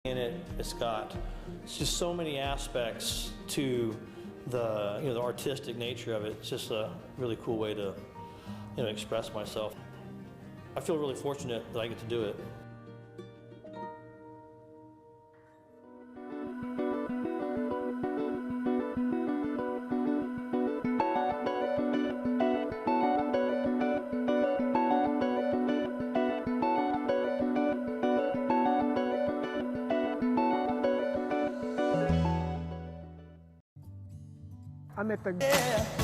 In it, it's got just so many aspects to the the artistic nature of it. It's just a really cool way to express myself. I feel really fortunate that I get to do it. I'm at the...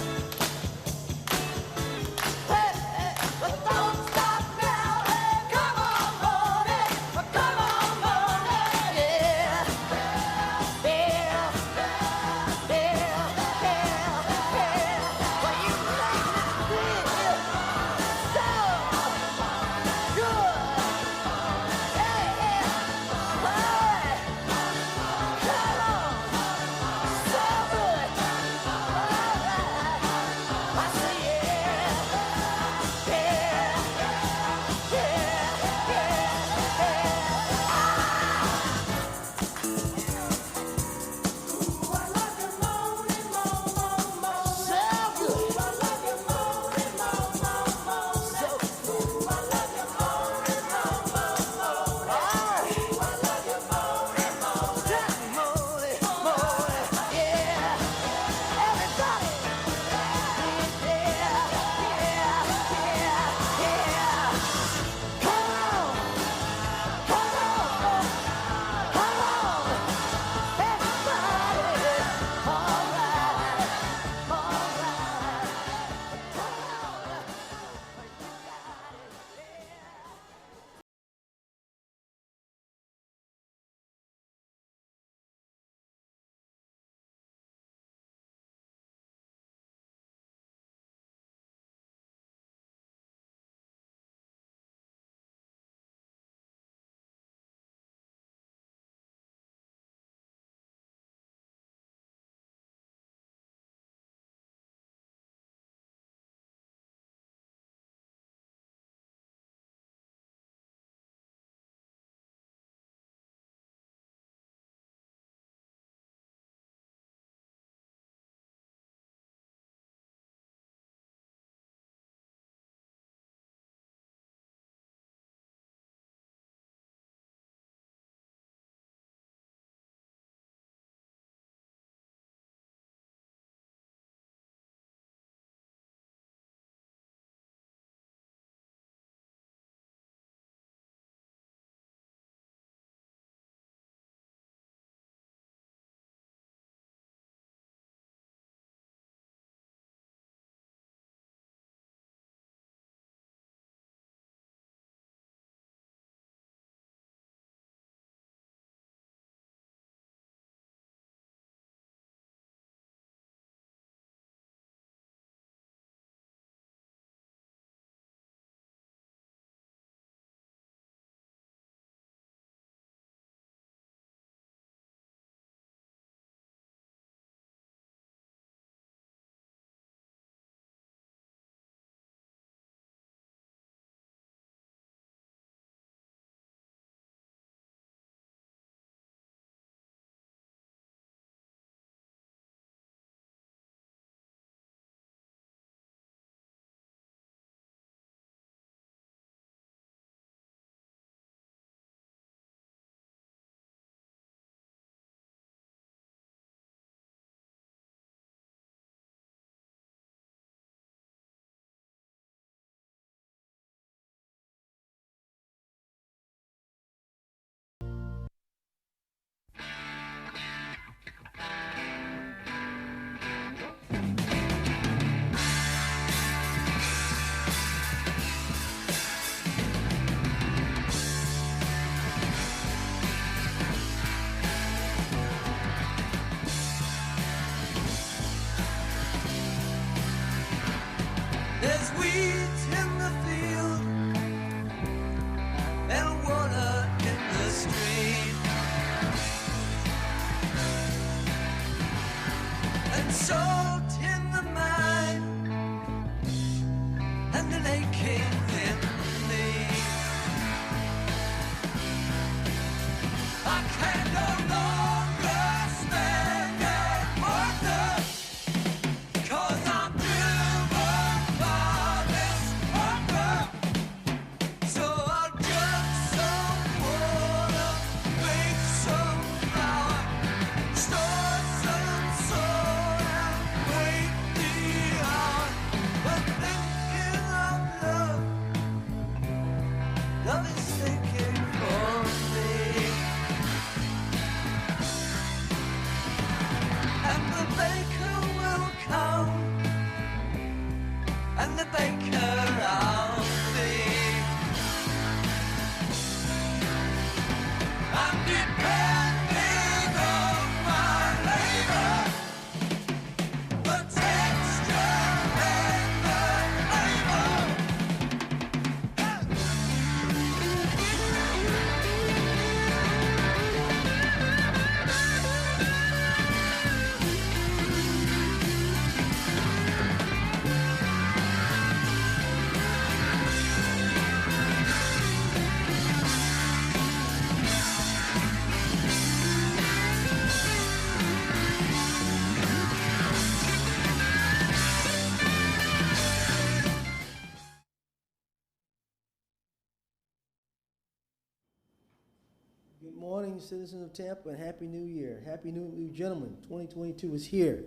Good morning, citizens of Tampa, and Happy New Year. Happy New Year, gentlemen. 2022 is here.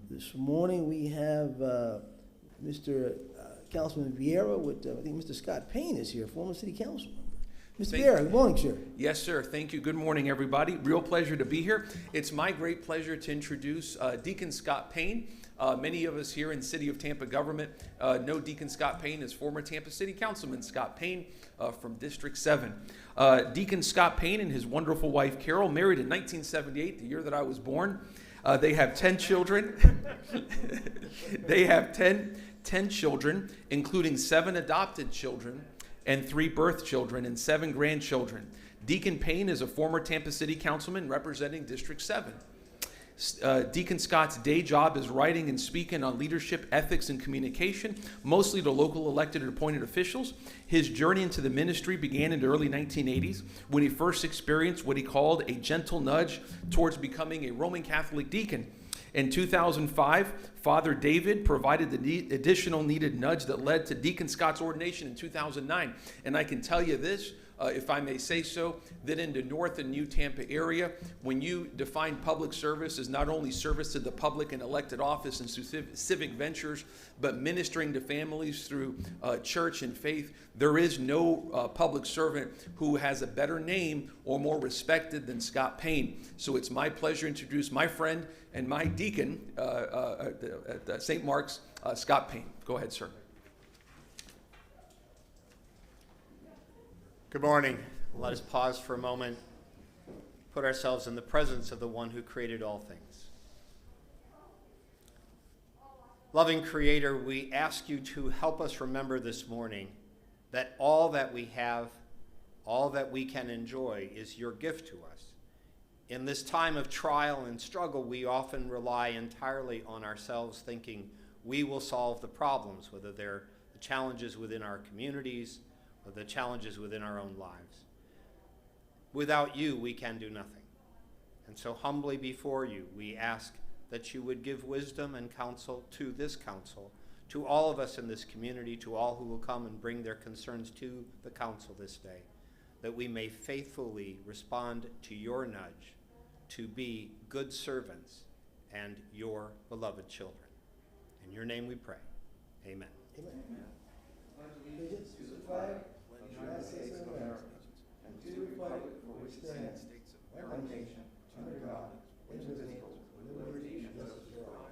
This morning we have Mr. Councilman Vieira with, I think Mr. Scott Payne is here, former city council member. Mr. Vieira, good morning, sir. Yes, sir. Thank you. Good morning, everybody. Real pleasure to be here. It's my great pleasure to introduce Deacon Scott Payne. Many of us here in City of Tampa government know Deacon Scott Payne as former Tampa City Councilman Scott Payne from District 7. Deacon Scott Payne and his wonderful wife Carol married in 1978, the year that I was born. They have 10 children. They have 10 children, including 7 adopted children and 3 birth children and 7 grandchildren. Deacon Payne is a former Tampa City Councilman representing District 7. Deacon Scott's day job is writing and speaking on leadership, ethics, and communication, mostly to local elected and appointed officials. His journey into the ministry began in the early 1980s when he first experienced what he called a gentle nudge towards becoming a Roman Catholic deacon. In 2005, Father David provided the additional needed nudge that led to Deacon Scott's ordination in 2009. And I can tell you this, if I may say so, that in the North and New Tampa area, when you define public service as not only service to the public in elected office and civic ventures, but ministering to families through church and faith, there is no public servant who has a better name or more respected than Scott Payne. So it's my pleasure to introduce my friend and my deacon at St. Mark's, Scott Payne. Go ahead, sir. Good morning. Let us pause for a moment, put ourselves in the presence of the one who created all things. Loving Creator, we ask you to help us remember this morning that all that we have, all that we can enjoy is your gift to us. In this time of trial and struggle, we often rely entirely on ourselves, thinking we will solve the problems, whether they're the challenges within our communities, or the challenges within our own lives. Without you, we can do nothing. And so humbly before you, we ask that you would give wisdom and counsel to this council, to all of us in this community, to all who will come and bring their concerns to the council this day, that we may faithfully respond to your nudge to be good servants and your beloved children. In your name we pray. Amen. Amen. Allegiance to the flag of the United States of America and to the republic for which it stands, one nation, under God, indivisible, with liberty and justice for all.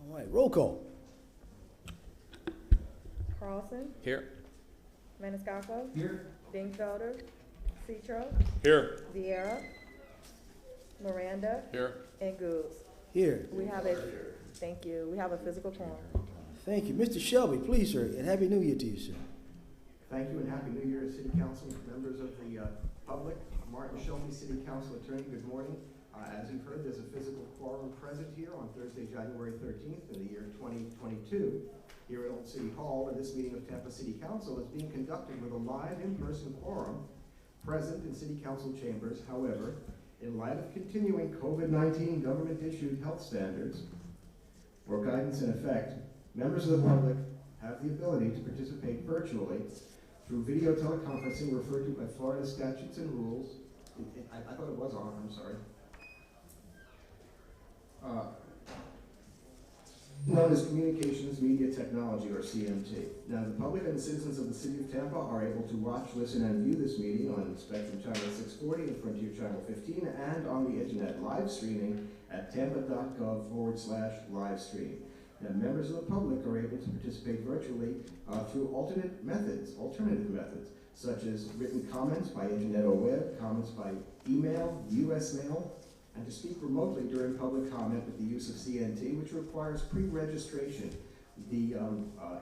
All right, roll call. Carlson, Here. Maniscalco, Here. Dingfelder, Citro, Here. Vieira, Miranda, Here. and Goods. Here. We have thank you. We have a physical quorum. Thank you. Mr. Shelby, please, sir, and Happy New Year to you, sir. Thank you and Happy New Year, City Council, members of the public. Martin Shelby, City Council Attorney, good morning. As you've heard, there's a physical quorum present here on Thursday, January 13th in the year 2022. here at Old City Hall, and this meeting of Tampa City Council is being conducted with a live in-person quorum present in City Council chambers. However, in light of continuing COVID-19 government-issued health standards or guidance in effect, members of the public have the ability to participate virtually through video teleconferencing referred to by Florida statutes and rules. I thought it was on, I'm sorry. Known as Communications Media Technology, or CMT. Now, the public and the citizens of the City of Tampa are able to watch, listen, and view this meeting on Spectrum Channel 640 and Frontier Channel 15 and on the internet live streaming at tampa.gov/live stream. Now, members of the public are able to participate virtually through alternative methods, such as written comments by internet or web, comments by email, US mail, and to speak remotely during public comment with the use of CNT, which requires pre-registration. The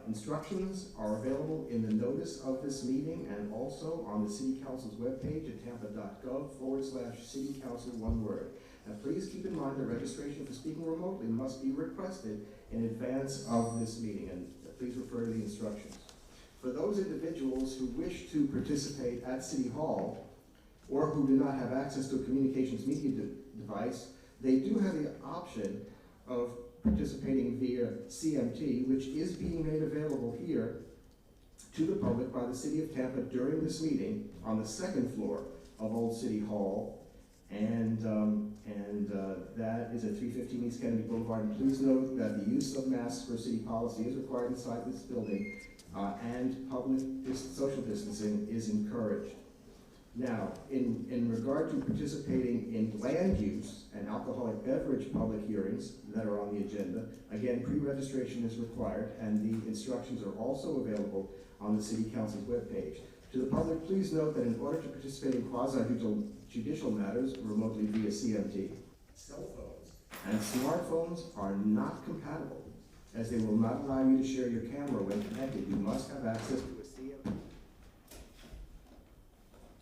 instructions are available in the notice of this meeting and also on the City Council's webpage at tampa.gov/City Council, one word. Now, please keep in mind that registration for speaking remotely must be requested in advance of this meeting, and please refer to the instructions. For those individuals who wish to participate at City Hall or who do not have access to a communications media device, they do have the option of participating via CMT, which is being made available here to the public by the City of Tampa during this meeting on the second floor of Old City Hall. And that is at 315 East Kennedy Boulevard. And please note that the use of masks for city policy is required inside this building, and public social distancing is encouraged. Now, in regard to participating in land use and alcoholic beverage public hearings that are on the agenda, again, pre-registration is required, and the instructions are also available on the City Council's webpage. To the public, please note that in order to participate in quasi-judicial matters remotely via CMT, cell phones and smartphones are not compatible, as they will not allow you to share your camera when connected. You must have access to a CMT.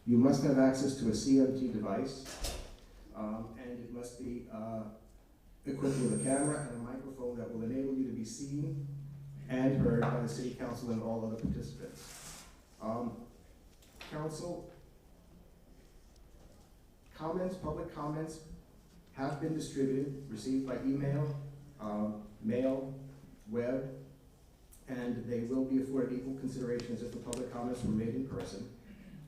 You must have access to a CMT device, and it must be equipped with a camera and a microphone that will enable you to be seen and heard by the City Council and all other participants. Council comments, public comments have been distributed, received by email, mail, web, and they will be afforded equal consideration as if the public comments were made in person.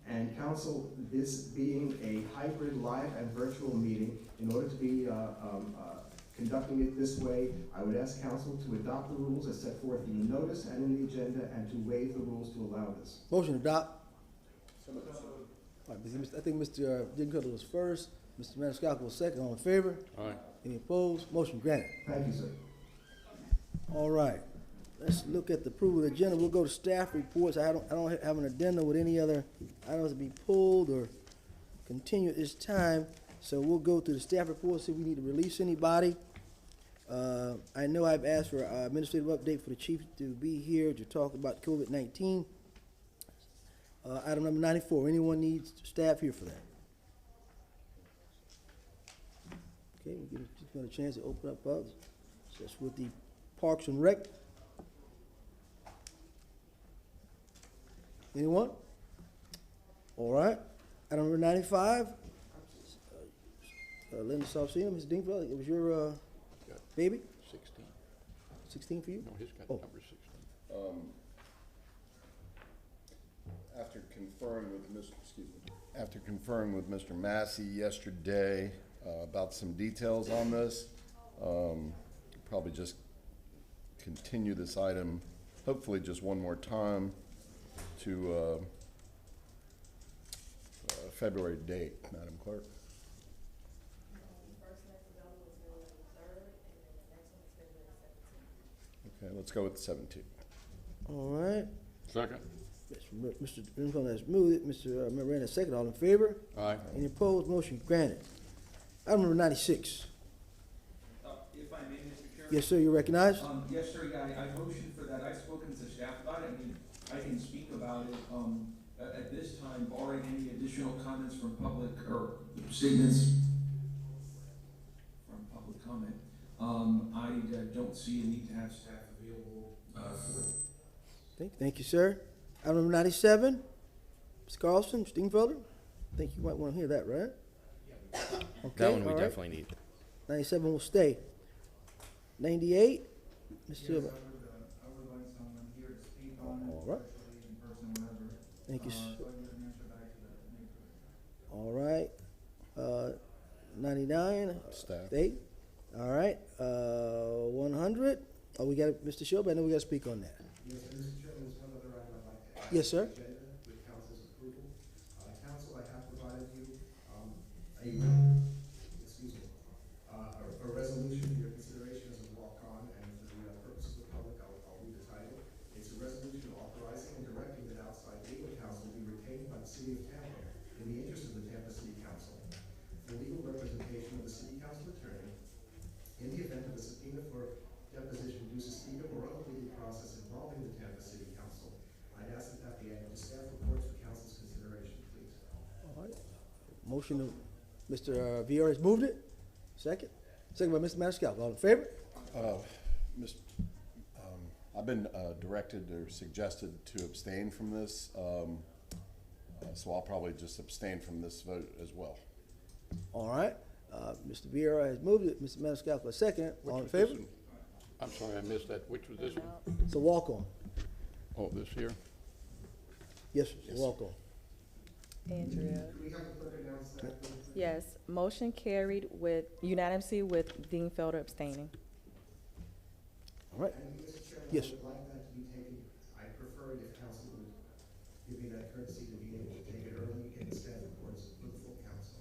And Council, this being a hybrid live and virtual meeting, in order to be conducting it this way, I would ask Council to adopt the rules as set forth in the notice and in the agenda, and to waive the rules to allow this. Motion to adopt. All right, I think Mr. Dinkler was first, Mr. Maniscalco was second. All in favor? Aye. Any opposed? Motion granted. Thank you, sir. All right, let's look at the approval of the agenda. We'll go to staff reports. I don't have an addendum with any other items to be pulled or continue at this time. So we'll go to the staff report, see if we need to release anybody. I know I've asked for an administrative update for the chief to be here to talk about COVID-19. Item number 94, anyone needs staff here for that? Okay, we'll give a chance to open up others. So that's with the Parks and Rec. Anyone? All right. Item number 95. Linda Salsina, Ms. Dingfeld, it was your baby? 16. 16 for you? No, he's got Oh. number 16. After conferring with Mr. Massey yesterday about some details on this, probably just continue this item, hopefully just one more time to February date, Madam Clerk. Okay, let's go with the 17th. All right. Second. Mr. Dingfeld has moved it. Mr. Miranda second. All in favor? Aye. Any opposed? Motion granted. Item number 96. If I may, Mr. Chairman? Yes, sir, you're recognized. Yes, sir, I motioned for that. I've spoken to staff about it. I can speak about it. At this time, barring any additional comments from public or statements from public comment, I don't see a need to have staff available Thank you, sir. Item number 97, Ms. Carlson, Stingfelder. I think you might want to hear that, right? Okay, That one we all right. definitely need. 97 will stay. 98, Mr. I would like someone here to speak on it, All right. virtually, in person, whatever. Thank you, So sir. I would answer back to the neighborhood. All right. 99, Staff. stay. All right. 100, oh, we got, Mr. Shelby, I know we got to speak on that. Yes, Mr. Chairman, there's one other item I'd like to add. Yes, sir. to the agenda with council's approval. Council, I have provided you, a resolution for your consideration as a walk-on, and for the purposes of the public, I'll read the title. It's a resolution authorizing and directing that outside legal counsel be retained by the city of Tampa in the interest of the Tampa City Council for legal representation of the city council attorney in the event of a subpoena for deposition due to subpoena or other legal process involving the Tampa City Council. I'd ask that be added to staff reports for council's consideration, please. All right. Motion to, Mr. Vieira has moved it. Second. Second by Mr. Maniscalco. All in favor? Mr. I've been directed or suggested to abstain from this, so I'll probably just abstain from this vote as well. All right. Mr. Vieira has moved it. Mr. Maniscalco has second. All in favor? I'm sorry, I missed that. Which was this one? It's a walk-on. Oh, this here? Yes, sir. It's a walk-on. Andrea. Could we have the clerk announce that, please? Yes, motion carried with unanimously with Dean Felder abstaining. All right. And Mr. Chairman, Yes, I sir. would like that to be taken, I prefer it if council would give me that courtesy to be able to take it early in the staff reports for the full council.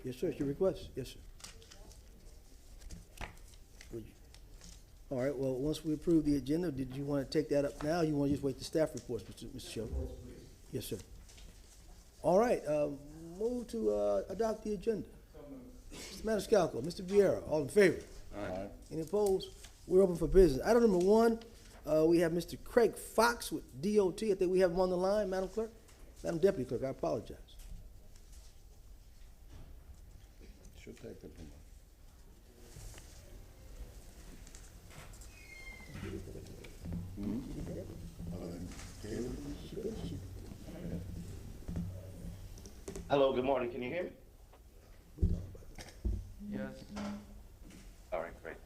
Yes, sir. It's your request. Yes, sir. Would you- All right. Well, once we approve the agenda, did you want to take that up now? Or you want to just wait the staff reports, Mr. Shelby? Reports, please. Yes, sir. All right. Move to adopt the agenda. Mr. Maniscalco, Mr. Vieira, all in favor? Aye. Any opposed? We're open for business. Item number 1, we have Mr. Craig Fox with DOT. I think we have him on the line, Madam Clerk. Madam Deputy Clerk, I apologize. Should take it from. Hello, good morning. Can you hear me? Yes. All right, great.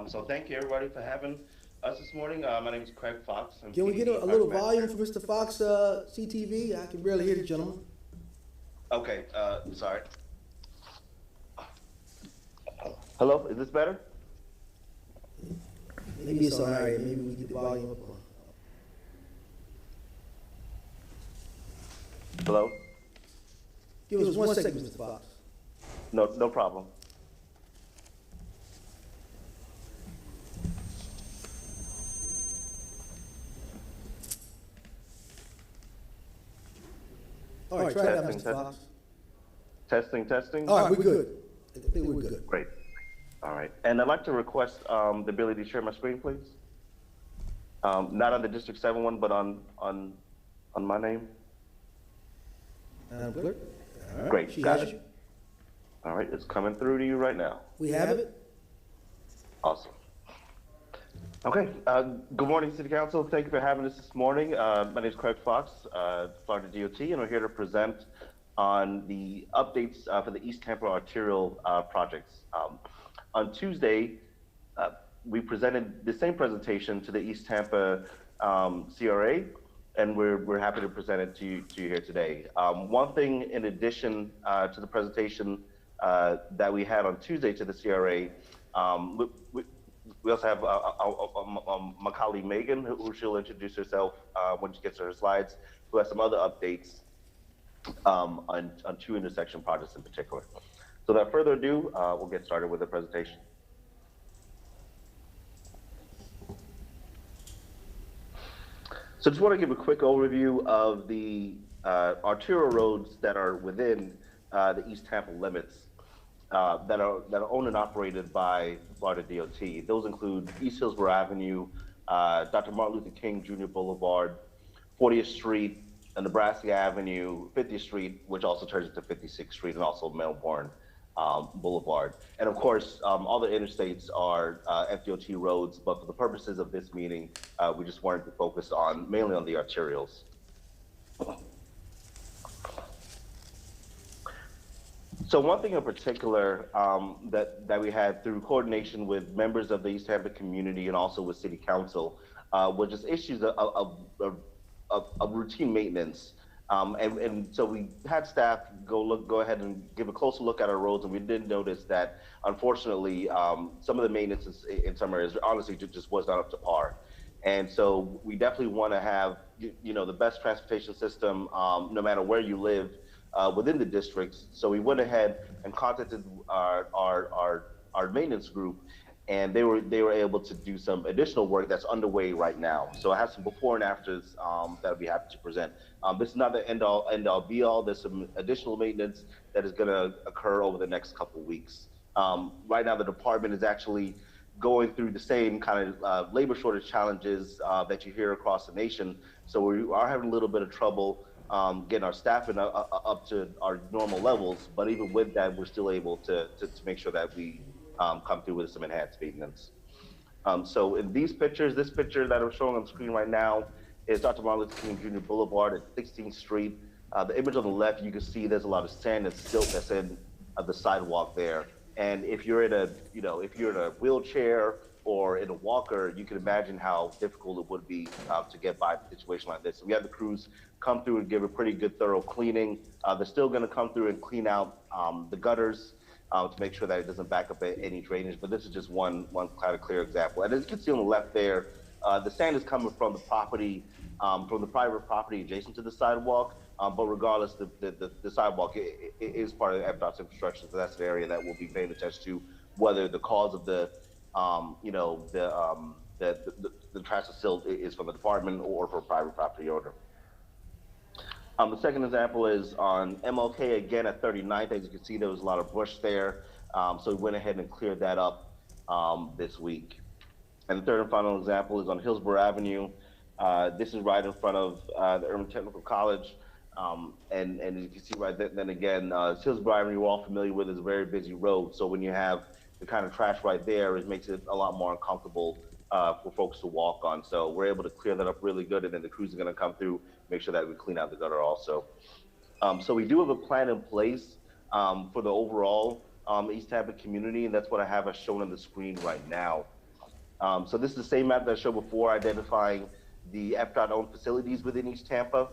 So thank you, everybody, for having us this morning. My name is Craig Fox. I'm Can we get PDD a little Park volume Manager. for Mr. Fox, CTV? I can barely hear the gentleman. Okay, sorry. Hello, is this better? Maybe it's all right. Maybe we get the volume up on. Hello? Give us 1 second, Mr. Fox. No problem. All right, try that, Testing, Mr. Fox. Testing. All right, we're good. I think we're good. Great. All right. And I'd like to request the ability to share my screen, please. Not on the District 7 one, but on my name. Madam Clerk? All right, Great, she got has it. you. All right, it's coming through to you right now. We have it? Awesome. Okay, good morning, City Council. Thank you for having us this morning. My name is Craig Fox, Florida DOT, and we're here to present on the updates for the East Tampa arterial projects. On Tuesday, we presented the same presentation to the East Tampa CRA, and we're happy to present it to you here today. One thing in addition to the presentation that we had on Tuesday to the CRA, we also have my colleague Megan, who she'll introduce herself when she gets to her slides, who has some other updates on 2 intersection projects in particular. So without further ado, we'll get started with the presentation. So just want to give a quick overview of the arterial roads that are within the East Tampa limits that are owned and operated by Florida DOT. Those include East Hillsborough Avenue, Dr. Martin Luther King Jr. Boulevard, 40th Street, Nebraska Avenue, 50th Street, which also turns into 56th Street, and also Melbourne Boulevard. And of course, all the interstates are FDOT roads, but for the purposes of this meeting, we just wanted to focus on mainly on the arterials. So one thing in particular that we had through coordination with members of the East Tampa community and also with City Council was just issues of routine maintenance. And so we had staff go ahead and give a closer look at our roads, and we did notice that, unfortunately, some of the maintenance in some areas honestly just was not up to par. And so we definitely want to have, the best transportation system, no matter where you live within the districts. So we went ahead and contacted our maintenance group, and they were able to do some additional work that's underway right now. So I have some before and afters that I'll be happy to present. This is not the end all be all. There's some additional maintenance that is going to occur over the next couple of weeks. Right now, the department is actually going through the same kind of labor shortage challenges that you hear across the nation. So we are having a little bit of trouble getting our staffing up to our normal levels. But even with that, we're still able to make sure that we come through with some enhanced maintenance. So in these pictures, this picture that I'm showing on the screen right now is Dr. Martin Luther King Jr. Boulevard at 16th Street. The image on the left, you can see there's a lot of sand and silt that's in the sidewalk there. And if you're in a wheelchair or in a walker, you can imagine how difficult it would be to get by a situation like this. So we have the crews come through and give a pretty good thorough cleaning. They're still gonna come through and clean out the gutters to make sure that it doesn't back up any drainage, but this is just one kind of clear example. And as you can see on the left there, the sand is coming from the property, from the private property adjacent to the sidewalk, but regardless, the sidewalk is part of the FDOT's infrastructure, so that's an area that we'll be paying attention to, whether the cause of the trash and silt is from the department or for a private property owner. The second example is on MLK, again at 39th. As you can see, there was a lot of brush there. So we went ahead and cleared that up this week. And the third and final example is on Hillsborough Avenue. This is right in front of the Urban Technical College. And as you can see right then again, Hillsborough Avenue, we're all familiar with, is a very busy road. So when you have the kind of trash right there, it makes it a lot more uncomfortable for folks to walk on. So we're able to clear that up really good, and then the crews are gonna come through, make sure that we clean out the gutter also. So we do have a plan in place for the overall East Tampa community, and that's what I have as shown on the screen right now. So this is the same map that I showed before, identifying the FDOT-owned facilities within East Tampa.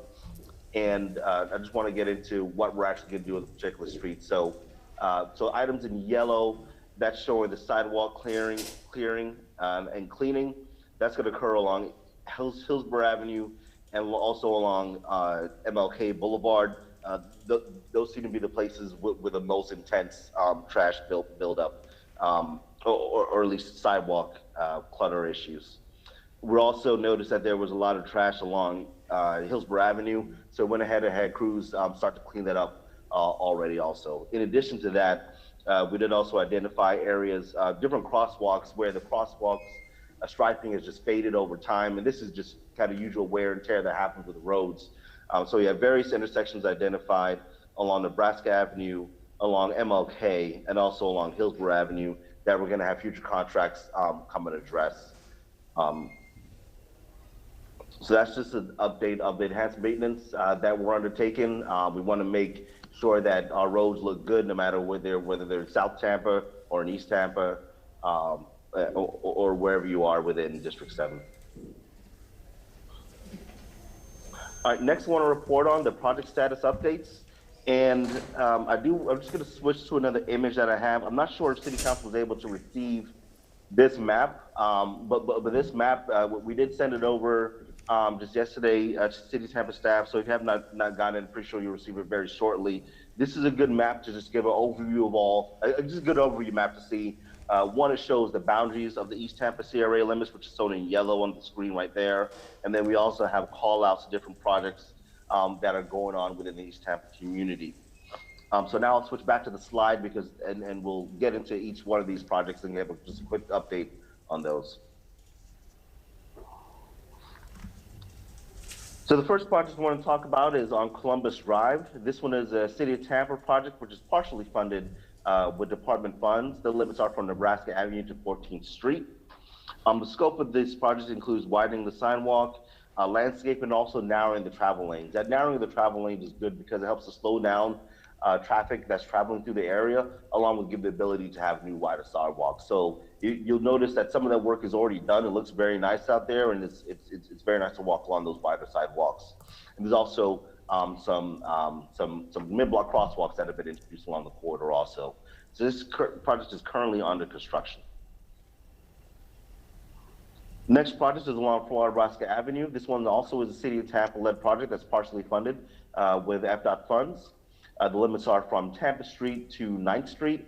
And I just want to get into what we're actually going to do with the particular street. So items in yellow, that's showing the sidewalk clearing and cleaning. That's going to occur along Hillsborough Avenue and also along MLK Boulevard. Those seem to be the places with the most intense trash buildup, or at least sidewalk clutter issues. We also noticed that there was a lot of trash along Hillsborough Avenue, so went ahead and had crews start to clean that up already also. In addition to that, we did also identify areas, different crosswalks where the crosswalks striping is just faded over time, and this is just kind of usual wear and tear that happens with the roads. So we have various intersections identified along Nebraska Avenue, along MLK, and also along Hillsborough Avenue that we're gonna have future contracts come and address. So that's just an update of the enhanced maintenance that we're undertaking. We want to make sure that our roads look good no matter whether they're in South Tampa or in East Tampa or wherever you are within District 7. All right, next I want to report on the project status updates. And I'm just going to switch to another image that I have. I'm not sure if City Council was able to receive this map, but this map, we did send it over just yesterday to City Tampa staff. So if you have not gotten it, I'm pretty sure you'll receive it very shortly. This is a good map to just give an overview of just a good overview map to see. One, it shows the boundaries of the East Tampa CRA limits, which is shown in yellow on the screen right there. And then we also have call outs to different projects that are going on within the East Tampa community. So now I'll switch back to the slide and we'll get into each one of these projects and give just a quick update on those. So the first project I want to talk about is on Columbus Drive. This one is a City of Tampa project, which is partially funded with department funds. The limits are from Nebraska Avenue to 14th Street. The scope of this project includes widening the sidewalk, landscape, and also narrowing the travel lanes. That narrowing the travel lanes is good because it helps to slow down traffic that's traveling through the area, along with give the ability to have new wider sidewalks. So you'll notice that some of that work is already done. It looks very nice out there, and it's very nice to walk along those wider sidewalks. And there's also some mid-block crosswalks that have been introduced along the corridor also. So this project is currently under construction. Next project is along Florida Nebraska Avenue. This one also is a City of Tampa-led project that's partially funded with FDOT funds. The limits are from Tampa Street to 9th Street.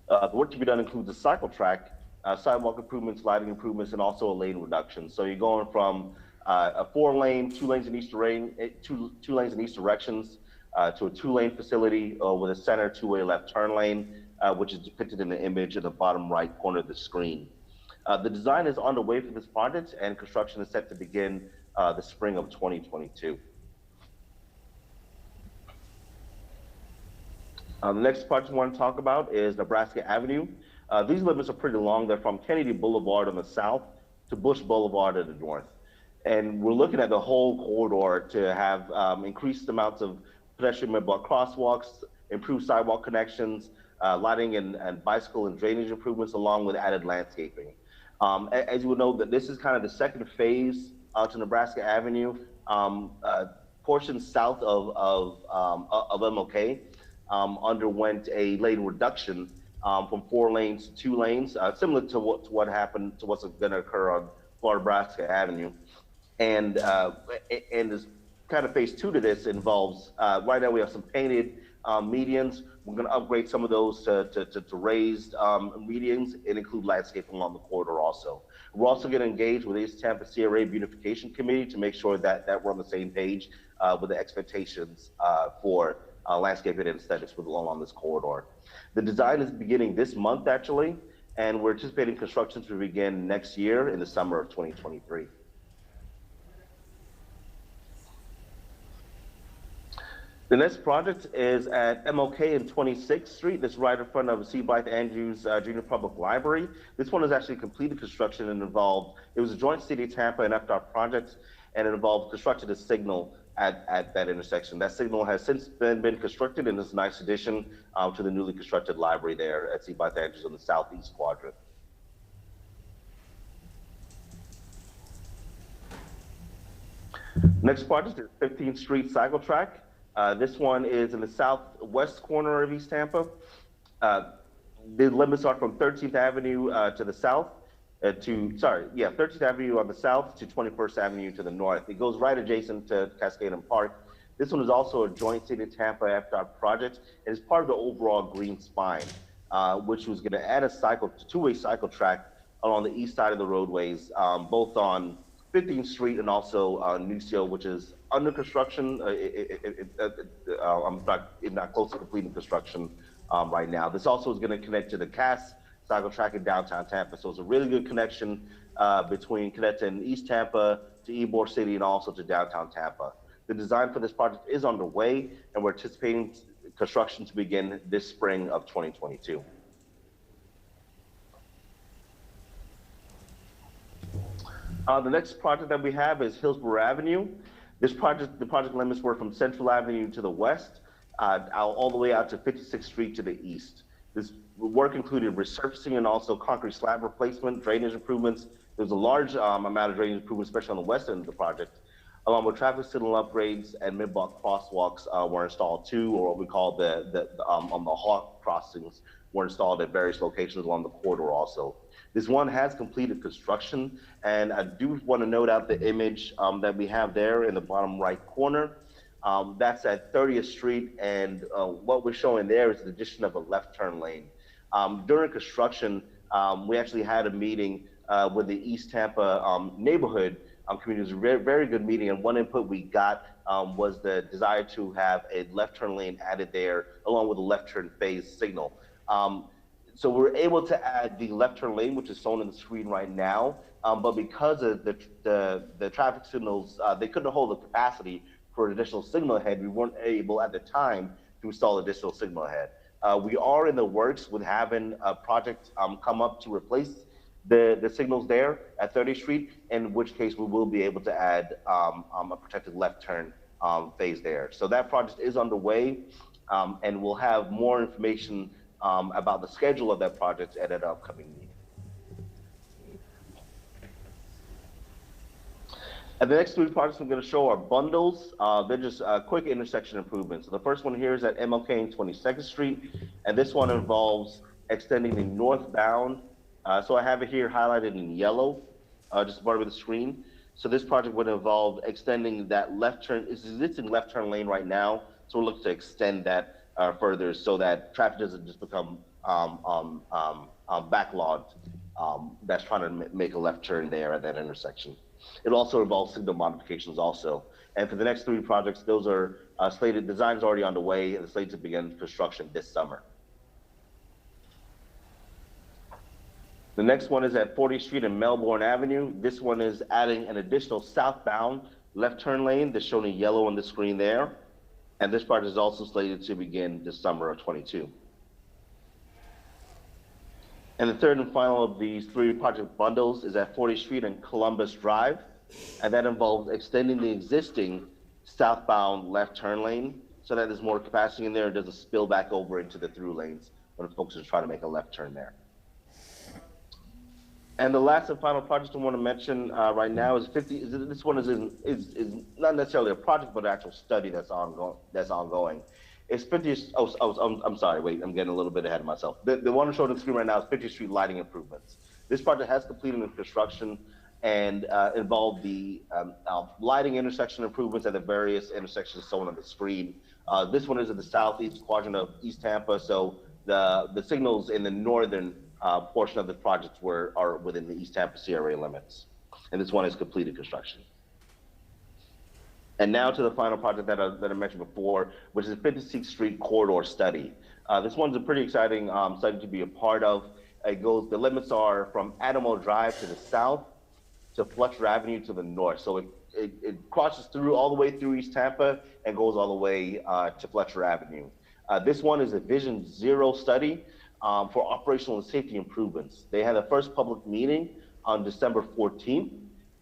The work to be done includes a cycle track, sidewalk improvements, lighting improvements, and also a lane reduction. So you're going from a 4-lane, 2 lanes in each two lanes in each directions to a 2-lane facility with a center 2-way left turn lane, which is depicted in the image in the bottom right corner of the screen. The design is underway for this project, and construction is set to begin the spring of 2022. The next project I want to talk about is Nebraska Avenue. These limits are pretty long. They're from Kennedy Boulevard on the south to Bush Boulevard at the north. And we're looking at the whole corridor to have increased amounts of pedestrian mid-block crosswalks, improved sidewalk connections, lighting and bicycle and drainage improvements, along with added landscaping. As you would know, that this is kind of the second phase to Nebraska Avenue, portions south of MLK. Underwent a lane reduction from 4 lanes to 2 lanes, similar to what happened to what's going to occur on Florida Nebraska Avenue. And this kind of phase 2 to this involves, right now we have some painted medians. We're going to upgrade some of those to raised medians and include landscaping along the corridor also. We're also going to engage with the East Tampa CRA Beautification Committee to make sure that we're on the same page with the expectations for landscaping and aesthetics along this corridor. The design is beginning this month, actually, and we're anticipating construction to begin next year in the summer of 2023. The next project is at MLK and 26th Street. This is right in front of C. Blythe Andrews Junior Public Library. This one is actually completed construction and it was a joint City of Tampa and FDOT project, and it involved constructing a signal at that intersection. That signal has since been constructed, and is a nice addition to the newly constructed library there at C. Blythe Andrews on the southeast quadrant. Next project is 15th Street Cycle Track. This one is in the southwest corner of East Tampa. The limits are from 13th Avenue to the south, 13th Avenue on the south to 21st Avenue to the north. It goes right adjacent to Cascadum Park. This one is also a joint City of Tampa FDOT project, and is part of the overall green spine, which was going to add a two-way cycle track along the east side of the roadways, both on 15th Street and also Nucio, which is under construction. I'm not close to completing construction right now. This also is going to connect to the Cass cycle track in downtown Tampa. So it's a really good connection between connecting East Tampa to Ybor City and also to downtown Tampa. The design for this project is underway, and we're anticipating construction to begin this spring of 2022. The next project that we have is Hillsborough Avenue. The project limits were from Central Avenue to the west, all the way out to 56th Street to the east. This work included resurfacing and also concrete slab replacement, drainage improvements. There's a large amount of drainage improvements, especially on the west end of the project, along with traffic signal upgrades and mid-block crosswalks were installed too, or what we call the hawk crossings were installed at various locations along the corridor also. This one has completed construction, and I do want to note out the image that we have there in the bottom right corner. That's at 30th Street, and what we're showing there is the addition of a left turn lane. During construction, we actually had a meeting with the East Tampa neighborhood community. It was a very, very good meeting, and one input we got was the desire to have a left turn lane added there, along with a left turn phase signal. So we're able to add the left turn lane, which is shown on the screen right now, but because of the traffic signals, they couldn't hold the capacity for an additional signal ahead. We weren't able at the time to install additional signal ahead. We are in the works with having a project come up to replace the signals there at 30th Street, in which case we will be able to add a protected left turn phase there. So that project is underway, and we'll have more information about the schedule of that project at an upcoming meeting. And the next three projects I'm going to show are bundles. They're just quick intersection improvements. So the first one here is at MLK and 22nd Street, and this one involves extending the northbound. So I have it here highlighted in yellow, just above the screen. So this project would involve extending that left turn, it's existing left turn lane right now. So we're looking to extend that further so that traffic doesn't just become backlogged. That's trying to make a left turn there at that intersection. It also involves signal modifications also. And for the next three projects, those are slated, design is already underway and slated to begin construction this summer. The next one is at 40th Street and Melbourne Avenue. This one is adding an additional southbound left turn lane that's shown in yellow on the screen there. And this project is also slated to begin this summer of 22. And the third and final of these three project bundles is at 40th Street and Columbus Drive. And that involves extending the existing southbound left turn lane so that there's more capacity in there and doesn't spill back over into the through lanes when folks are trying to make a left turn there. And the last and final project I want to mention right now is this one is not necessarily a project, but an actual study that's ongoing. It's 50th, I'm sorry, wait, I'm getting a little bit ahead of myself. The one I'm showing on the screen right now is 50th Street lighting improvements. This project has completed in construction and involved the lighting intersection improvements at the various intersections shown on the screen. This one is in the southeast quadrant of East Tampa, so the signals in the northern portion of the project are within the East Tampa CRA limits. And this one is completed construction. And now to the final project that I mentioned before, which is the 56th Street corridor study. This one's a pretty exciting study to be a part of. The limits are from Adamo Drive to the south to Fletcher Avenue to the north. So it crosses through all the way through East Tampa and goes all the way to Fletcher Avenue. This one is a Vision Zero study for operational and safety improvements. They had a first public meeting on December 14th.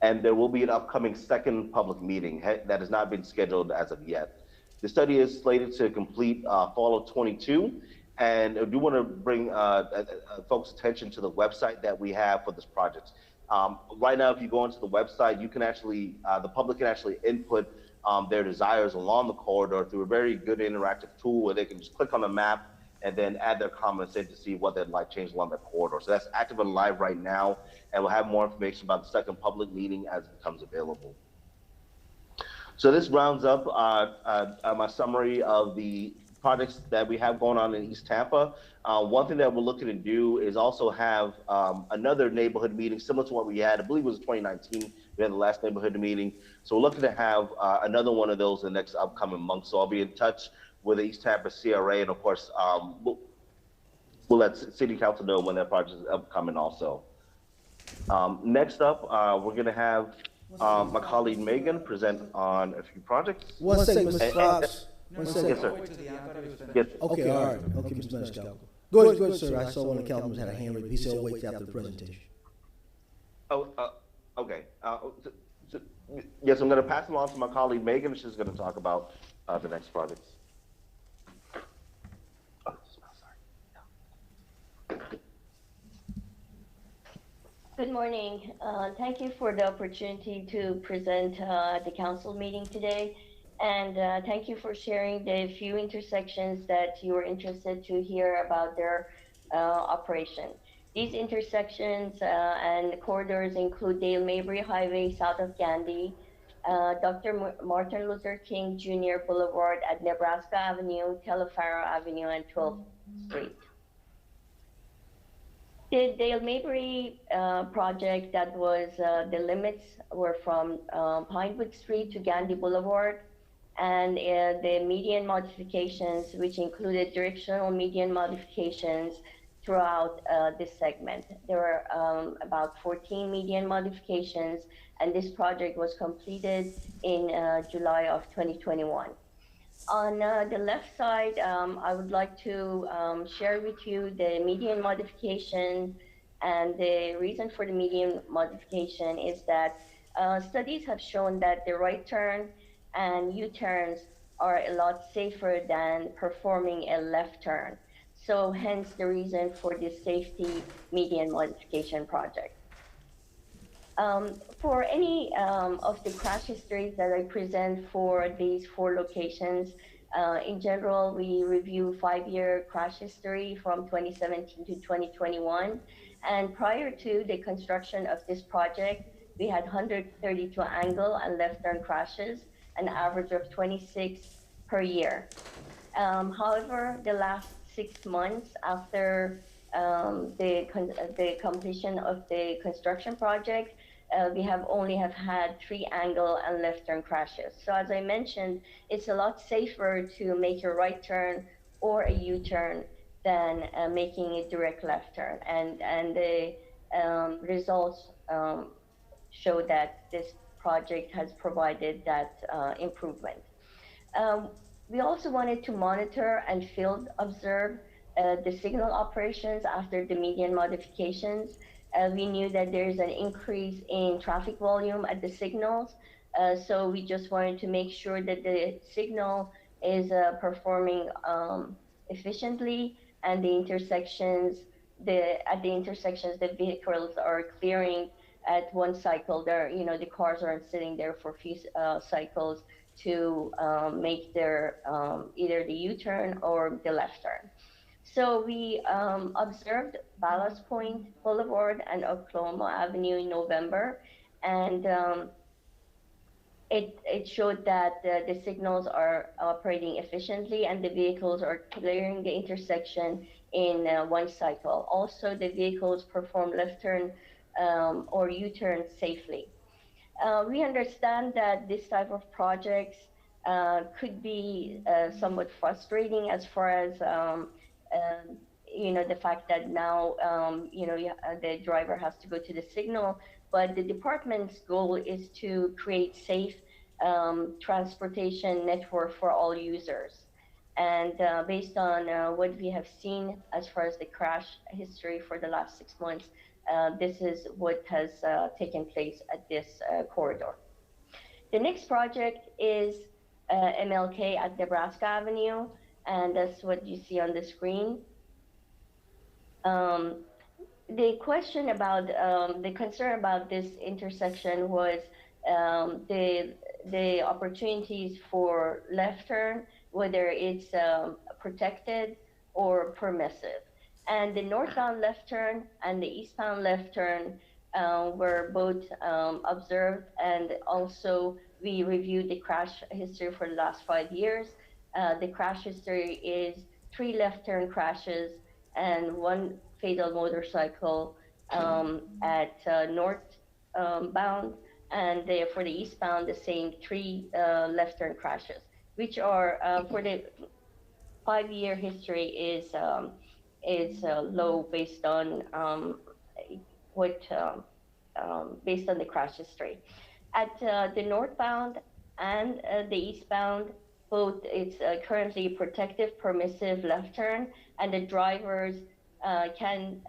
And there will be an upcoming second public meeting that has not been scheduled as of yet. The study is slated to complete fall of 22. And I do want to bring folks' attention to the website that we have for this project. Right now, if you go onto the website, you can actually, the public can actually input their desires along the corridor through a very good interactive tool where they can just click on the map and then add their comments in to see what they'd like changed along the corridor. So that's active and live right now, and we'll have more information about the second public meeting as it becomes available. So this rounds up my summary of the projects that we have going on in East Tampa. One thing that we're looking to do is also have another neighborhood meeting similar to what we had, I believe it was 2019, we had the last neighborhood meeting. So we're looking to have another one of those in the next upcoming month. So I'll be in touch with the East Tampa CRA, and of course, we'll let City Council know when that project is upcoming also. Next up, we're gonna have my colleague Megan present on a few projects. One second, Mr. Fox. One second. Yes, sir. Yes. Okay, all right. Okay, Mr. Maniscalco. Go ahead, sir. I saw one of the councilmen had a hand raised. He said wait after the presentation. Oh, okay. Yes, I'm gonna pass it on to my colleague Megan. She's gonna talk about the next projects. Good morning. Thank you for the opportunity to present the council meeting today. And thank you for sharing the few intersections that you were interested to hear about their operation. These intersections and corridors include Dale Mabry Highway south of Gandy, Dr. Martin Luther King Jr. Boulevard at Nebraska Avenue, Telefaro Avenue, and 12th Street. The Dale Mabry project, that was the limits were from Pinewood Street to Gandy Boulevard, and the median modifications, which included directional median modifications throughout this segment. There were about 14 median modifications, and this project was completed in July of 2021. On the left side, I would like to share with you the median modification. And the reason for the median modification is that studies have shown that the right turn and U-turns are a lot safer than performing a left turn. So hence the reason for this safety median modification project. For any of the crash histories that I present for these 4 locations, in general, we review 5-year crash history from 2017 to 2021. And prior to the construction of this project, we had 132 angle and left turn crashes, an average of 26 per year. However, the last 6 months after the completion of the construction project, we have only had 3 angle and left turn crashes. So as I mentioned, it's a lot safer to make a right turn or a U-turn than making a direct left turn. And the results show that this project has provided that improvement. We also wanted to monitor and field observe the signal operations after the median modifications. We knew that there's an increase in traffic volume at the signals. So we just wanted to make sure that the signal is performing efficiently, and the intersections, at the intersections, the vehicles are clearing at one cycle. There, the cars aren't sitting there for a few cycles to make their either the U-turn or the left turn. So we observed Ballast Point Boulevard and Oklahoma Avenue in November, and it showed that the signals are operating efficiently and the vehicles are clearing the intersection in one cycle. Also, the vehicles perform left turn or U-turn safely. We understand that this type of projects could be somewhat frustrating as far as the fact that now the driver has to go to the signal, but the department's goal is to create safe transportation network for all users. And based on what we have seen as far as the crash history for the last 6 months, this is what has taken place at this corridor. The next project is MLK at Nebraska Avenue, and that's what you see on the screen. The question about, the concern about this intersection was the opportunities for left turn, whether it's protected or permissive. And the northbound left turn and the eastbound left turn were both observed, and also we reviewed the crash history for the last 5 years. The crash history is 3 left turn crashes and 1 fatal motorcycle at northbound, and for the eastbound, the same 3 left turn crashes, which are for the 5-year history is low based on based on the crash history. At the northbound and the eastbound, both it's currently protective permissive left turn, and the drivers can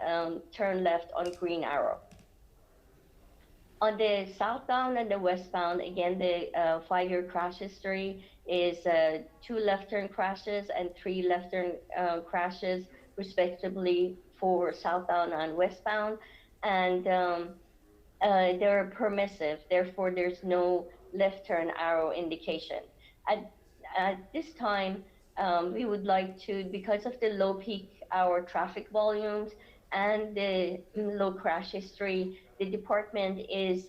turn left on green arrow. On the southbound and the westbound, again, the 5-year crash history is 2 left turn crashes and 3 left turn crashes, respectively, for southbound and westbound. And they're permissive, therefore there's no left turn arrow indication. At this time, we would like to, because of the low peak hour traffic volumes and the low crash history, the department is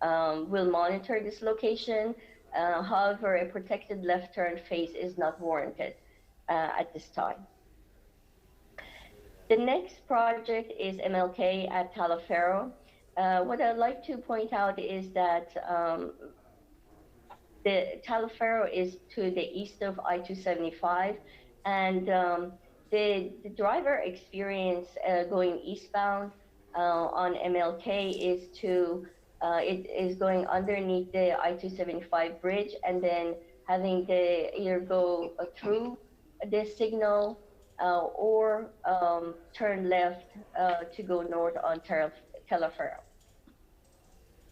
will monitor this location. However, a protected left turn phase is not warranted at this time. The next project is MLK at Taliaferro. What I'd like to point out is that the Taliaferro is to the east of I-275, and the driver experience going eastbound on MLK is it is going underneath the I-275 bridge and then having to either go through the signal or turn left to go north on Telefero.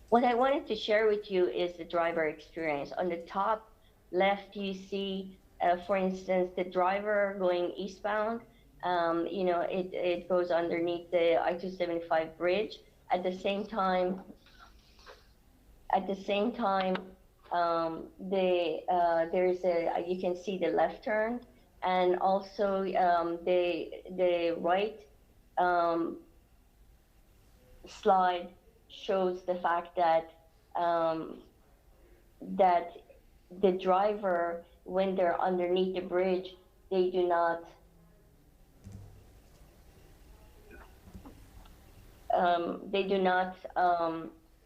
What I wanted to share with you is the driver experience. On the top left, you see, for instance, the driver going eastbound. It goes underneath the I-275 bridge. At the same time, there's you can see the left turn, and also the right slide shows the fact that that the driver, when they're underneath the bridge, they do not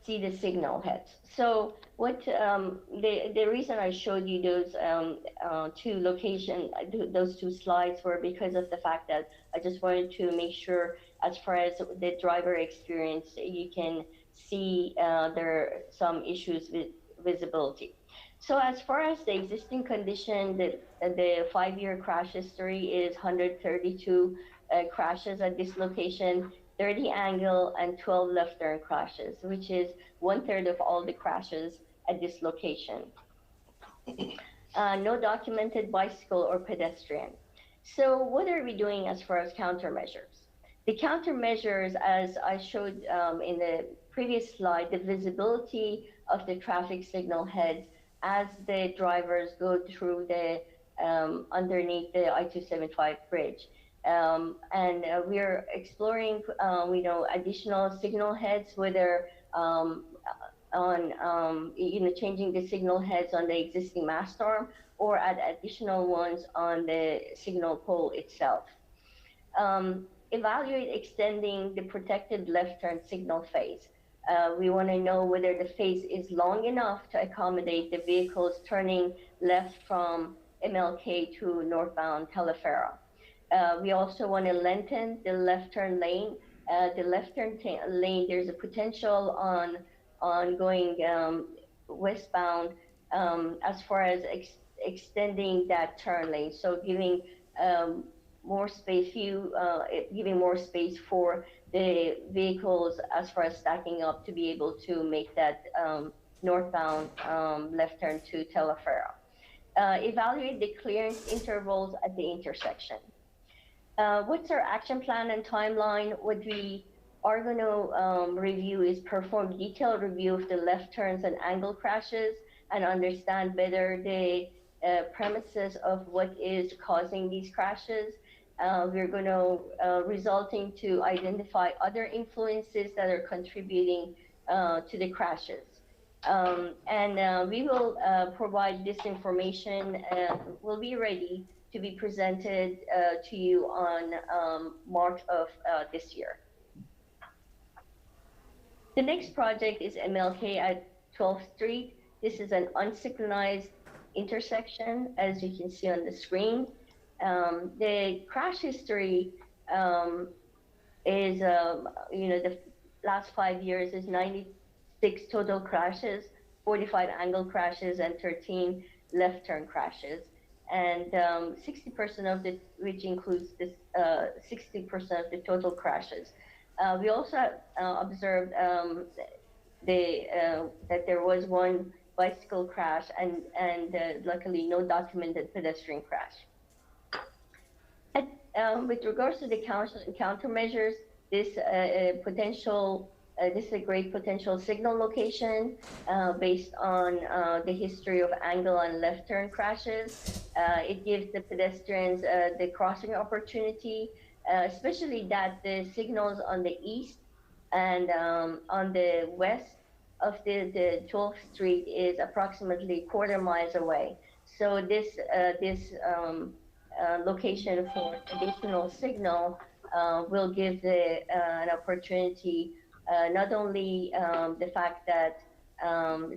see the signal heads. So what the reason I showed you those those two slides were because of the fact that I just wanted to make sure, as far as the driver experience, you can see there are some issues with visibility. So as far as the existing condition, the 5-year crash history is 132 crashes at this location, 30 angle and 12 left turn crashes, which is 1/3 of all the crashes at this location. No documented bicycle or pedestrian. So what are we doing as far as countermeasures? The countermeasures, as I showed in the previous slide, the visibility of the traffic signal heads as the drivers go through the underneath the I-275 bridge. We're exploring, additional signal heads, whether changing the signal heads on the existing mast arm or add additional ones on the signal pole itself. Evaluate extending the protected left turn signal phase. We want to know whether the phase is long enough to accommodate the vehicles turning left from MLK to northbound Telefero. We also want to lengthen the left turn lane. The left turn lane, there's a potential on going westbound as far as extending that turn lane. So giving more space, giving more space for the vehicles as far as stacking up to be able to make that northbound left turn to Telefero. Evaluate the clearance intervals at the intersection. What's our action plan and timeline? What we are going to review is perform detailed review of the left turns and angle crashes and understand better the premises of what is causing these crashes. We're going to resulting to identify other influences that are contributing to the crashes. We will provide this information and we'll be ready to be presented to you on March of this year. The next project is MLK at 12th Street. This is an unsignalized intersection, as you can see on the screen. The crash history is, the last 5 years is 96 total crashes, 45 angle crashes, and 13 left turn crashes. And 60% of the, which includes this 60% of the total crashes. We also observed that there was one bicycle crash and luckily no documented pedestrian crash. With regards to the countermeasures, this this is a great potential signal location based on the history of angle and left turn crashes. It gives the pedestrians the crossing opportunity, especially that the signals on the east and on the west of the 12th Street is approximately 1/4 miles away. So this location for additional signal will give an opportunity, not only the fact that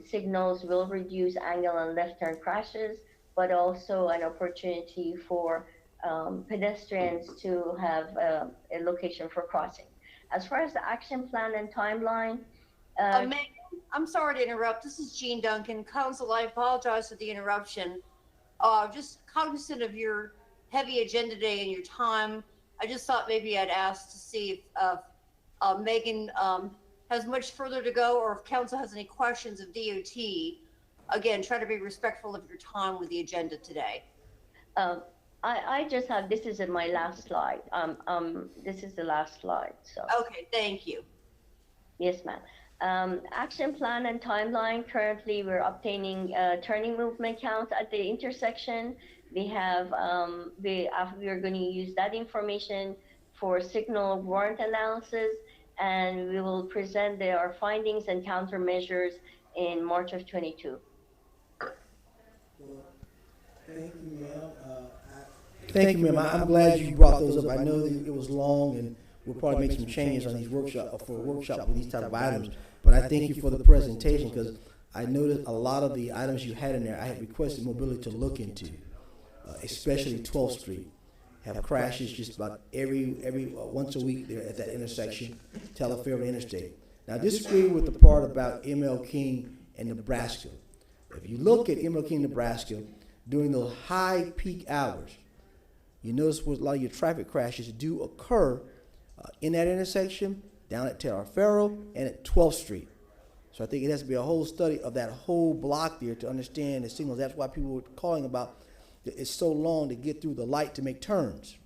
signals will reduce angle and left turn crashes, but also an opportunity for pedestrians to have a location for crossing. As far as the action plan and timeline, I'm sorry to interrupt. This is Jean Duncan, Council. I apologize for the interruption. Just cognizant of your heavy agenda today and your time, I just thought maybe I'd ask to see if Megan has much further to go, or if council has any questions of DOT. Again, try to be respectful of your time with the agenda today. I just have, this is my last slide. This is the last slide, so. Okay, thank you. Yes, ma'am. Action plan and timeline. Currently, we're obtaining turning movement counts at the intersection. We have, we are going to use that information for signal warrant analysis, and we will present our findings and countermeasures in March of 22. Thank you, ma'am. Thank you, ma'am. I'm glad you brought those up. I know that it was long, and we'll probably make some changes on these workshops with these type of items. But I thank you for the presentation, because I noticed a lot of the items you had in there, I had requested mobility to look into, especially 12th Street. Have crashes just about every once a week there at that intersection, Telefair Interstate. Now, I disagree with the part about ML King and Nebraska. If you look at ML King, Nebraska, during those high peak hours, you notice what a lot of your traffic crashes do occur in that intersection, down at Telefair and at 12th Street. So I think it has to be a whole study of that whole block there to understand the signals. That's why people were calling about it's so long to get through the light to make turns.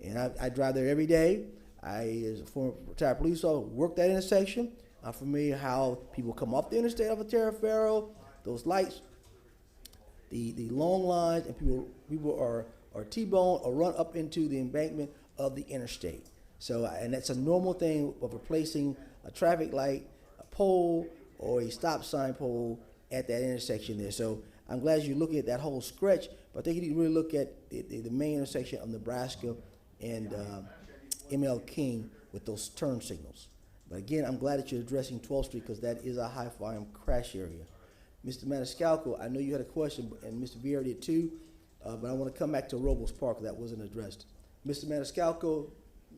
And I drive there every day. I, as a former retired police officer, work that intersection. I'm familiar how people come off the interstate off of Telefair, those lights, the long lines, and people are T-boned or run up into the embankment of the interstate. So, and that's a normal thing of replacing a traffic light, a pole, or a stop sign pole at that intersection there. So I'm glad you're looking at that whole stretch, but I think you need to really look at the main intersection of Nebraska and ML King with those turn signals. But again, I'm glad that you're addressing 12th Street, because that is a high volume crash area. Mr. Maniscalco, I know you had a question, and Mr. Vieira did too, but I want to come back to Robles Park. That wasn't addressed. Mr. Maniscalco,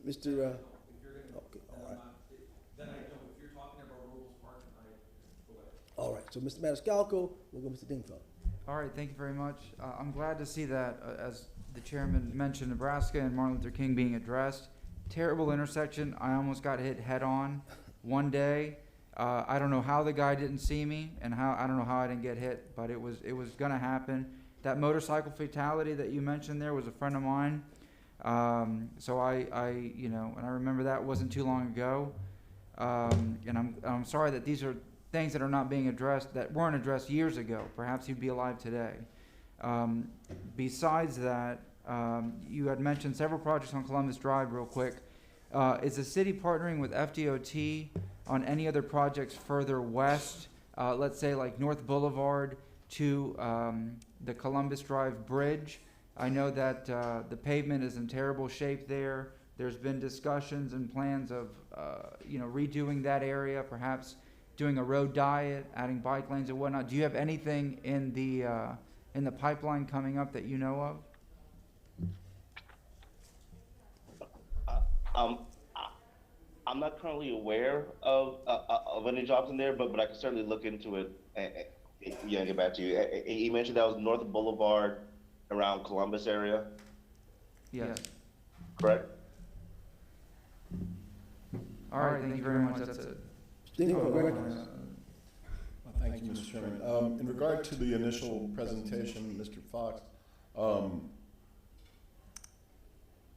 Mr. Okay, all right. Then I don't. If you're talking about Robles Park, go ahead. All right, so Mr. Maniscalco, we'll go Mr. Dingfelder. All right, thank you very much. I'm glad to see that, as the chairman mentioned, Nebraska and Martin Luther King being addressed. Terrible intersection. I almost got hit head on one day. I don't know how the guy didn't see me, and I don't know how I didn't get hit, but it was gonna happen. That motorcycle fatality that you mentioned there was a friend of mine. So I you know, and I remember that wasn't too long ago. And I'm sorry that these are things that are not being addressed, that weren't addressed years ago. Perhaps he'd be alive today. Besides that, you had mentioned several projects on Columbus Drive real quick. Is the city partnering with FDOT on any other projects further west, let's say like North Boulevard to the Columbus Drive Bridge? I know that the pavement is in terrible shape there. There's been discussions and plans of you know, redoing that area, perhaps doing a road diet, adding bike lanes and whatnot. Do you have anything in the pipeline coming up that you know of? I'm not currently aware of any jobs in there, but I can certainly look into it and get back to you. You mentioned that was North Boulevard around Columbus area? Yes. Correct? All right, thank you very much. That's it. Thank you, Mr. Chairman. In regard to the initial presentation, Mr. Fox,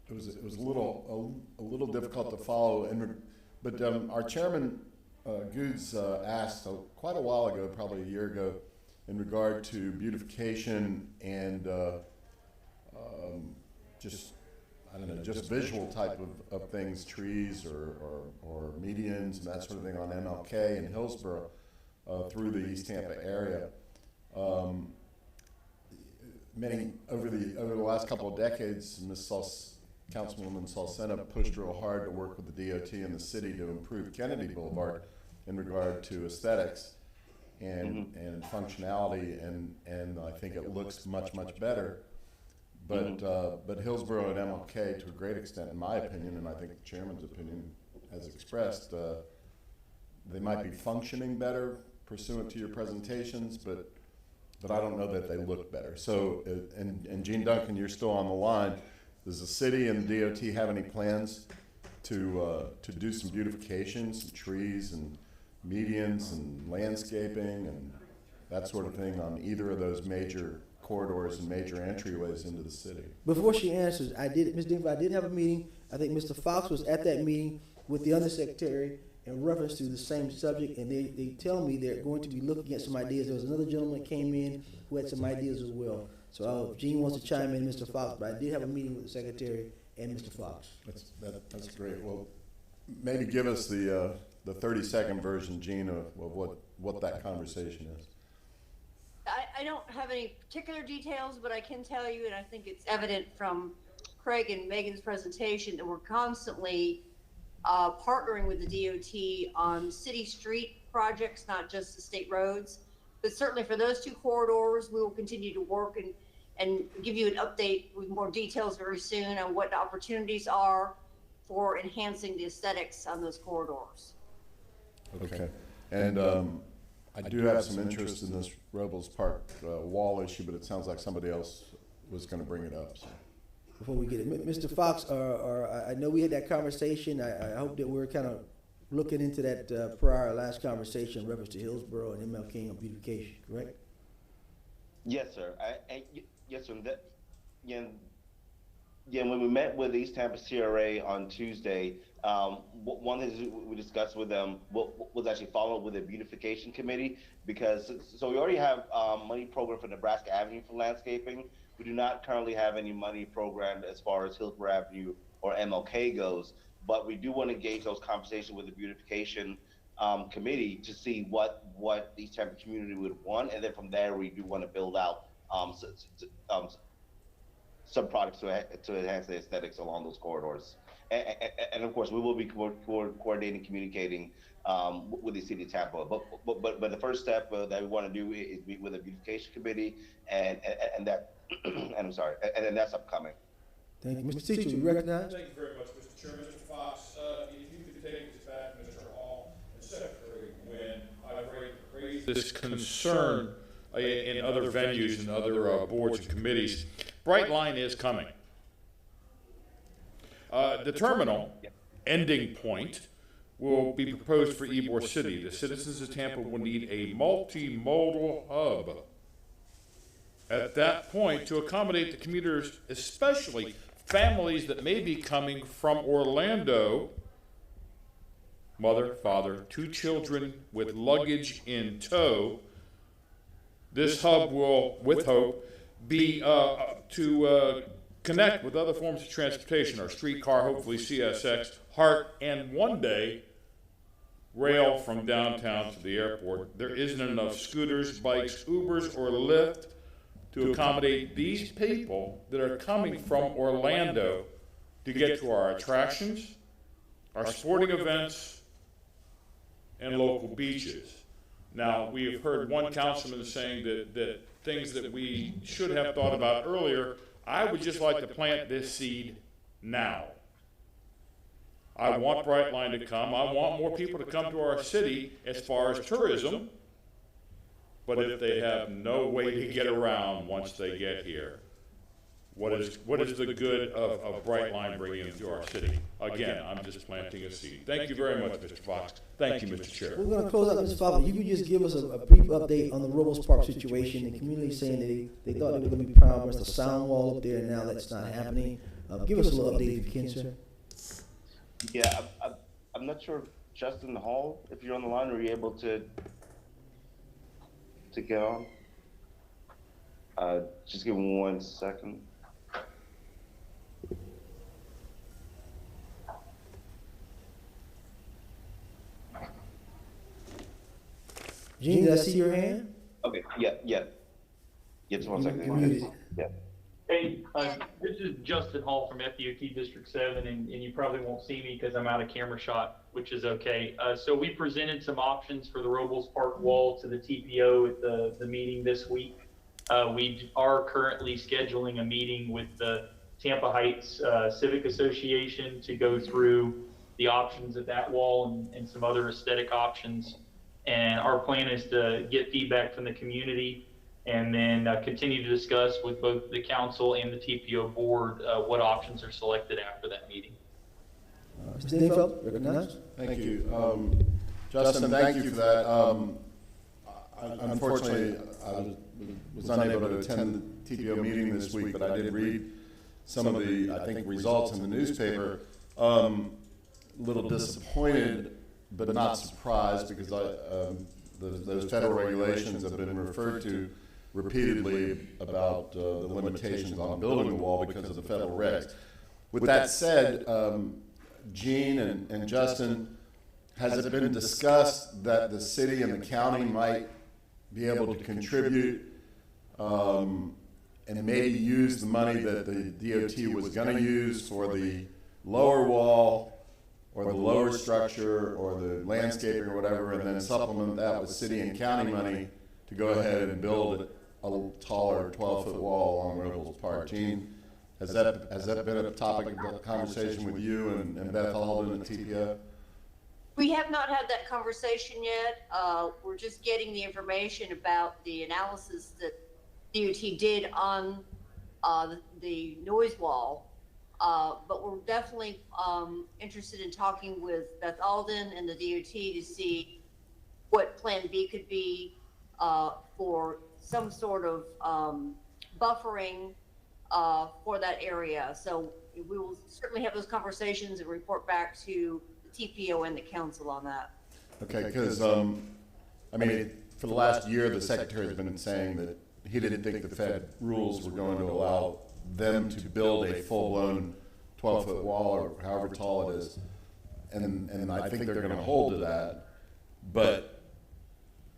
it was a little difficult to follow, but our chairman Goods asked quite a while ago, probably a year ago, in regard to beautification and just visual type of things, trees or medians and that sort of thing on MLK and Hillsborough through the East Tampa area. Over the last couple of decades, Councilwoman Salcena pushed real hard to work with the DOT and the city to improve Kennedy Boulevard in regard to aesthetics and functionality, and I think it looks much better. But Hillsborough and MLK, to a great extent, in my opinion, and I think the chairman's opinion, as expressed, they might be functioning better pursuant to your presentations, but I don't know that they look better. So, and Gene Duncan, you're still on the line. Does the city and the DOT have any plans to do some beautification, some trees and medians and landscaping and that sort of thing on either of those major corridors and major entryways into the city? Before she answers, Ms. Dingell, I did have a meeting. I think Mr. Fox was at that meeting with the undersecretary in reference to the same subject, and they tell me they're going to be looking at some ideas. There was another gentleman that came in who had some ideas as well. So if Gene wants to chime in, Mr. Fox, but I did have a meeting with the secretary and Mr. Fox. That's great. Well, maybe give us the 30-second version, Gene, of what that conversation is. I don't have any particular details, but I can tell you, and I think it's evident from Craig and Megan's presentation, that we're constantly partnering with the DOT on city street projects, not just the state roads. But certainly for those two corridors, we will continue to work and give you an update with more details very soon on what the opportunities are for enhancing the aesthetics on those corridors. Okay. And I do have some interest in this Robles Park wall issue, but it sounds like somebody else was going to bring it up. So. Before we get it, Mr. Fox, I know we had that conversation. I hope that we're kind of looking into that last conversation in reference to Hillsborough and ML King on beautification, correct? Yes, sir. Yes, sir. When we met with East Tampa CRA on Tuesday, one thing we discussed with them was actually follow up with a beautification committee, because so we already have money programmed for Nebraska Avenue for landscaping. We do not currently have any money programmed as far as Hillsborough Avenue or MLK goes, but we do want to engage those conversations with the beautification committee to see what the East Tampa community would want, and then from there we do want to build out some products to enhance the aesthetics along those corridors. And of course, we will be coordinating, communicating with the city of Tampa. But the first step that we want to do is meet with the beautification committee, and that, and I'm sorry, and then that's upcoming. Thank you, Mr. Teacher. You recognize? Thank you very much, Mr. Chairman. Mr. Fox, if you could take this back, Mr. Hall and Secretary Nguyen, I've raised this concern in other venues and other boards and committees. Brightline is coming. The terminal ending point will be proposed for Ybor City. The citizens of Tampa will need a multimodal hub at that point to accommodate the commuters, especially families that may be coming from Orlando, mother, father, 2 children with luggage in tow. This hub will, with hope, be to connect with other forms of transportation, our streetcar, hopefully CSX, HART, and one day, rail from downtown to the airport. There isn't enough scooters, bikes, Ubers, or Lyft to accommodate these people that are coming from Orlando to get to our attractions, our sporting events, and local beaches. Now, we have heard one councilman saying that things that we should have thought about earlier. I would just like to plant this seed now. I want Brightline to come. I want more people to come to our city as far as tourism. But if they have no way to get around once they get here, what is the good of Brightline bringing them to our city? Again, I'm just planting a seed. Thank you very much, Mr. Fox. Thank you, Mr. Chair. We're going to close out, Mr. Fox. You could just give us a brief update on the Robles Park situation. The community saying that they thought they were going to be proud of us, the sound wall up there, and now that's not happening. Give us a little update if you can, sir. Yeah, I'm not sure, Justin Hall, if you're on the line, are you able to get on? Just give me 1 second. Gene, did I see your hand? Okay, yeah, just 1 second. Yeah. Hey, this is Justin Hall from FDOT District 7, and you probably won't see me because I'm out of camera shot, which is okay. So we presented some options for the Robles Park wall to the TPO at the meeting this week. We are currently scheduling a meeting with the Tampa Heights Civic Association to go through the options of that wall and some other aesthetic options. And our plan is to get feedback from the community and then continue to discuss with both the council and the TPO board what options are selected after that meeting. Mr. Dingfeld, recognized. Thank you. Justin, thank you for that. Unfortunately, I was unable to attend the TPO meeting this week, but I did read some of the, I think, results in the newspaper. A little disappointed, but not surprised, because those federal regulations have been referred to repeatedly about the limitations on building the wall because of the federal regs. With that said, Gene and Justin, has it been discussed that the city and the county might be able to contribute and maybe use the money that the DOT was going to use for the lower wall or the lower structure or the landscaping or whatever, and then supplement that with city and county money to go ahead and build a taller 12-foot wall along Robles Park? Gene, has that been a topic of conversation with you and Beth Alden at TPO? We have not had that conversation yet. We're just getting the information about the analysis that DOT did on the noise wall. But we're definitely interested in talking with Beth Alden and the DOT to see what Plan B could be for some sort of buffering for that area. So we will certainly have those conversations and report back to TPO and the council on that. Okay, because, I mean, for the last year, the secretary has been saying that he didn't think the Fed rules were going to allow them to build a full-blown 12-foot wall or however tall it is. And I think they're going to hold to that. But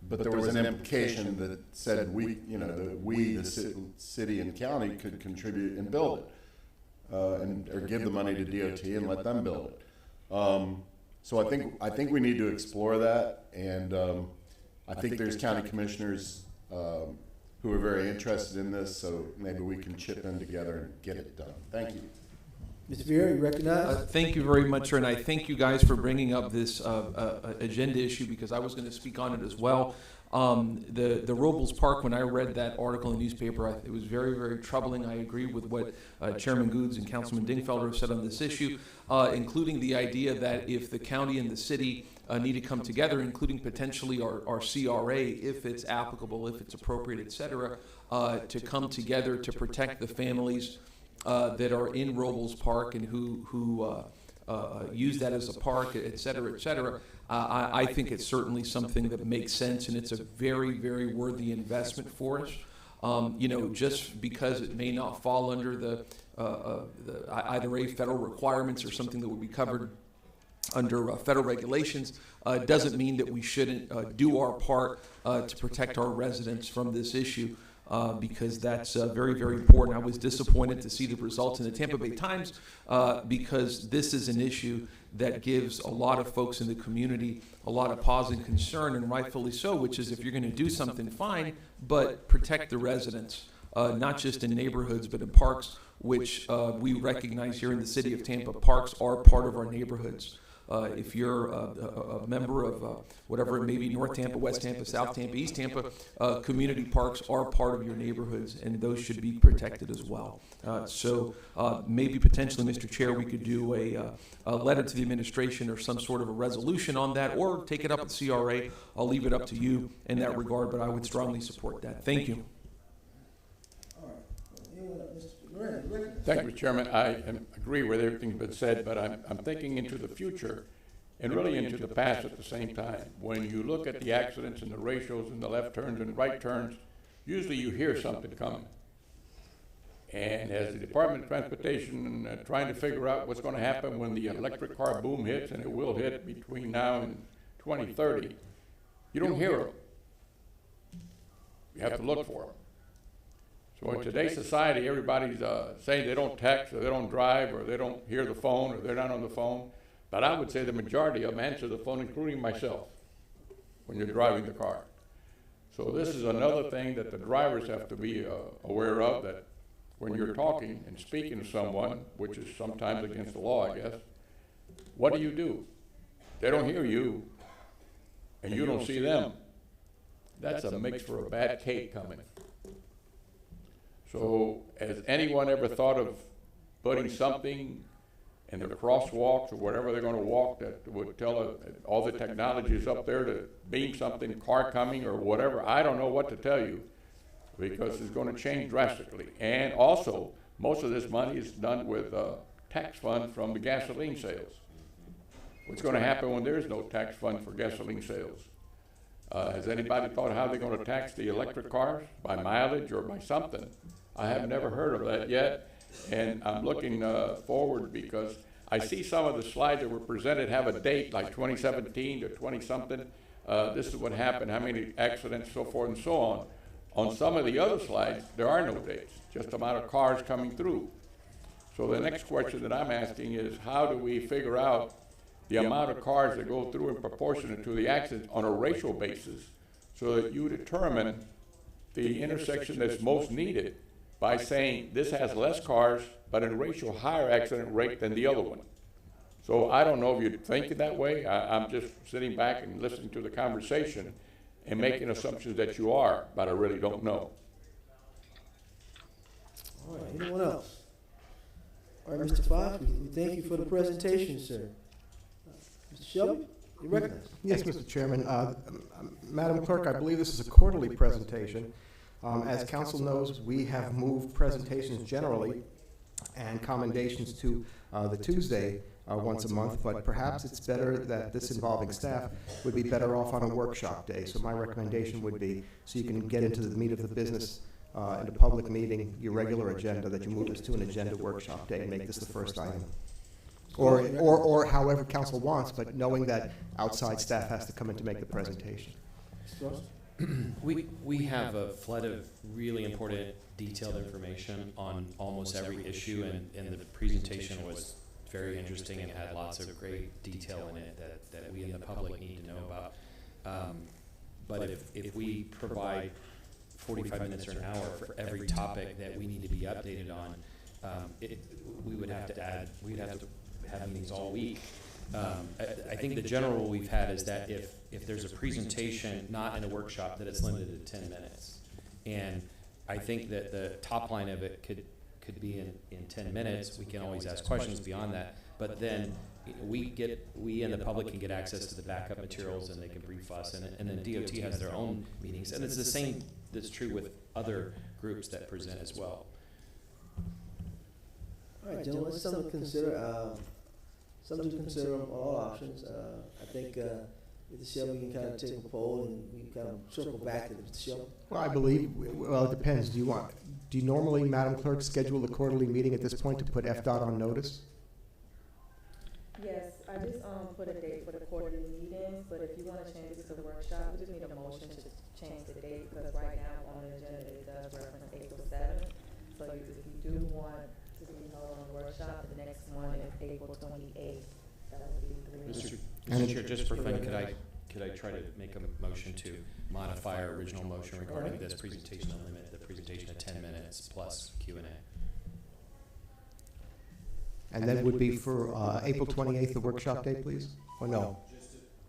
there was an implication that said the city and county could contribute and build it, or give the money to DOT and let them build it. So I think we need to explore that, and I think there's county commissioners who are very interested in this, so maybe we can chip in together and get it done. Thank you. Mr. Viera, you recognize? Thank you very much, sir, and I thank you guys for bringing up this agenda issue, because I was going to speak on it as well. The Robles Park, when I read that article in the newspaper, it was very, very troubling. I agree with what Chairman Goods and Councilman Dingfelder have said on this issue, including the idea that if the county and the city need to come together, including potentially our CRA, if it's applicable, if it's appropriate, et cetera, to come together to protect the families that are in Robles Park and who use that as a park, et cetera, et cetera. I think it's certainly something that makes sense, and it's a very, very worthy investment for us. Just because it may not fall under the either a federal requirements or something that would be covered under federal regulations, doesn't mean that we shouldn't do our part to protect our residents from this issue. Because that's very, very important. I was disappointed to see the results in the Tampa Bay Times because this is an issue that gives a lot of folks in the community a lot of pause and concern, and rightfully so, which is if you're going to do something, fine, but protect the residents, not just in neighborhoods, but in parks, which we recognize here in the city of Tampa. Parks are part of our neighborhoods. If you're a member of whatever it may be, North Tampa, West Tampa, South Tampa, East Tampa, community parks are part of your neighborhoods, and those should be protected as well. So maybe potentially, Mr. Chair, we could do a letter to the administration or some sort of a resolution on that, or take it up at CRA. I'll leave it up to you in that regard, but I would strongly support that. Thank you. Thank you, Mr. Chairman. I agree with everything that's been said, but I'm thinking into the future and really into the past at the same time. When you look at the accidents and the ratios and the left turns and right turns, usually you hear something coming. And as the Department of Transportation trying to figure out what's going to happen when the electric car boom hits, and it will hit between now and 2030, you don't hear them. You have to look for them. So in today's society, everybody's saying they don't text, or they don't drive, or they don't hear the phone, or they're not on the phone. But I would say the majority of them answer the phone, including myself, when you're driving the car. So this is another thing that the drivers have to be aware of, that when you're talking and speaking to someone, which is sometimes against the law, I guess, what do? They don't hear you. and you don't see them, that's a mix for a bad cake coming. So has anyone ever thought of putting something in the crosswalks or whatever they're gonna walk that would tell all the technologies up there to beam something, car coming or whatever? I don't know what to tell you, because it's gonna change drastically. And also, most of this money is done with tax fund from the gasoline sales. What's gonna happen when there's no tax fund for gasoline sales? Has anybody thought how they're gonna tax the electric cars, by mileage or by something? I have never heard of that yet, and I'm looking forward, because I see some of the slides that were presented have a date, like 2017 to 20-something. This is what happened, how many accidents, so forth and so on. On some of the other slides, there are no dates, just the amount of cars coming through. So the next question that I'm asking is, how do we figure out the amount of cars that go through in proportion to the accidents on a ratio basis, so that you determine the intersection that's most needed by saying this has less cars, but in ratio higher accident rate than the other one? So I don't know if you're thinking that way. I'm just sitting back and listening to the conversation and making assumptions that you are, but I really don't know. All right, anyone else? All right, Mr. Fox, we thank you for the presentation, sir. Mr. Shelby, you recognize? Yes, Mr. Chairman. Madam Clerk, I believe this is a quarterly presentation. As council knows, we have moved presentations generally and commendations to the Tuesday once a month, but perhaps it's better that this involving staff would be better off on a workshop day. So my recommendation would be, so you can get into the meat of the business in a public meeting, your regular agenda, that you move this to an agenda workshop day and make this the first item. Or however council wants, but knowing that outside staff has to come in to make the presentation. We have a flood of really important detailed information on almost every issue, and the presentation was very interesting and had lots of great detail in it that we in the public need to know about. But if we provide 45 minutes or an hour for every topic that we need to be updated on, we would have to add, we'd have to have meetings all week. I think the general rule we've had is that if there's a presentation not in a workshop, that it's limited to 10 minutes. And I think that the top line of it could be in 10 minutes. We can always ask questions beyond that, but then we in the public can get access to the backup materials, and they can brief us, and then DOT has their own meetings, and it's the same that's true with other groups that present as well. All right, gentlemen, let's something to consider. Something to consider on all options. I think Mr. Shelby can kind of take a poll, and we can kind of circle back to Mr. Shelby. Well, I believe, well, it depends. Do you normally, Madam Clerk, schedule the quarterly meeting at this point to put FDOT on notice? Yes, I just put a date for the quarterly meetings, but if you want to change it to the workshop, we just need a motion to change the date, because right now on the agenda it does reference April 7th. So if you do want to be held on the workshop, the next one is April 28th. That would be 3 Mr. Chair, just for fun, could I try to make a motion to modify our original motion regarding this presentation and limit the presentation to 10 minutes plus Q&A? And that would be for April 28th, the workshop day, please? Or no?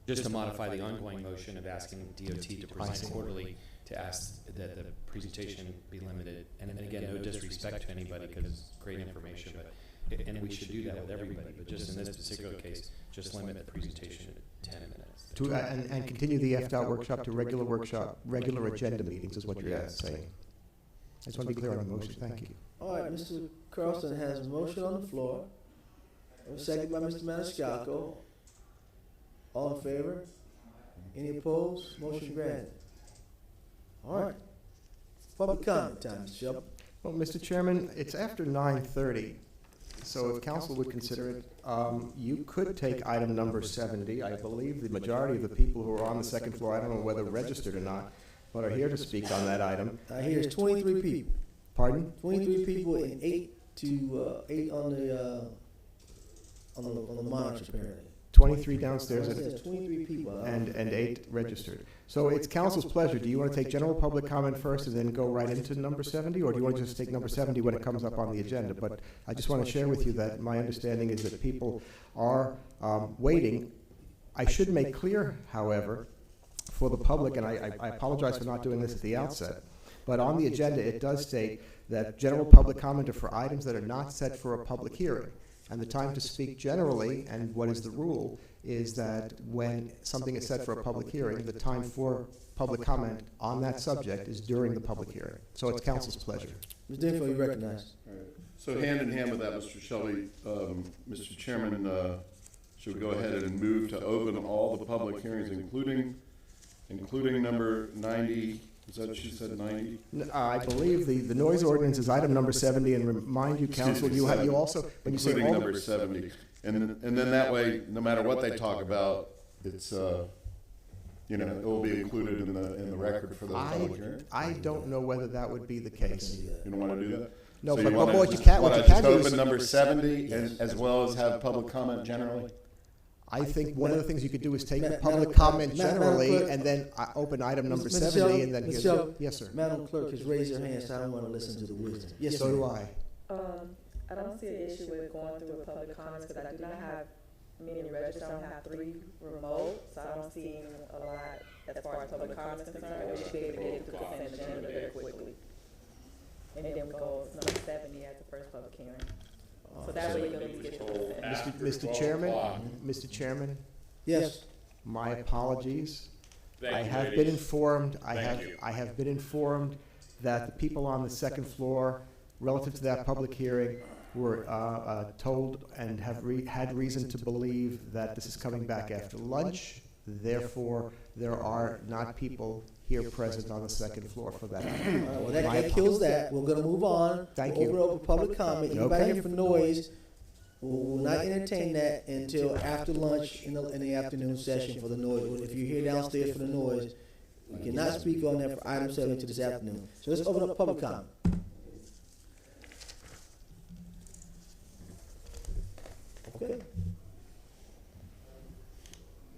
Just to modify the ongoing motion of asking DOT to present quarterly, to ask that the presentation be limited. And again, no disrespect to anybody, because it's great information, and we should do that with everybody, but just in this particular case, just limit the presentation to 10 minutes. And continue the FDOT workshop to regular agenda meetings is what you're saying. I just want to be clear on the motion. Thank you. All right, Mr. Carlson has a motion on the floor. A second by Mr. Maniscalco. All in favor? Any opposed? Motion granted. All right. Public comment time, Mr. Shelby. Well, Mr. Chairman, it's after 9:30, so if council would consider it, you could take item number 70. I believe the majority of the people who are on the second floor, I don't know whether registered or not, but are here to speak on that item. I hear it's 23 people. Pardon? 23 people and 8 on the monitor apparently. 23 downstairs It says 23 people. and 8 registered. So it's council's pleasure. Do you want to take general public comment first and then go right into number 70, or do you want to just take number 70 when it comes up on the agenda? But I just want to share with you that my understanding is that people are waiting. I should make clear, however, for the public, and I apologize for not doing this at the outset, but on the agenda, it does state that general public comment are for items that are not set for a public hearing. And the time to speak generally, and what is the rule, is that when something is set for a public hearing, the time for public comment on that subject is during the public hearing. So it's council's pleasure. Ms. Denfeld, you recognize. So hand in hand with that, Mr. Shelby, Mr. Chairman, should we go ahead and move to open all the public hearings, including number 90? Is that what you said, 90? I believe the noise ordinance is item number 70, and remind you, council, you also, when you say all including number 70. And then that way, no matter what they talk about, it's, it will be included in the record for those public hearings. I don't know whether that would be the case. You don't want to do that? No, So but wanna what you just- can wanna do just is. open number 70 as well as have public comment generally? I think one of the things you could do is take Madam- public Madam- comment Madam generally, Clerk. and then open item number Mr. 70, Shelby, and then Mr. hear. Shelby, Yes, sir. Madam Clerk has raised her hand, so I don't want to listen to the wisdom. Yes, So ma'am. do I. I don't see an issue with going through with public comments, because I do not have many registered, I don't have 3 remote, so I don't see a lot as far as public comments is concerned. We should be able to get it to the consent agenda very quickly. And then we go number 70 as the first public hearing. So that way you'll at least get to the consent. Mr. Chairman, Mr. Chairman, Yes. my apologies. Thank I you, have ladies. been informed, Thank you. I have been informed that the people on the second floor, relative to that public hearing, were told and had reason to believe that this is coming back after lunch. Therefore, there are not people here present on the second floor for that. All right, well, that kills that. We're gonna move on. Thank We'll you. open up for public comment. Okay. Anybody here for noise, we'll not entertain that until after lunch in the afternoon session for the noise. If you're here downstairs for the noise, we cannot speak on that for item 70 this afternoon. So let's open up public comment. Okay.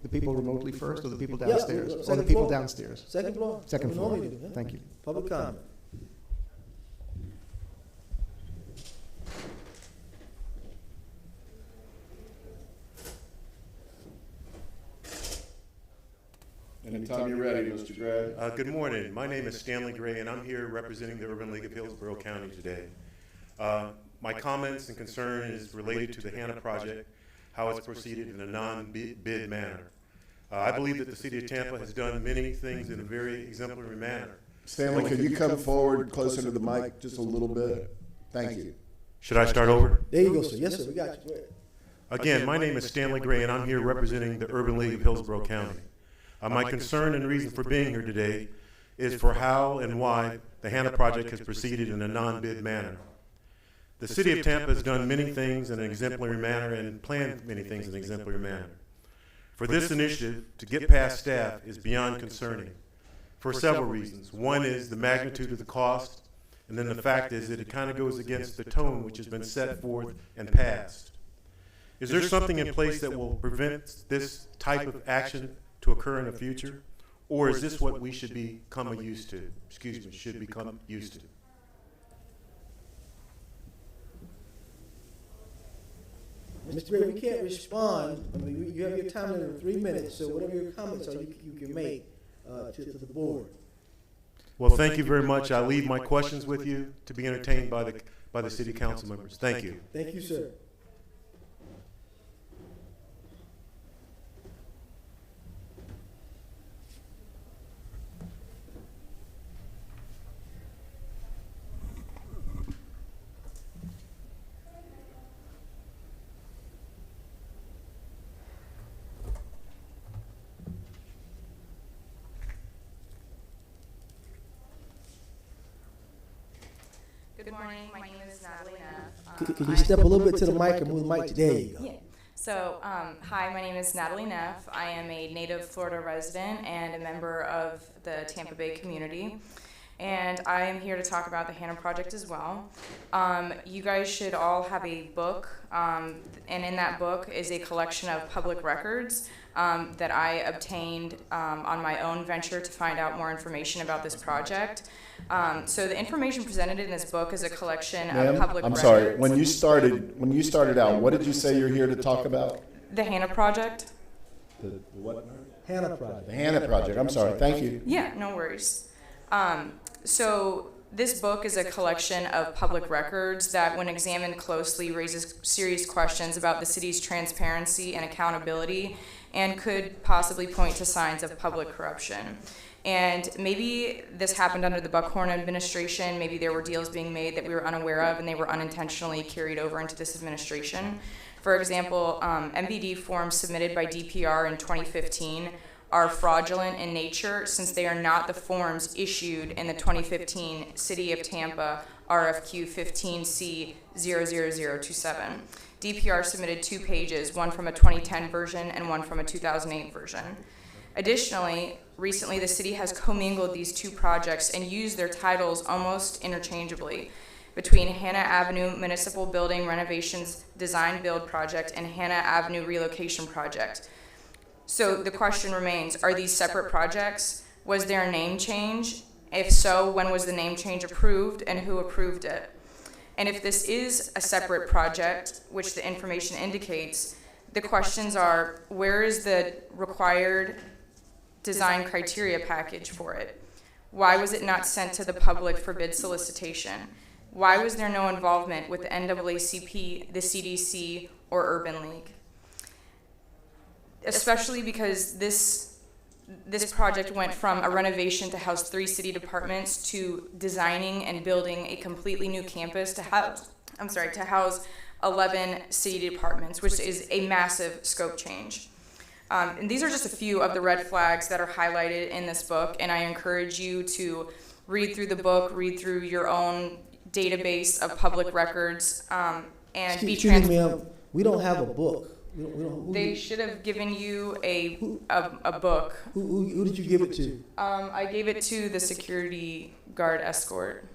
The people remotely first, or the people Yeah, downstairs? Or the second people floor. downstairs? Second floor. Second We floor. normally do, yeah. Thank you. Public comment. Anytime you're ready, Mr. Gray. Good morning. My name is Stanley Gray, and I'm here representing the Urban League of Hillsborough County today. My comments and concern is related to the Hannah project, how it's proceeded in a non-bid manner. I believe that the city of Tampa has done many things in a very exemplary manner. Stanley, could you come forward closer to the mic just a little bit? Thank you. Should I start over? There you go, sir. Yes, sir. We got you. Go ahead. Again, my name is Stanley Gray, and I'm here representing the Urban League of Hillsborough County. My concern and reason for being here today is for how and why the Hannah project has proceeded in a non-bid manner. The city of Tampa has done many things in an exemplary manner and planned many things in an exemplary manner. For this initiative to get past staff is beyond concerning for several reasons. One is the magnitude of the cost, and then the fact is that it kind of goes against the tone which has been set forth and passed. Is there something in place that will prevent this type of action to occur in the future? Or is this what we should become used to? Should become used to? Mr. Gray, we can't respond. I mean, you have your time limit of 3 minutes, so whatever your comments are, you can make to the board. Well, thank you very much. I leave my questions with you to be entertained by the city council members. Thank you. Thank you, sir. Good morning, my name is Natalie Neff. Could you step a little bit to the mic and move the mic to there you go. Yeah. So, hi, my name is Natalie Neff. I am a native Florida resident and a member of the Tampa Bay community. And I am here to talk about the Hannah Project as well. You guys should all have a book, and in that book is a collection of public records that I obtained on my own venture to find out more information about this project. So the information presented in this book is a collection of public I'm records. sorry, when you started out, what did you say you're here to talk about? The Hannah Project. The what? Hannah Project. The Hannah Project, I'm sorry, thank you. Yeah, no worries. So this book is a collection of public records that, when examined closely, raises serious questions about the city's transparency and accountability and could possibly point to signs of public corruption. And maybe this happened under the Buckhorn administration. Maybe there were deals being made that we were unaware of and they were unintentionally carried over into this administration. For example, MVD forms submitted by DPR in 2015 are fraudulent in nature since they are not the forms issued in the 2015 City of Tampa RFQ 15C 00027. DPR submitted 2 pages, one from a 2010 version and one from a 2008 version. Additionally, recently the city has commingled these 2 projects and used their titles almost interchangeably between Hannah Avenue Municipal Building Renovations Design Build Project and Hannah Avenue Relocation Project. So the question remains, are these separate projects? Was there a name change? If so, when was the name change approved and who approved it? And if this is a separate project, which the information indicates, the questions are, where is the required design criteria package for it? Why was it not sent to the public for bid solicitation? Why was there no involvement with the NAACP, the CDC, or Urban League? Especially because this project went from a renovation to house 3 city departments to designing and building a completely new campus to house 11 city departments, which is a massive scope change. And these are just a few of the red flags that are highlighted in this book, and I encourage you to read through the book, read through your own database of public records, and be Excuse me, ma'am, we don't have a book. They should have given you a book. Who did you give it to? I gave it to the security guard escort.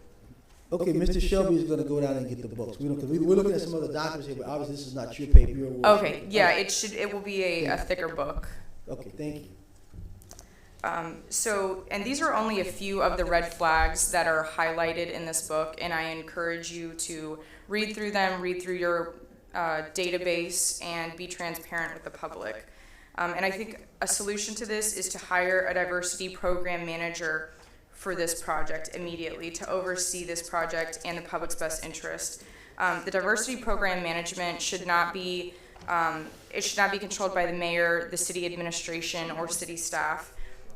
Okay, Mr. Shelby is going to go down and get the books. We're looking at some other documents here, but obviously this is not your paper. Your award. Okay, yeah, it will be a thicker book. Okay, thank you. And these are only a few of the red flags that are highlighted in this book, and I encourage you to read through them, read through your database, and be transparent with the public. And I think a solution to this is to hire a diversity program manager for this project immediately to oversee this project and the public's best interest. The diversity program management should not be controlled by the mayor, the city administration, or city staff.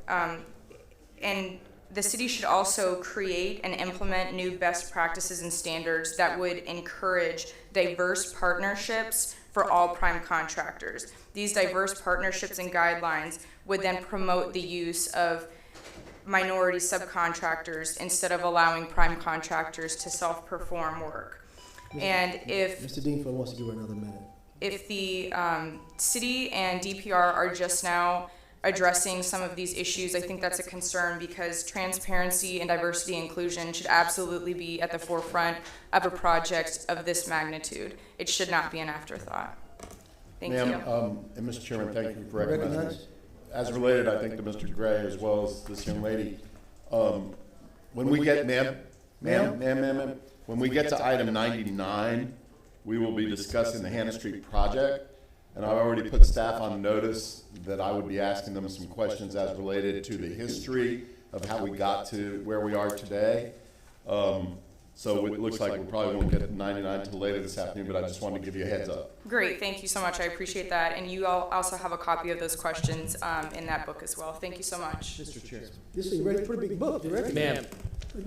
And the city should also create and implement new best practices and standards that would encourage diverse partnerships for all prime contractors. These diverse partnerships and guidelines would then promote the use of minority subcontractors instead of allowing prime contractors to self-perform work. And if Mr. Deanford wants to give her another minute. If the city and DPR are just now addressing some of these issues, I think that's a concern because transparency and diversity inclusion should absolutely be at the forefront of a project of this magnitude. It should not be an afterthought. Thank you. And Mr. Chairman, thank you for recognizing. As related, I think, to Mr. Gray as well as this young lady, when we get, when we get to item 99, we will be discussing the Hannah Street project. And I've already put staff on notice that I would be asking them some questions as related to the history of how we got to where we are today. So it looks like we probably won't get to 99 until later this afternoon, but I just wanted to give you a heads up. Great, thank you so much. I appreciate that. And you all also have a copy of those questions in that book as well. Thank you so much. Mr. Chairman. This is a pretty big book, right? Ma'am,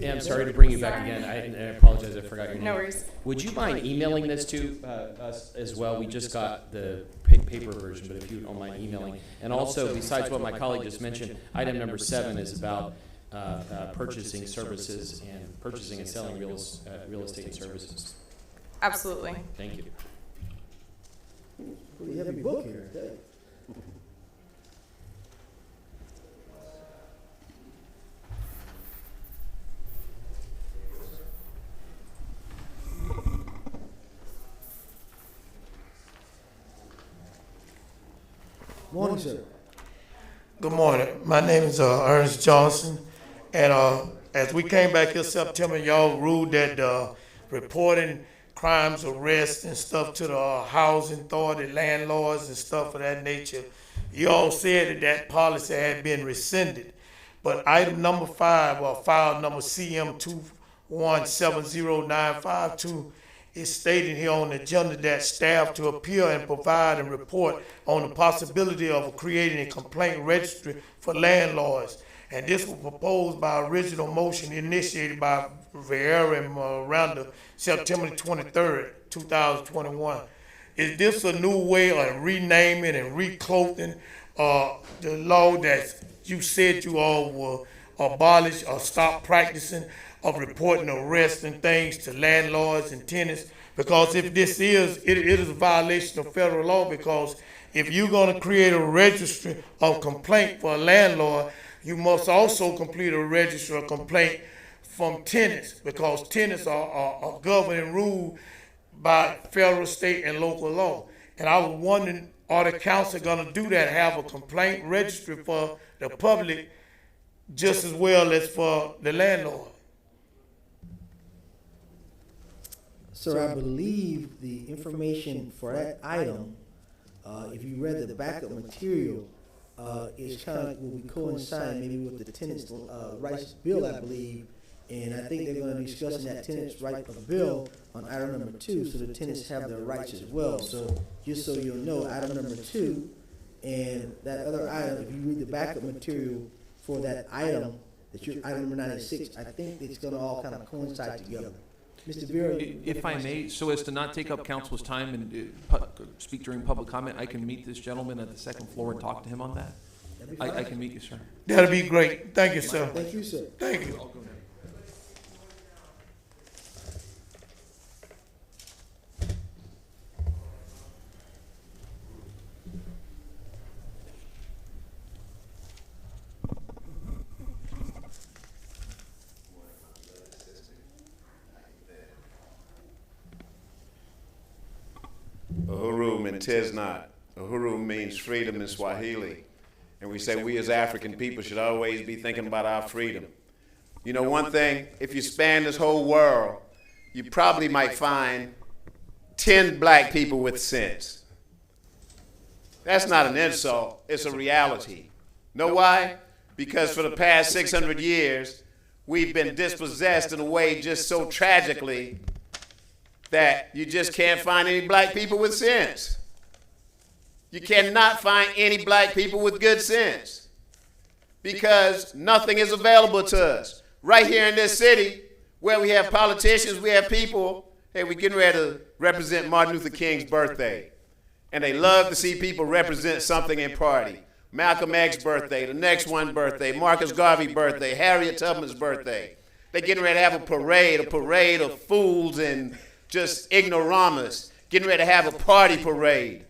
I'm sorry to bring you back again. I apologize, I forgot your name. No worries. Would you mind emailing this to us as well? We just got the paper version, but if you don't mind emailing. And also, besides what my colleague just mentioned, item number 7 is about purchasing services and purchasing and selling real estate services. Absolutely. Thank you. Pretty heavy book here. Morning, sir. Good morning. My name is Ernest Johnson, and as we came back here September, y'all ruled that reporting crimes, arrests, and stuff to the housing authority, landlords, and stuff of that nature you all said that policy had been rescinded. But item number 5, or file number CM2170952, is stating here on the agenda that staff to appear and provide and report on the possibility of creating a complaint registry for landlords. And this was proposed by original motion initiated by Vieira and Miranda September 23rd, 2021. Is this a new way of renaming and reclothing the law that you said you all will abolish or stop practicing of reporting arrests and things to landlords and tenants? Because if this is, it is a violation of federal law, because if you're going to create a registry of complaint for a landlord, you must also complete a registry of complaint from tenants, because tenants are governed and ruled by federal, state, and local law. And I was wondering, are the council going to do that, have a complaint registry for the public just as well as for the landlord? Sir, I believe the information for that item, if you read the backup material, is kind of will be coinciding maybe with the tenants' rights bill, I believe. And I think they're going to be discussing that tenants' right of bill on item number 2, so the tenants have their rights as well. So just so you'll know, item number 2 and that other item, if you read the backup material for that item, item number 96, I think it's going to all kind of coincide together. Mr. Vera, if I may, so as to not take up council's time and speak during public comment, I can meet this gentleman at the second floor and talk to him on that. I can meet you, sir. That'll be great. Thank you, sir. Thank you, sir. Thank you. Uhuru Mtesnat. Uhuru means freedom in Swahili. And we say we as African people should always be thinking about our freedom. You know, one thing, if you span this whole world, you probably might find 10 black people with sense. That's not an insult, it's a reality. Know why? Because for the past 600 years, we've been dispossessed in a way just so tragically that you just can't find any black people with sense. You cannot find any black people with good sense because nothing is available to us. Right here in this city, where we have politicians, we have people, hey, we're getting ready to represent Martin Luther King's birthday. And they love to see people represent something in party. Malcolm X's birthday, the next one birthday, Marcus Garvey's birthday, Harriet Tubman's birthday. They're getting ready to have a parade of fools and just ignoramus, getting ready to have a party parade.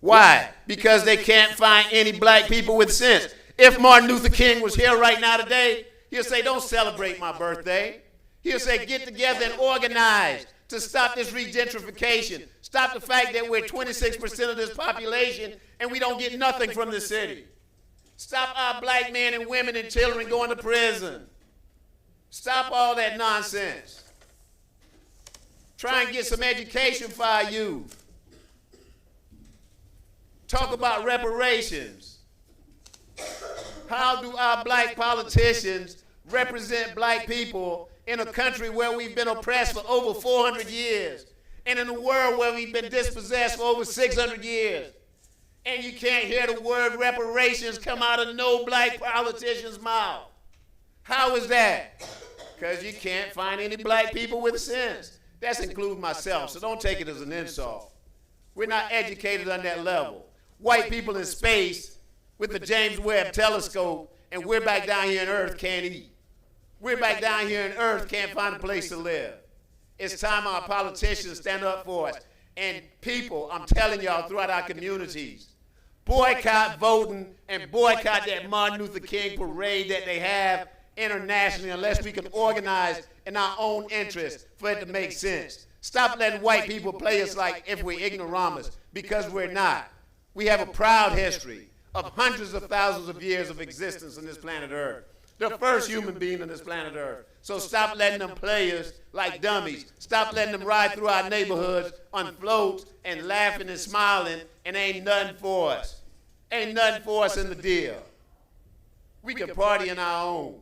Why? Because they can't find any black people with sense. If Martin Luther King was here right now today, he'll say, don't celebrate my birthday. He'll say, get together and organize to stop this regentrification. Stop the fact that we're 26% of this population and we don't get nothing from the city. Stop our black men and women and children going to prison. Stop all that nonsense. Try and get some education for our youth. Talk about reparations. How do our black politicians represent black people in a country where we've been oppressed for over 400 years and in a world where we've been dispossessed for over 600 years? And you can't hear the word reparations come out of no black politician's mouth. How is that? Because you can't find any black people with sense. That's including myself, so don't take it as an insult. We're not educated on that level. White people in space with the James Webb telescope, and we're back down here on Earth can't eat. We're back down here on Earth can't find a place to live. It's time our politicians stand up for us. And people, I'm telling y'all, throughout our communities, boycott voting and boycott that Martin Luther King parade that they have internationally unless we can organize in our own interest for it to make sense. Stop letting white people play us like if we're ignoramus, because we're not. We have a proud history of hundreds of thousands of years of existence on this planet Earth. The first human being on this planet Earth. So stop letting them play us like dummies. Stop letting them ride through our neighborhoods on floats and laughing and smiling and ain't nothing for us. Ain't nothing for us in the deal. We can party in our own.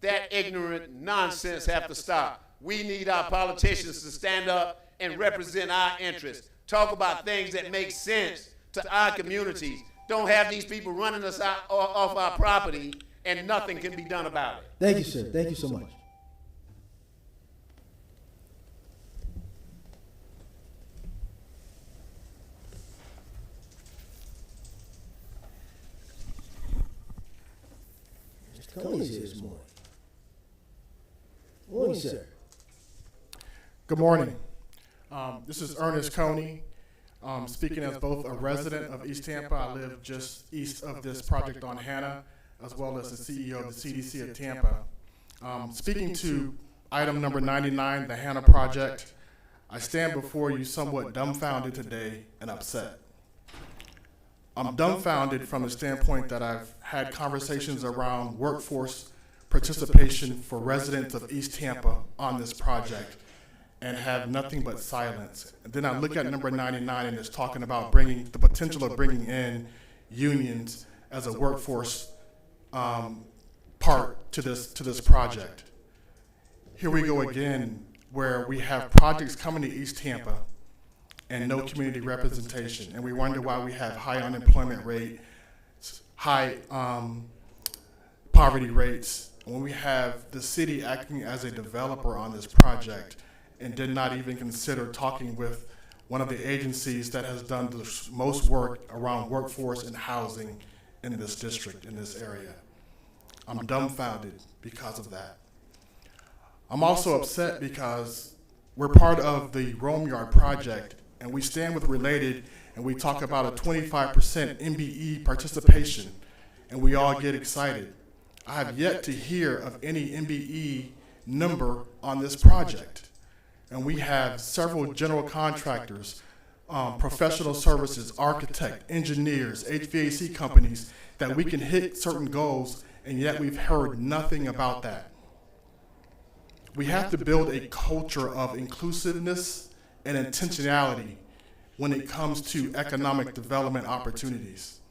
That ignorant nonsense have to stop. We need our politicians to stand up and represent our interests. Talk about things that make sense to our communities. Don't have these people running us out off our property and nothing can be done about it. Thank you, sir. Thank you so much. Mr. Coney's here this morning. Morning, sir. Good morning. This is Ernest Coney. Speaking as both a resident of East Tampa, I live just east of this project on Hannah, as well as the CEO of the CDC of Tampa. Speaking to item number 99, the Hannah Project, I stand before you somewhat dumbfounded today and upset. I'm dumbfounded from the standpoint that I've had conversations around workforce participation for residents of East Tampa on this project and have nothing but silence. And then I look at number 99 and it's talking about bringing the potential of bringing in unions as a workforce part to this project. Here we go again, where we have projects coming to East Tampa and no community representation, and we wonder why we have high unemployment rate, high poverty rates, when we have the city acting as a developer on this project and did not even consider talking with one of the agencies that has done the most work around workforce and housing in this district, in this area. I'm dumbfounded because of that. I'm also upset because we're part of the Rome Yard project, and we stand with Related and we talk about a 25% MBE participation, and we all get excited. I have yet to hear of any MBE number on this project. And we have several general contractors, professional services, architect, engineers, HVAC companies that we can hit certain goals, and yet we've heard nothing about that. We have to build a culture of inclusiveness and intentionality when it comes to economic development opportunities.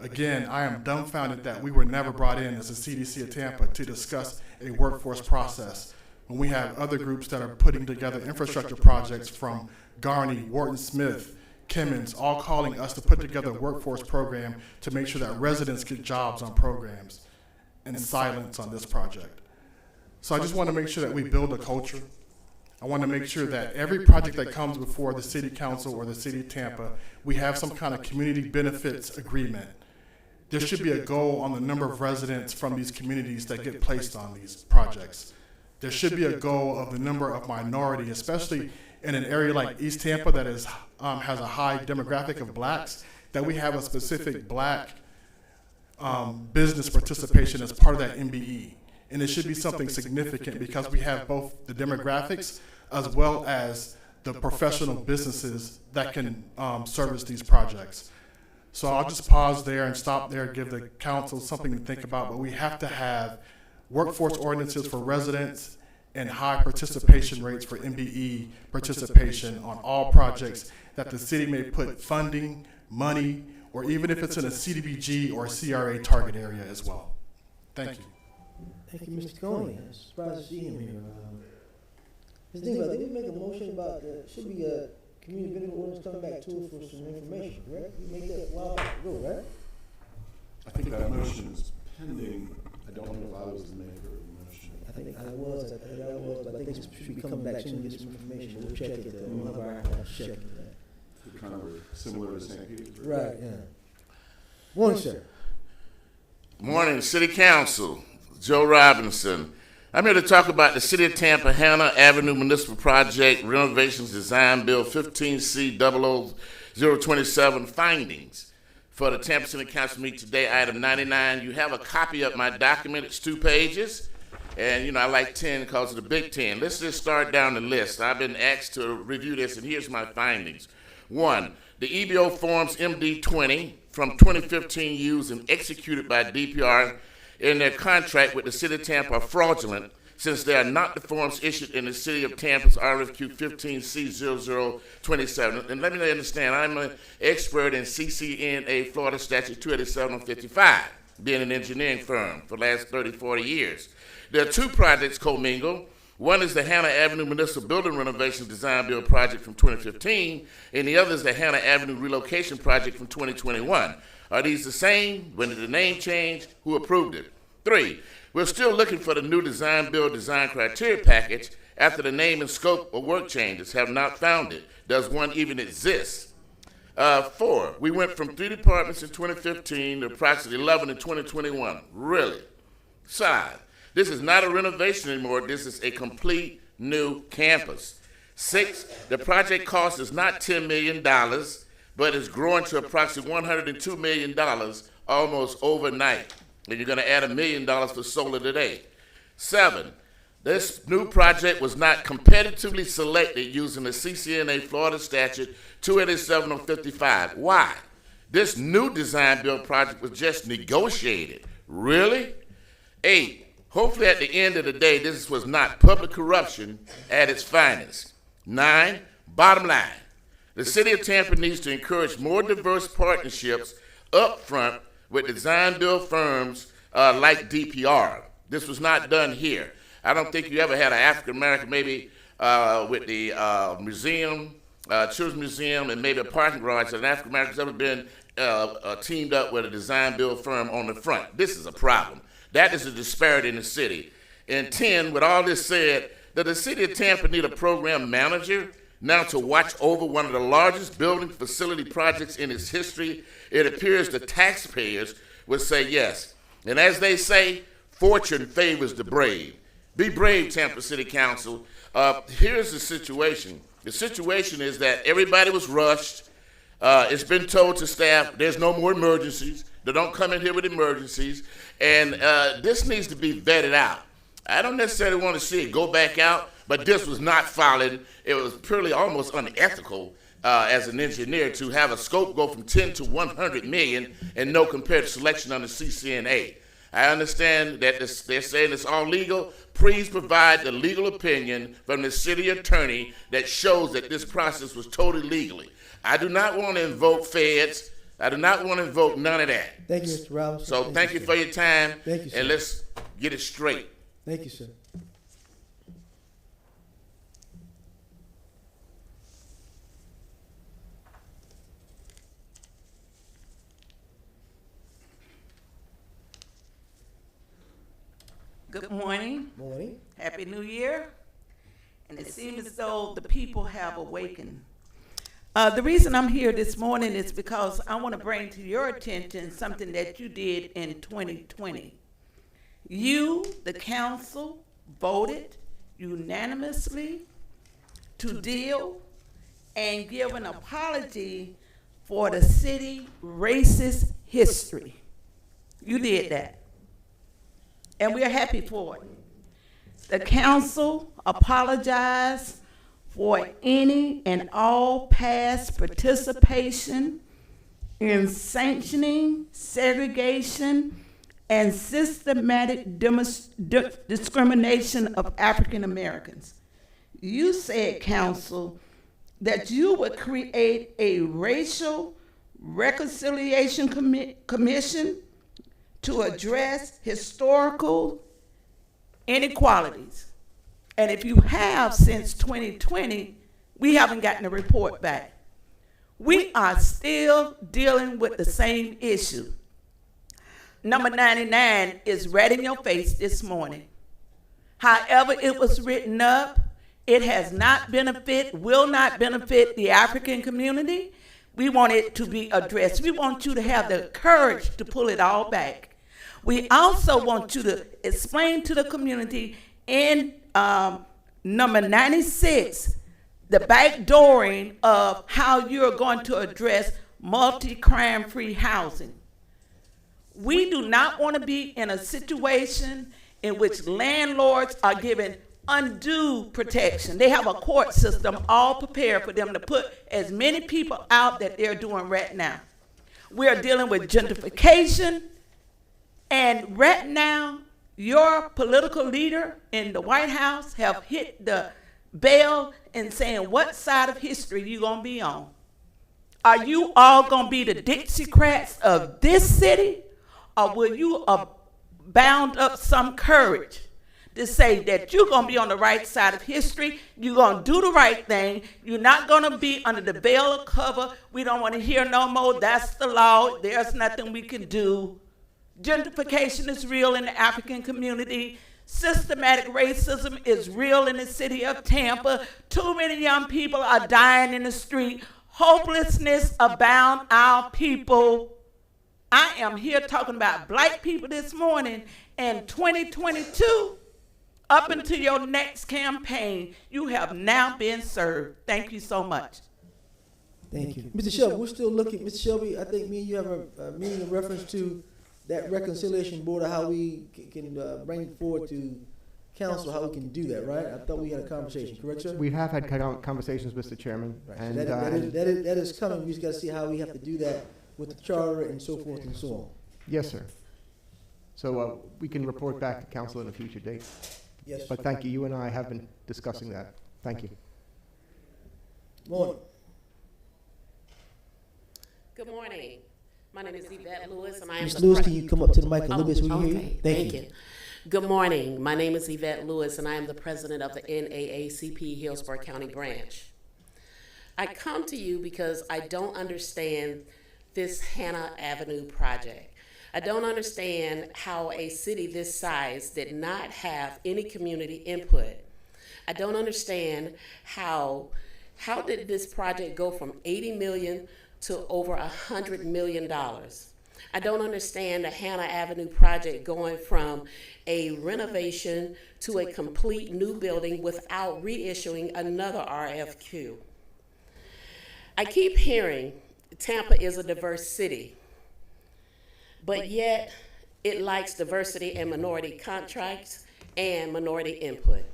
Again, I am dumbfounded that we were never brought in as a CDC of Tampa to discuss a workforce process when we have other groups that are putting together infrastructure projects from Garney, Wharton Smith, Kimmons, all calling us to put together a workforce program to make sure that residents get jobs on programs, and silence on this project. So I just want to make sure that we build a culture. I want to make sure that every project that comes before the City Council or the City of Tampa, we have some kind of community benefits agreement. There should be a goal on the number of residents from these communities that get placed on these projects. There should be a goal of the number of minority, especially in an area like East Tampa that is, has a high demographic of blacks, that we have a specific black business participation as part of that MBE. And it should be something significant because we have both the demographics as well as the professional businesses that can service these projects. So I'll just pause there and stop there, give the council something to think about, but we have to have workforce ordinances for residents and high participation rates for MBE participation on all projects that the city may put funding, money, or even if it's in a CDBG or a CRA target area as well. Thank you. Thank you, Mr. Coney. I'm surprised to see him here. Just think about it. Did we make a motion about should be a community benefit ordinance coming back to us for some information, correct? We make that a while ago, right? I think that motion is pending. I don't know if I was the maker of the motion. I think I was, but I think it should be coming back soon to get some information. We'll check it. We'll have our check it. We're kind of similar to St. Petersburg. Right, yeah. Morning, sir. Morning, City Council. Joe Robinson. I'm here to talk about the City of Tampa Hannah Avenue Municipal Project Renovations Design Bill 15C00027 findings for the Tampa City Council meeting today, item 99. You have a copy of my document. It's 2 pages. And, you know, I like 10 because of the Big 10. Let's just start down the list. I've been asked to review this, and here's my findings. 1, the EBO forms MD-20 from 2015 used and executed by DPR in their contract with the City of Tampa are fraudulent, since they are not the forms issued in the City of Tampa's RFQ 15C0027. And let me understand, I'm an expert in CCNA Florida Statute 287-55, being an engineering firm for the last 30, 40 years. There are two projects commingled. One is the Hannah Avenue Municipal Building Renovation Design Build Project from 2015, and the other is the Hannah Avenue Relocation Project from 2021. Are these the same? When did the name change? Who approved it? 3, we're still looking for the new design build design criteria package after the name and scope of work changes. Have not found it. Does one even exist? 4, we went from 3 departments in 2015 to approximately 11 in 2021. Really? 5, this is not a renovation anymore. This is a complete new campus. 6, the project cost is not $10 million, but it's growing to approximately $102 million almost overnight. And you're going to add $1 million for solar today. 7, this new project was not competitively selected using the CCNA Florida Statute 287-55. Why? This new design build project was just negotiated. Really? 8, hopefully at the end of the day, this was not public corruption at its finest. 9, bottom line, the City of Tampa needs to encourage more diverse partnerships up front with design build firms like DPR. This was not done here. I don't think you ever had an African American, maybe with the museum, Children's Museum, and maybe a parking garage, that an African American's ever been teamed up with a design build firm on the front. This is a problem. That is a disparity in the city. And 10, with all this said, does the City of Tampa need a program manager now to watch over one of the largest building facility projects in its history? It appears the taxpayers would say yes. And as they say, fortune favors the brave. Be brave, Tampa City Council. Here's the situation. The situation is that everybody was rushed. It's been told to staff, there's no more emergencies. They don't come in here with emergencies. And this needs to be vetted out. I don't necessarily want to see it go back out, but this was not followed. It was purely almost unethical as an engineer to have a scope go from 10 to 100 million and no comparative selection under CCNA. I understand that they're saying it's all legal. Please provide the legal opinion from the city attorney that shows that this process was totally legally. I do not want to invoke feds. I do not want to invoke none of that. Thank you, Mr. Robinson. So thank you for your time. Thank you, sir. And let's get it straight. Thank you, sir. Good morning. Morning. Happy New Year. And it seems as though the people have awakened. The reason I'm here this morning is because I want to bring to your attention something that you did in 2020. You, the council, voted unanimously to deal and give an apology for the city racist history. You did that. And we're happy for it. The council apologized for any and all past participation in sanctioning, segregation, and systematic discrimination of African Americans. You said, council, that you would create a racial reconciliation commission to address historical inequalities. And if you have since 2020, we haven't gotten a report back. We are still dealing with the same issue. Number 99 is right in your face this morning. However it was written up, it has not benefit, will not benefit the African community. We want it to be addressed. We want you to have the courage to pull it all back. We also want you to explain to the community in number 96, the backdooring of how you're going to address multi-crime free housing. We do not want to be in a situation in which landlords are given undue protection. They have a court system all prepared for them to put as many people out that they're doing right now. We are dealing with gentrification, and right now, your political leader in the White House have hit the bell and saying what side of history you gonna be on? Are you all gonna be the Dixiecrats of this city, or will you bound up some courage to say that you're gonna be on the right side of history, you're gonna do the right thing, you're not gonna be under the veil of cover, we don't wanna hear no more, that's the law, there's nothing we can do. Gentrification is real in the African community. Systematic racism is real in the city of Tampa. Too many young people are dying in the street. Hopelessness abound our people. I am here talking about black people this morning. In 2022, up until your next campaign, you have now been served. Thank you so much. Thank you. Mr. Shelby, we're still looking. Mr. Shelby, I think me and you have a meeting in reference to that reconciliation board, of how we can bring forward to council how we can do that, right? I thought we had a conversation, correct, sir? We have had conversations, Mr. Chairman. Right. And So that is coming. We just got to see how we have to do that with the charter and so forth and so on. yes, sir. So we can report back to council in a future date. Yes. But thank you. You and I have been discussing that. Thank you. Morning. Good morning. My name is Yvette Lewis, and I am Ms. the Lewis, can you come up to the mic a little bit so we can hear you? Okay, Thank you. Good morning. My name is Yvette Lewis, and I am the president of the NAACP Hillsborough County branch. I come to you because I don't understand this Hannah Avenue project. I don't understand how a city this size did not have any community input. I don't understand how did this project go from 80 million to over $100 million. I don't understand the Hannah Avenue project going from a renovation to a complete new building without reissuing another RFQ. I keep hearing Tampa is a diverse city, but yet it lacks diversity and minority contracts and minority input.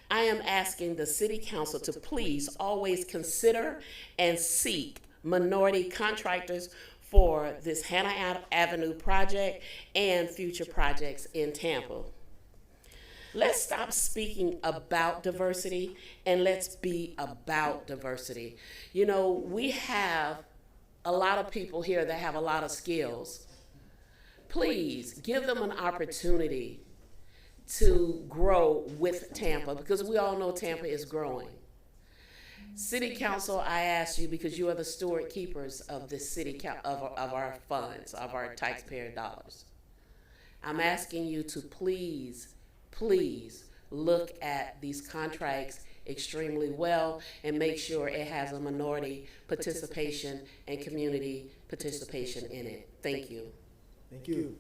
I am asking the city council to please always consider and seek minority contractors for this Hannah Avenue project and future projects in Tampa. Let's stop speaking about diversity and let's be about diversity. You know, we have a lot of people here that have a lot of skills. Please give them an opportunity to grow with Tampa, because we all know Tampa is growing. City Council, I ask you, because you are the steward keepers of this city, of our funds, of our taxpayer dollars. I'm asking you to please, please look at these contracts extremely well and make sure it has a minority participation and community participation in it. Thank you. Thank you.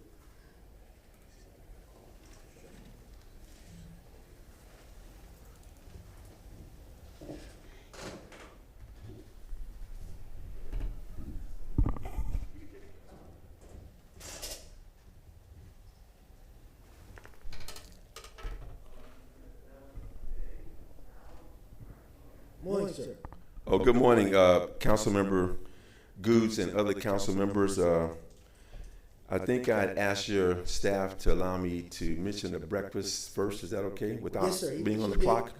Morning, sir. Oh, good morning, Councilmember Goods and other council members. I think I'd ask your staff to allow me to mention the breakfast first. Is that okay? Without Yes, sir. being on the clock?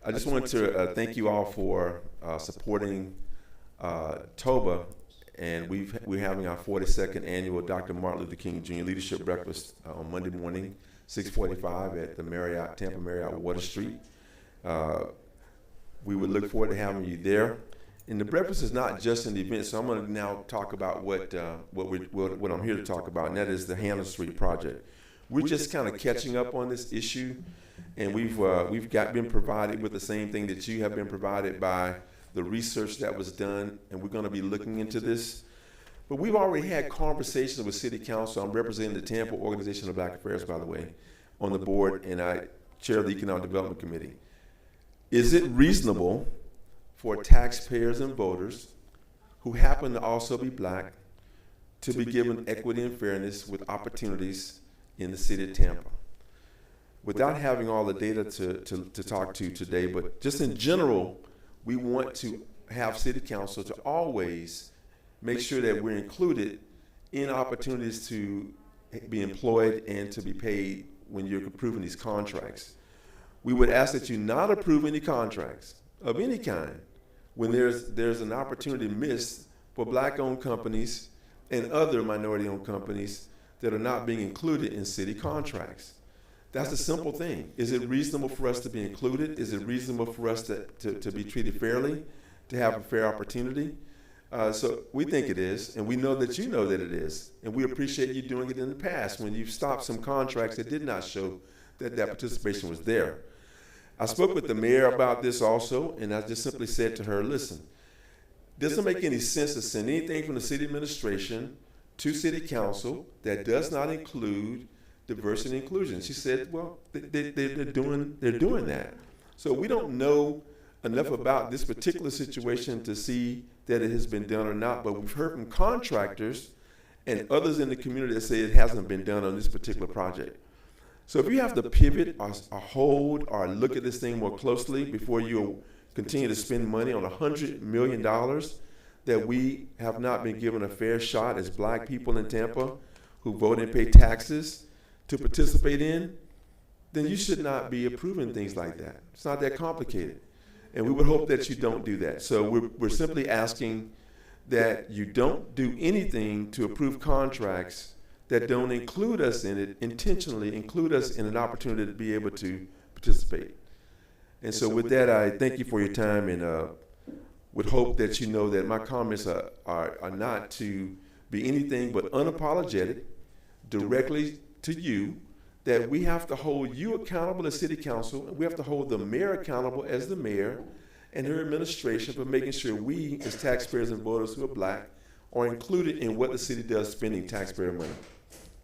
I just wanted to thank you all for supporting TOBA, and we're having our 42nd annual Dr. Martin Luther King Jr. Leadership Breakfast on Monday morning, 6:45 at the Marriott, Tampa Marriott Water Street. We would look forward to having you there. And the breakfast is not just an event, so I'm going to now talk about what I'm here to talk about, and that is the Hannah Street project. We're just kind of catching up on this issue, and we've been provided with the same thing that you have been provided by the research that was done, and we're going to be looking into this. But we've already had conversations with City Council. I'm representing the Tampa Organization of Black Affairs, by the way, on the board, and I chair the Economic Development Committee. Is it reasonable for taxpayers and voters who happen to also be black to be given equity and fairness with opportunities in the city of Tampa? Without having all the data to talk to today, but just in general, we want to have City Council to always make sure that we're included in opportunities to be employed and to be paid when you're approving these contracts. We would ask that you not approve any contracts of any kind when there's an opportunity missed for black-owned companies and other minority-owned companies that are not being included in city contracts. That's a simple thing. Is it reasonable for us to be included? Is it reasonable for us to be treated fairly, to have a fair opportunity? So we think it is, and we know that you know that it is, and we appreciate you doing it in the past when you've stopped some contracts that did not show that participation was there. I spoke with the mayor about this also, and I just simply said to her, listen, doesn't make any sense to send anything from the city administration to city council that does not include diversity and inclusion. She said, well, they're doing that. So we don't know enough about this particular situation to see that it has been done or not, but we've heard from contractors and others in the community that say it hasn't been done on this particular project. So if you have to pivot or hold or look at this thing more closely before you continue to spend money on $100 million that we have not been given a fair shot as black people in Tampa who vote and pay taxes to participate in, then you should not be approving things like that. It's not that complicated. And we would hope that you don't do that. So we're simply asking that you don't do anything to approve contracts that don't include us in it, intentionally include us in an opportunity to be able to participate. And so with that, I thank you for your time and would hope that you know that my comments are not to be anything but unapologetic, directly to you, that we have to hold you accountable as city council, and we have to hold the mayor accountable as the mayor and her administration for making sure we, as taxpayers and voters who are black, are included in what the city does spending taxpayer money.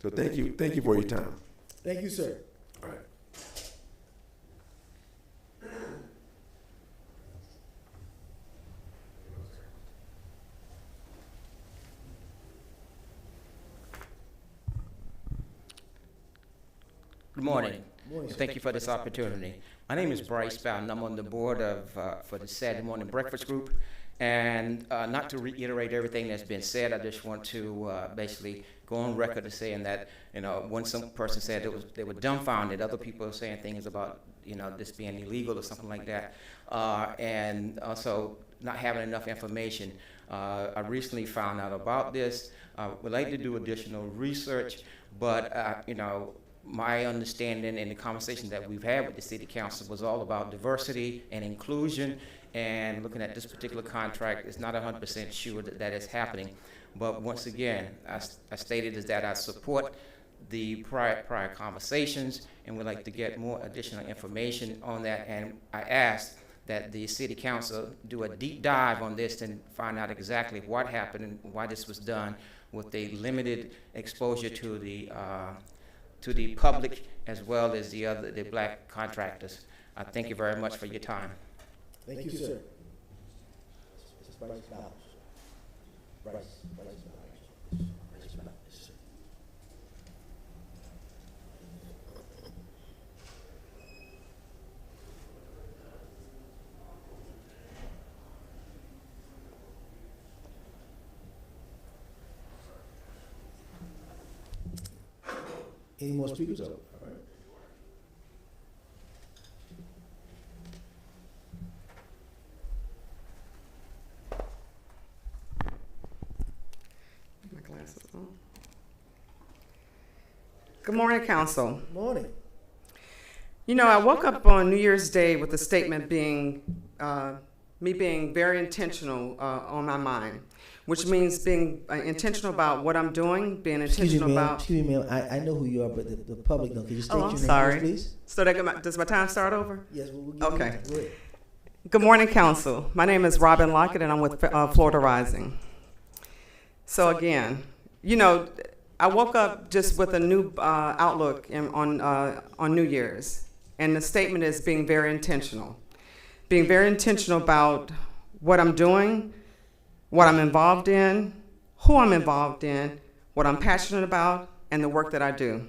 So thank you for your time. Thank you, sir. All right. Good morning. Thank you for this opportunity. My name is Bryce Bowden. I'm on the board of for the Saturday Morning Breakfast Group. And not to reiterate everything that's been said, I just want to basically go on record as saying that, when some person said they were dumbfounded, other people are saying things about, this being illegal or something like that. And also not having enough information. I recently found out about this. Would like to do additional research, but, my understanding and the conversation that we've had with the city council was all about diversity and inclusion, and looking at this particular contract, it's not 100% sure that is happening. But once again, I stated is that I support the prior conversations and would like to get more additional information on that, and I asked that the city council do a deep dive on this and find out exactly what happened and why this was done with the limited exposure to the public as well as the black contractors. Thank you very much for your time. Thank you, sir. Bryce. Any more speakers? All right. My glasses on. Good morning, Council. Morning. I woke up on New Year's Day with a statement being, me being very intentional on my mind, which means being intentional about what I'm doing, being intentional about. Excuse me, ma'am. I know who you are, but the public don't. Can you state your name, sorry. please? So does my time start over? Yes. We'll Okay. Go ahead. Good morning, Council. My name is Robin Lockett, and I'm with Florida Rising. So again, I woke up just with a new outlook on New Year's, and the statement is being very intentional. Being very intentional about what I'm doing, what I'm involved in, who I'm involved in, what I'm passionate about, and the work that I do.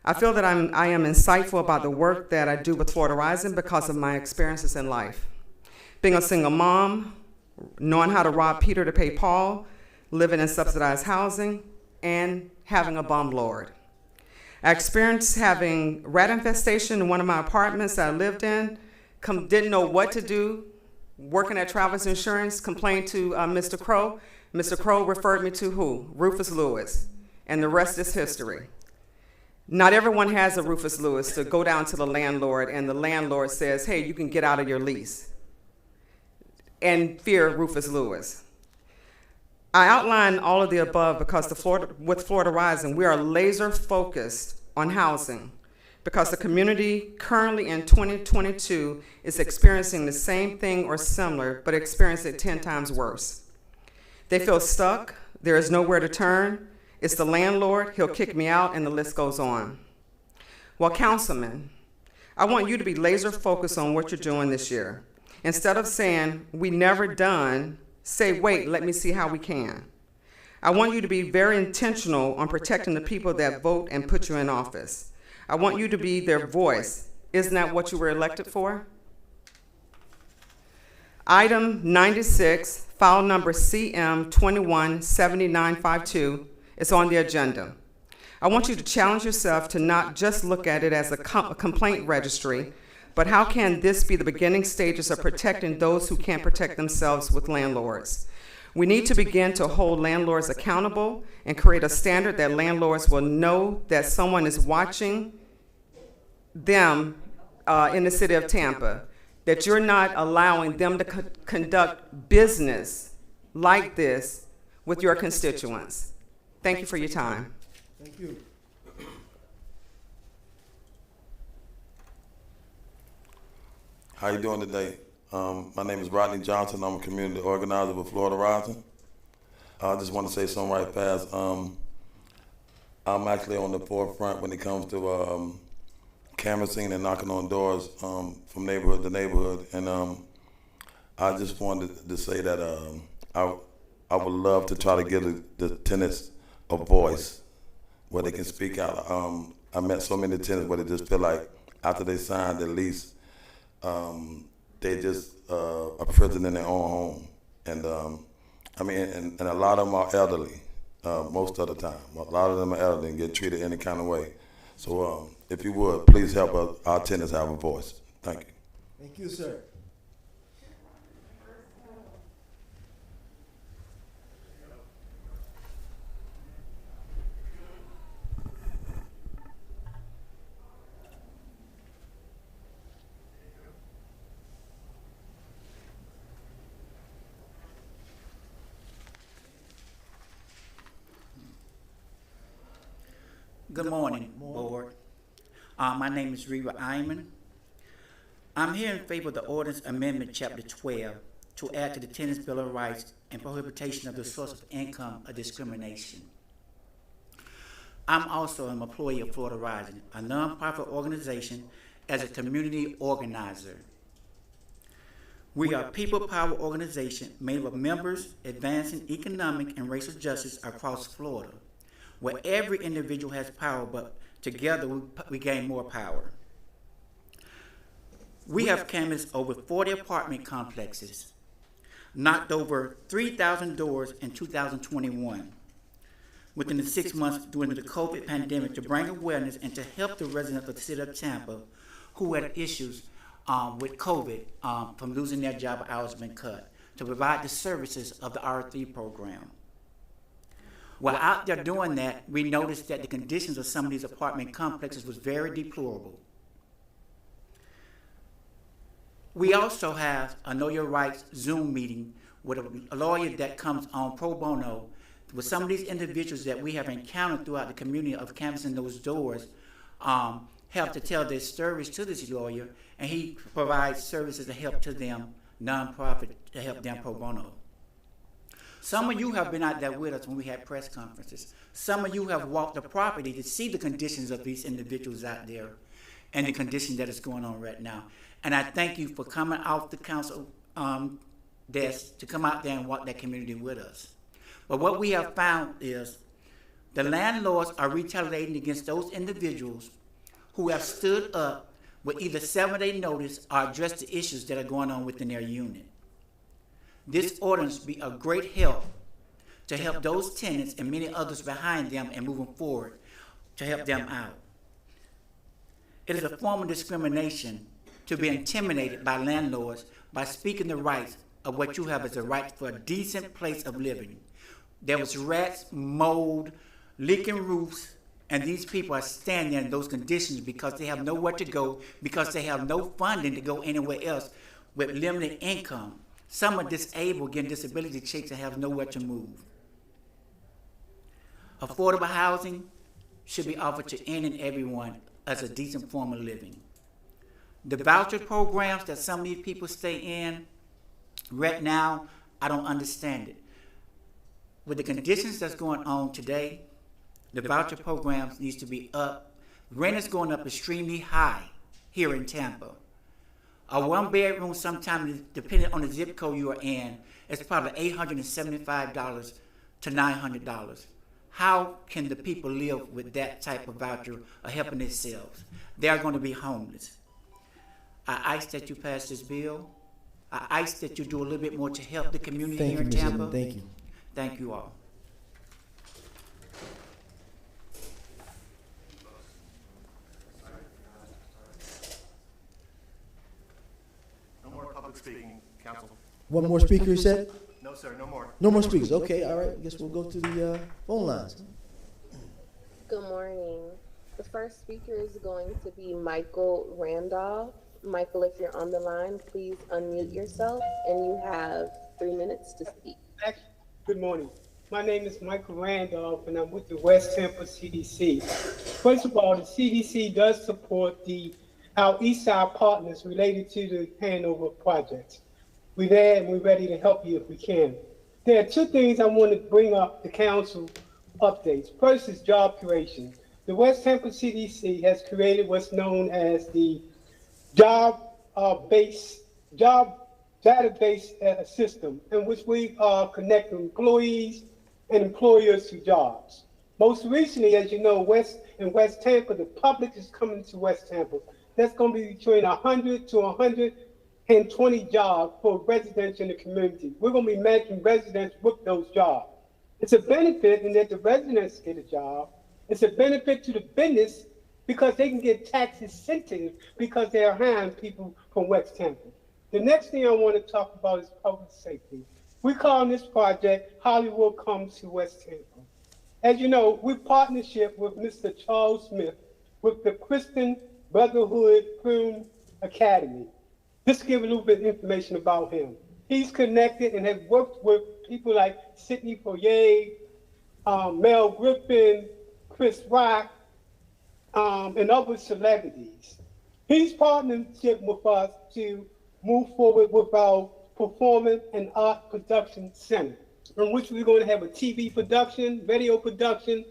I feel that I am insightful about the work that I do with Florida Rising because of my experiences in life. Being a single mom, knowing how to rob Peter to pay Paul, living in subsidized housing, and having a bum lord. I experienced having rat infestation in one of my apartments that I lived in, didn't know what to do, working at Travelers Insurance, complained to Mr. Crow. Mr. Crow referred me to who? Rufus Lewis, and the rest is history. Not everyone has a Rufus Lewis to go down to the landlord, and the landlord says, hey, you can get out of your lease, and fear Rufus Lewis. I outline all of the above because with Florida Rising, we are laser focused on housing because the community currently in 2022 is experiencing the same thing or similar, but experiencing it 10 times worse. They feel stuck, there is nowhere to turn, it's the landlord, he'll kick me out, and the list goes on. Well, councilmen, I want you to be laser focused on what you're doing this year. Instead of saying, we never done, say, wait, let me see how we can. I want you to be very intentional on protecting the people that vote and put you in office. I want you to be their voice. Isn't that what you were elected for? Item 96, file number CM217952, is on the agenda. I want you to challenge yourself to not just look at it as a complaint registry, but how can this be the beginning stages of protecting those who can't protect themselves with landlords? We need to begin to hold landlords accountable and create a standard that landlords will know that someone is watching them in the city of Tampa, that you're not allowing them to conduct business like this with your constituents. Thank you for your time. Thank you. How you doing today? My name is Rodney Johnson. I'm a community organizer with Florida Rising. I just want to say something right fast. I'm actually on the forefront when it comes to canvassing and knocking on doors from neighborhood to neighborhood. And I just wanted to say that I would love to try to give the tenants a voice where they can speak out. I met so many tenants where they just feel like after they signed the lease, they just are prison in their own home. And I mean, and a lot of them are elderly most of the time. A lot of them are elderly and get treated any kind of way. So if you would, please help our tenants have a voice. Thank you. Thank you, sir. Good morning, Board. My name is Reva Iman. I'm here in favor of the Ordinance Amendment, Chapter 12, to add to the Tenants' Bill of Rights and prohibition of the source of income of discrimination. I'm also an employee of Florida Rising, a nonprofit organization as a community organizer. We are a people power organization made up of members advancing economic and racial justice across Florida, where every individual has power, but together we gain more power. We have canvassed over 40 apartment complexes, knocked over 3,000 doors in 2021, within the 6 months during the COVID pandemic, to bring awareness and to help the residents of the city of Tampa who had issues with COVID from losing their job or hours been cut, to provide the services of the R3 program. While out there doing that, we noticed that the conditions of some of these apartment complexes was very deplorable. We also have a Know Your Rights Zoom meeting with a lawyer that comes on pro bono with some of these individuals that we have encountered throughout the community of canvassing those doors, help to tell their stories to this lawyer, and he provides services to help to them, nonprofit, to help them pro bono. Some of you have been out there with us when we had press conferences. Some of you have walked the property to see the conditions of these individuals out there and the condition that is going on right now. And I thank you for coming off the council desk to come out there and walk that community with us. But what we have found is the landlords are retaliating against those individuals who have stood up with either 7-day notice or addressed the issues that are going on within their unit. This ordinance will be a great help to help those tenants and many others behind them and moving forward to help them out. It is a form of discrimination to be intimidated by landlords by speaking the rights of what you have as a right for a decent place of living. There was rats, mold, leaking roofs, and these people are standing in those conditions because they have nowhere to go, because they have no funding to go anywhere else with limited income. Some are disabled, getting disability checks, and have nowhere to move. Affordable housing should be offered to any and everyone as a decent form of living. The voucher programs that some of these people stay in, right now, I don't understand it. With the conditions that's going on today, the voucher programs needs to be up. Rent is going up extremely high here in Tampa. A one bedroom, sometimes depending on the zip code you are in, it's probably $875 to $900. How can the people live with that type of voucher or helping themselves? They are going to be homeless. I ask that you pass this bill. I ask that you do a little bit more to help the community here in Tampa. Thank you. Thank you all. No more public speaking, council. One more speaker, you said? No, sir, no more. No more speakers. Okay, all right. I guess we'll go to the phone lines. Good morning. The first speaker is going to be Michael Randolph. Michael, if you're on the line, please unmute yourself, and you have 3 minutes to speak. Good morning. My name is Michael Randolph, and I'm with the West Tampa CDC. First of all, the CDC does support our Eastside partners related to the Hanover project. We're there and we're ready to help you if we can. There are two things I want to bring up to council updates. First is job creation. The West Tampa CDC has created what's known as the job database system, in which we connect employees and employers to jobs. Most recently, as you know, in West Tampa, the public is coming to West Tampa. That's going to be between 100 to 120 jobs for residents in the community. We're going to be matching residents with those jobs. It's a benefit in that the residents get a job. It's a benefit to the business because they can get tax incentives because they are hiring people from West Tampa. The next thing I want to talk about is public safety. We call this project Hollywood Comes to West Tampa. As you know, we're partnership with Mr. Charles Smith with the Christian Brotherhood Film Academy. Just to give a little bit of information about him. He's connected and has worked with people like Sidney Poitier, Mel Griffin, Chris Rock, and other celebrities. He's partnership with us to move forward with our Performance and Art Production Center, in which we're going to have a TV production, video production,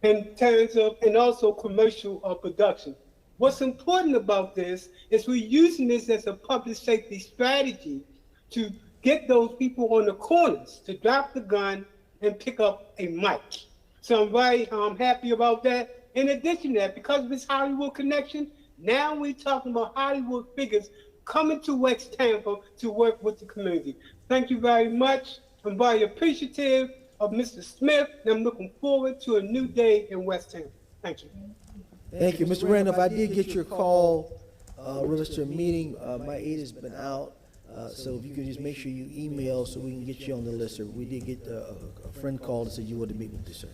in terms of, and also commercial production. What's important about this is we're using this as a public safety strategy to get those people on the corners to drop the gun and pick up a mic. So I'm very happy about that. In addition to that, because of this Hollywood connection, now we're talking about Hollywood figures coming to West Tampa to work with the community. Thank you very much. I'm very appreciative of Mr. Smith, and I'm looking forward to a new day in West Tampa. Thank you. Thank you. Mr. Randolph, I did get your call relative to a meeting. My aide has been out, so if you could just make sure you email so we can get you on the list, sir. We did get a friend called and said you wanted to meet with you, sir.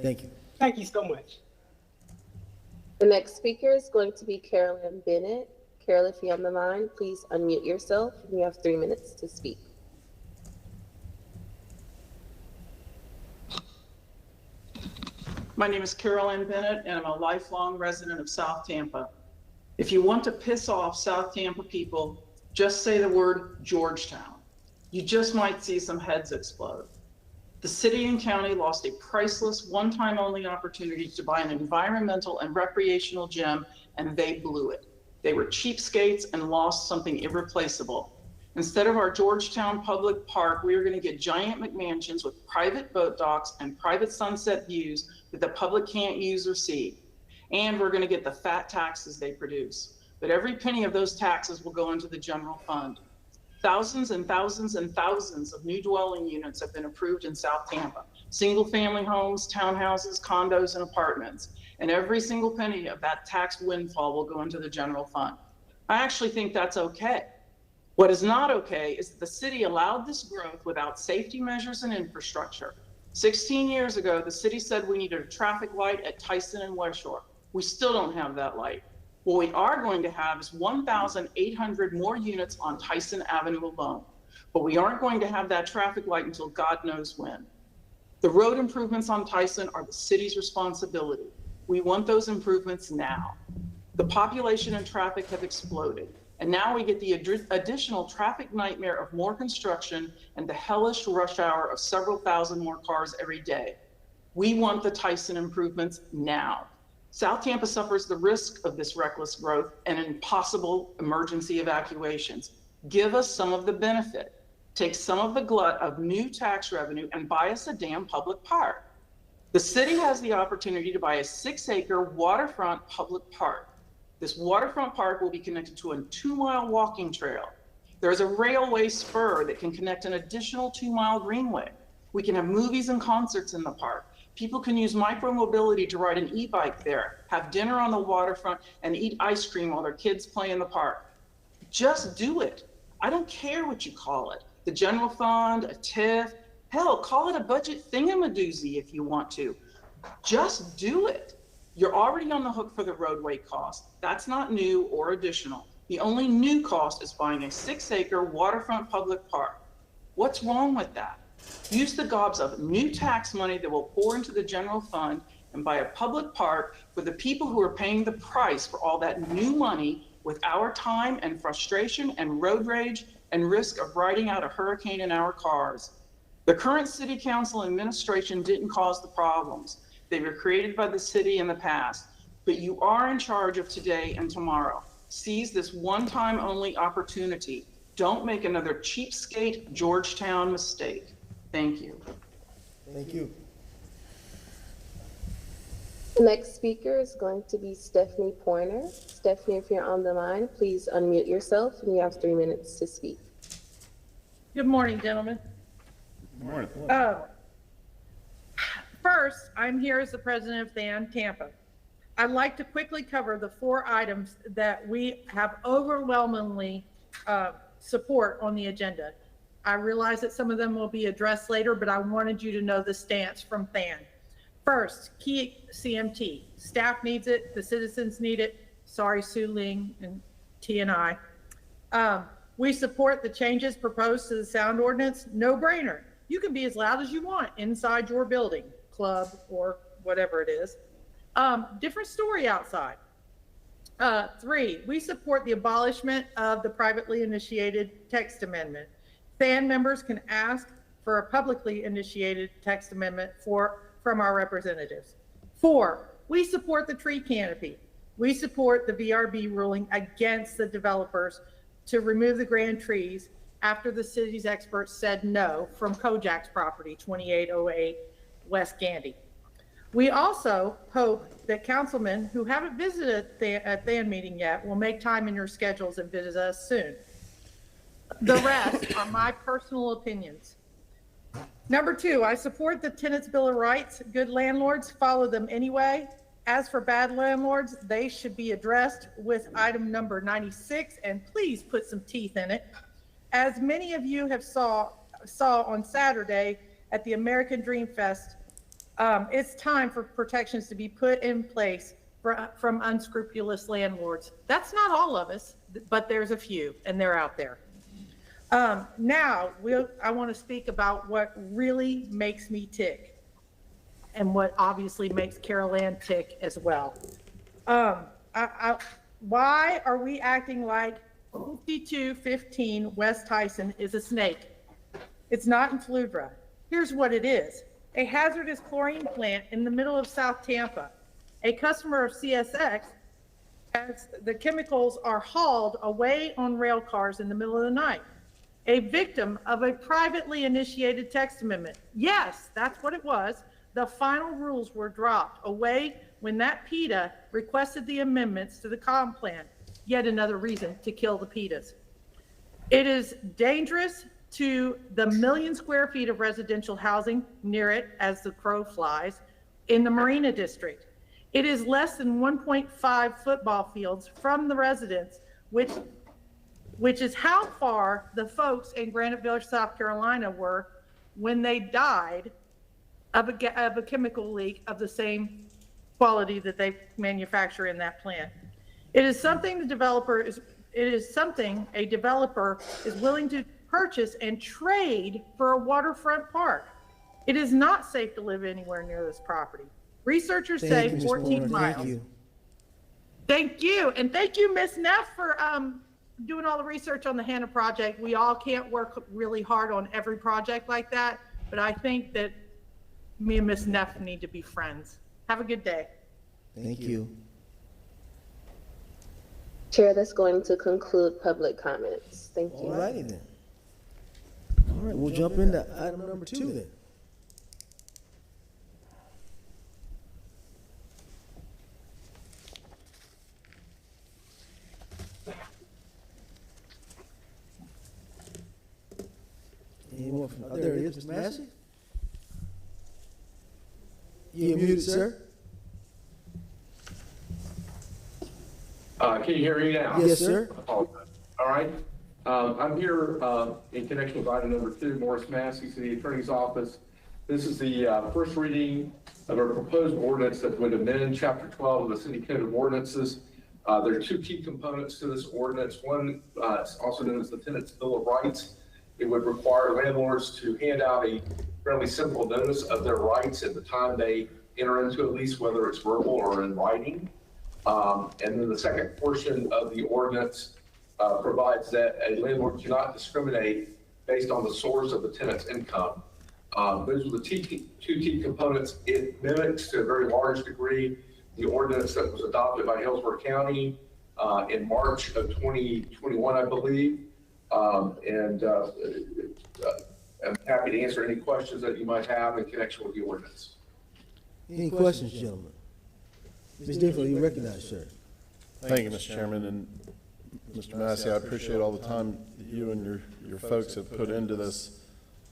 Thank you. Thank you so much. The next speaker is going to be Carolyn Bennett. Carol, if you're on the line, please unmute yourself. You have 3 minutes to speak. My name is Carolyn Bennett, and I'm a lifelong resident of South Tampa. If you want to piss off South Tampa people, just say the word Georgetown. You just might see some heads explode. The city and county lost a priceless, one-time only opportunity to buy an environmental and recreational gem, and they blew it. They were cheapskates and lost something irreplaceable. Instead of our Georgetown Public Park, we are going to get giant McMansions with private boat docks and private sunset views that the public can't use or see. And we're going to get the fat taxes they produce. But every penny of those taxes will go into the general fund. Thousands and thousands and thousands of new dwelling units have been approved in South Tampa. Single-family homes, townhouses, condos, and apartments. And every single penny of that tax windfall will go into the general fund. I actually think that's okay. What is not okay is that the city allowed this growth without safety measures and infrastructure. 16 years ago, the city said we needed a traffic light at Tyson and West Shore. We still don't have that light. What we are going to have is 1,800 more units on Tyson Avenue alone. But we aren't going to have that traffic light until God knows when. The road improvements on Tyson are the city's responsibility. We want those improvements now. The population and traffic have exploded. And now we get the additional traffic nightmare of more construction and the hellish rush hour of several thousand more cars every day. We want the Tyson improvements now. South Tampa suffers the risk of this reckless growth and impossible emergency evacuations. Give us some of the benefit. Take some of the glut of new tax revenue and buy us a damn public park. The city has the opportunity to buy a 6-acre waterfront public park. This waterfront park will be connected to a 2-mile walking trail. There's a railway spur that can connect an additional 2-mile greenway. We can have movies and concerts in the park. People can use micromobility to ride an e-bike there, have dinner on the waterfront, and eat ice cream while their kids play in the park. Just do it. I don't care what you call it. The general fund, a TIF, hell, call it a budget thingamadoozy if you want to. Just do it. You're already on the hook for the roadway cost. That's not new or additional. The only new cost is buying a 6-acre waterfront public park. What's wrong with that? Use the gobs of new tax money that will pour into the general fund and buy a public park for the people who are paying the price for all that new money with our time and frustration and road rage and risk of riding out a hurricane in our cars. The current city council administration didn't cause the problems. They were created by the city in the past, but you are in charge of today and tomorrow. Seize this one-time only opportunity. Don't make another cheapskate Georgetown mistake. Thank you. Thank you. The next speaker is going to be Stephanie Pointer. Stephanie, if you're on the line, please unmute yourself and you have 3 minutes to speak. Good morning, gentlemen. Good morning. First, I'm here as the president of THAN Tampa. I'd like to quickly cover the 4 items that we have overwhelmingly support on the agenda. I realize that some of them will be addressed later, but I wanted you to know the stance from THAN. First, key CMT. Staff needs it, the citizens need it. Sorry, Sue Ling and T&I. We support the changes proposed to the sound ordinance. No brainer. You can be as loud as you want inside your building, club, or whatever it is. Different story outside. 3, we support the abolishment of the privately initiated text amendment. THAN members can ask for a publicly initiated text amendment from our representatives. 4, we support the tree canopy. We support the VRB ruling against the developers to remove the grand trees after the city's experts said no from Kojak's property, 2808 West Gandy. We also hope that councilmen who haven't visited a THAN meeting yet will make time in your schedules and visit us soon. The rest are my personal opinions. Number 2, I support the Tenants' Bill of Rights. Good landlords follow them anyway. As for bad landlords, they should be addressed with item number 96, and please put some teeth in it. As many of you have saw on Saturday at the American Dream Fest, it's time for protections to be put in place from unscrupulous landlords. That's not all of us, but there's a few, and they're out there. Now, I want to speak about what really makes me tick and what obviously makes Carol Ann tick as well. Why are we acting like 5215 West Tyson is a snake? It's not in Fludra. Here's what it is. A hazardous chlorine plant in the middle of South Tampa. A customer of CSX, as the chemicals are hauled away on rail cars in the middle of the night. A victim of a privately initiated text amendment. Yes, that's what it was. The final rules were dropped away when that PETA requested the amendments to the comp plan. Yet another reason to kill the PETAs. It is dangerous to the 1 million square feet of residential housing near it as the crow flies in the Marina District. It is less than 1.5 football fields from the residents, which is how far the folks in Granite Village, South Carolina were when they died of a chemical leak of the same quality that they manufacture in that plant. It is something a developer is willing to purchase and trade for a waterfront park. It is not safe to live anywhere near this property. Researchers say 14 miles. Thank you. Thank you. And thank you, Ms. Neff, for doing all the research on the Hannah project. We all can't work really hard on every project like that, but I think that me and Ms. Neff need to be friends. Have a good day. Thank you. Chair, that's going to conclude public comments. Thank you. All righty then. All right, we'll jump into item number 2 then. Anyone from, there it is, Mr. Massey? You're muted, sir. Can you hear me now? Yes, sir. All right. I'm here in connection with item number 2, Morris Massey, City Attorney's Office. This is the first reading of a proposed ordinance that would amend Chapter 12 of the City Code of Ordinances. There are 2 key components to this ordinance. One, also known as the Tenant's Bill of Rights. It would require landlords to hand out a fairly simple notice of their rights at the time they enter into a lease, whether it's verbal or in writing. And then the second portion of the ordinance provides that a landlord cannot discriminate based on the source of the tenant's income. Those are the 2 key components. It mimics to a very large degree the ordinance that was adopted by Hillsborough County in March of 2021, I believe. I'm happy to answer any questions that you might have in connection with the ordinance. Any questions, gentlemen? Ms. Dinford, you recognize, sir. Thank you, Mr. Chairman, and Mr. Massey, I appreciate all the time that you and your folks have put into this.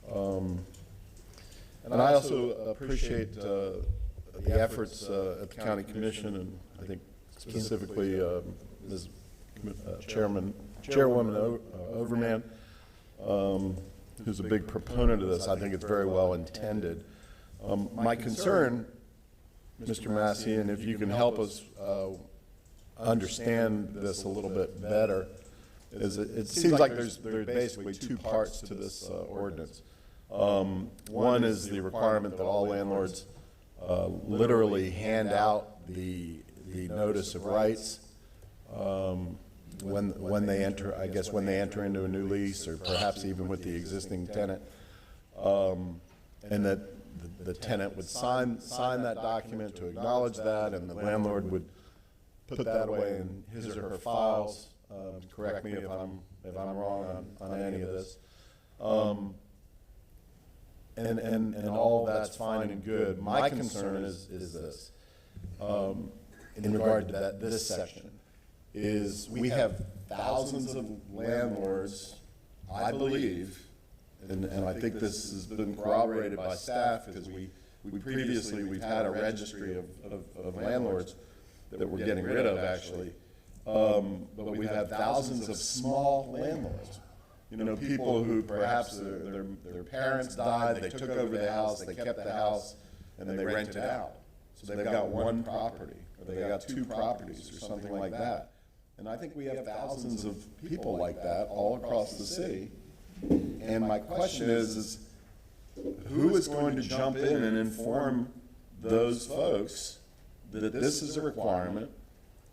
And I also appreciate the efforts at the County Commission, and I think specifically Ms. Chairwoman Overman, who's a big proponent of this. I think it's very well intended. My concern, Mr. Massey, and if you can help us understand this a little bit better, is it seems like there's basically 2 parts to this ordinance. One is the requirement that all landlords literally hand out the notice of rights when they enter, I guess when they enter into a new lease, or perhaps even with the existing tenant, and that the tenant would sign that document to acknowledge that, and the landlord would put that away in his or her files. Correct me if I'm wrong on any of this. And all that's fine and good. My concern is this, in regard to this section, is we have thousands of landlords, I believe, and I think this has been corroborated by staff, because we've had a registry of landlords that we're getting rid of, actually, but we have thousands of small landlords. You know, people who perhaps their parents died, they took over the house, they kept the house, and then they rent it out. So they've got 1 property, or they got 2 properties, or something like that. And I think we have thousands of people like that all across the city. And my question is who is going to jump in and inform those folks that this is a requirement?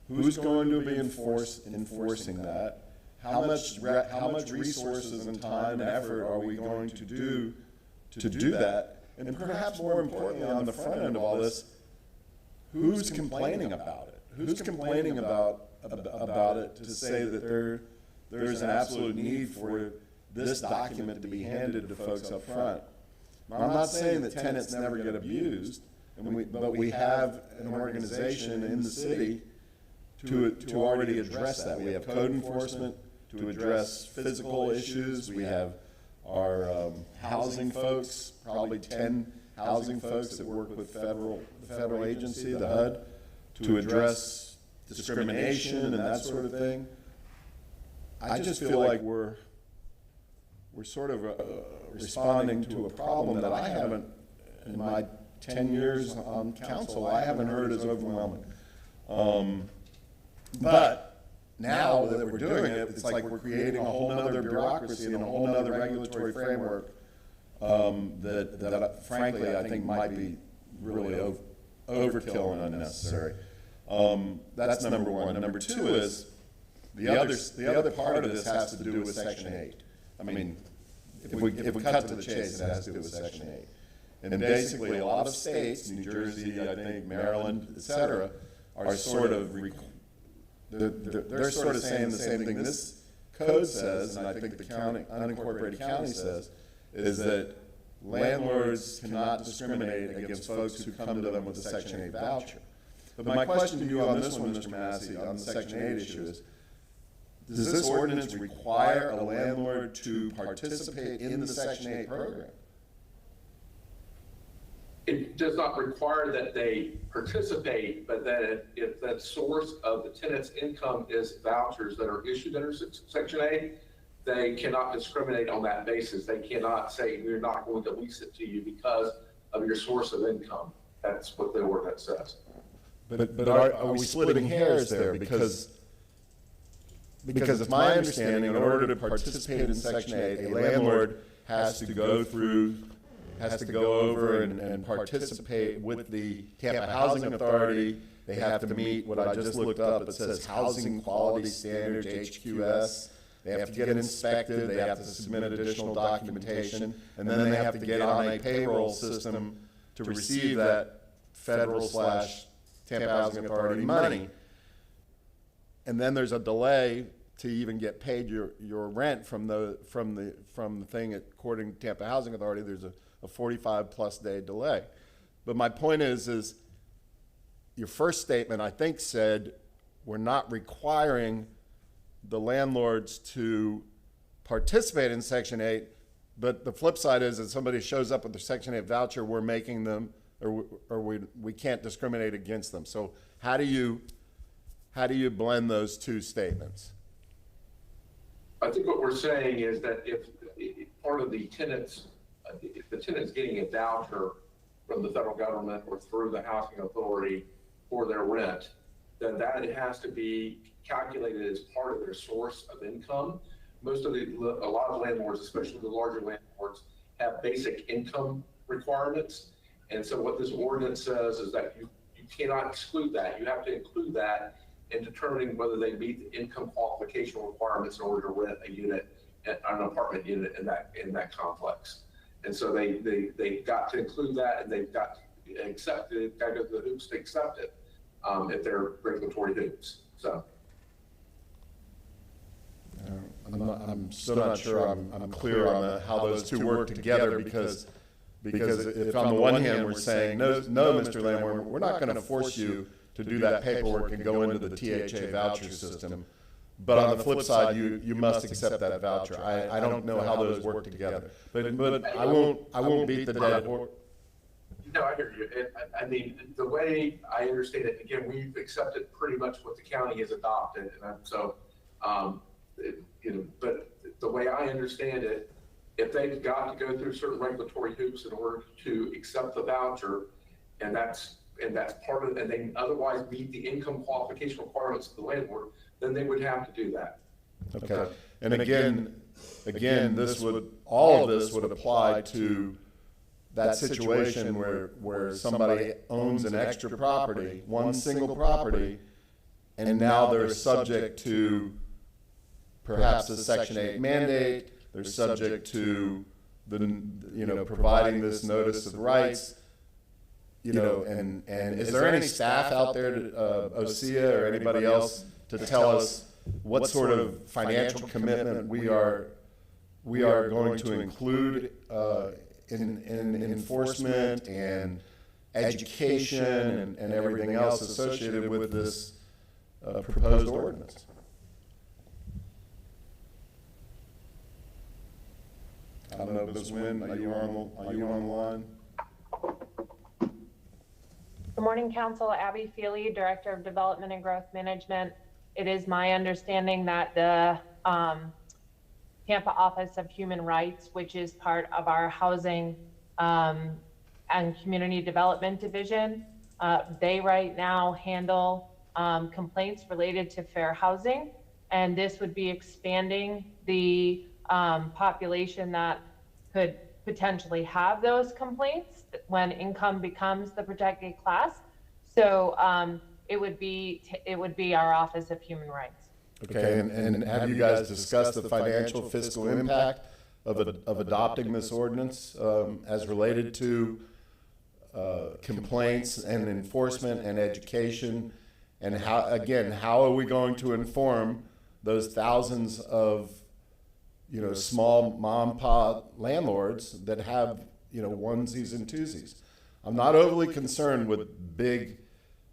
Who's going to be enforcing that? How much resources and time and effort are we going to do that? And perhaps more importantly, on the front end of all this, who's complaining about it? Who's complaining about it to say that there's an absolute need for this document to be handed to folks up front? Now, I'm not saying that tenants never get abused, but we have an organization in the city to already address that. We have code enforcement to address physical issues. We have our housing folks, probably 10 housing folks that work with the federal agency, the HUD, to address discrimination and that sort of thing. I just feel like we're sort of responding to a problem that I haven't, in my 10 years on council, I haven't heard as overwhelming. But now that we're doing it, it's like we're creating a whole nother bureaucracy and a whole nother regulatory framework that frankly I think might be really overkill and unnecessary. That's number one. Number two is the other part of this has to do with Section 8. I mean, if we cut to the chase, it has to do with Section 8. And basically, a lot of states, New Jersey, I think, Maryland, et cetera, are sort of they're sort of saying the same thing this code says, and I think the unincorporated county says, is that landlords cannot discriminate against folks who come to them with a Section 8 voucher. But my question to you on this one, Mr. Massey, on the Section 8 issue is, does this ordinance require a landlord to participate in the Section 8 program? It does not require that they participate, but that if that source of the tenant's income is vouchers that are issued under Section 8, they cannot discriminate on that basis. They cannot say, we're not going to lease it to you because of your source of income. That's what the ordinance says. But are we splitting hairs there? Because it's my understanding, in order to participate in Section 8, a landlord has to go over and participate with the Tampa Housing Authority. They have to meet what I just looked up. It says Housing Quality Standards, HQS. They have to get it inspected. They have to submit additional documentation. And then they have to get on a payroll system to receive that federal/Tampa Housing Authority money. And then there's a delay to even get paid your rent from the thing. According to Tampa Housing Authority, there's a 45+ day delay. But my point is your first statement, I think, said we're not requiring the landlords to participate in Section 8, but the flip side is that somebody shows up with a Section 8 voucher, we're making them, or we can't discriminate against them. So how do you blend those two statements? I think what we're saying is that if part of the tenants, if the tenant's getting a voucher from the federal government or through the housing authority for their rent, then that has to be calculated as part of their source of income. A lot of landlords, especially the larger landlords, have basic income requirements. And so what this ordinance says is that you cannot exclude that. You have to include that in determining whether they meet the income qualification requirements in order to rent a unit, an apartment unit in that complex. And so they got to include that, and they've got to accept it, got to go through the hoops to accept it, if they're regulatory hoops. So. I'm still not sure I'm clear on how those two work together, because if on the one hand we're saying, no, Mr. Lamb, we're not going to force you to do that paperwork and go into the THA voucher system, but on the flip side, you must accept that voucher. I don't know how those work together, but I won't beat the dead horse. No, I hear you. I mean, the way I understand it, again, we've accepted pretty much what the county has adopted, and so, but the way I understand it, if they've got to go through certain regulatory hoops in order to accept the voucher, and that's part of it, and they otherwise meet the income qualification requirements of the landlord, then they would have to do that. Okay. And again, all of this would apply to that situation where somebody owns an extra property, one single property, and now they're subject to perhaps a Section 8 mandate. They're subject to providing this notice of rights. And is there any staff out there, OSEA or anybody else, to tell us what sort of financial commitment we are going to include in enforcement and education and everything else associated with this proposed ordinance? I don't know, Ms. Nguyen, are you on the line? Good morning, Council. Abby Feely, Director of Development and Growth Management. It is my understanding that the Tampa Office of Human Rights, which is part of our Housing and Community Development Division, they right now handle complaints related to fair housing. And this would be expanding the population that could potentially have those complaints when income becomes the protected class. So it would be our Office of Human Rights. Okay, and have you guys discussed the financial fiscal impact of adopting this ordinance as related to complaints and enforcement and education? And how are we going to inform those thousands of small mom and pop landlords that have onesies and twosies? I'm not overly concerned with big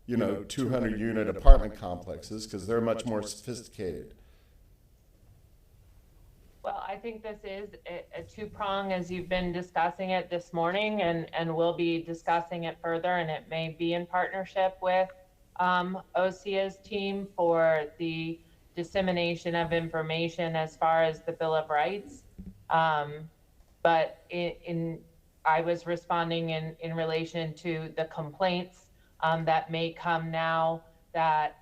200-unit apartment complexes because they're much more sophisticated. Well, I think this is a two-prong as you've been discussing it this morning, and we'll be discussing it further, and it may be in partnership with OSEA's team for the dissemination of information as far as the Bill of Rights. But I was responding in relation to the complaints that may come now that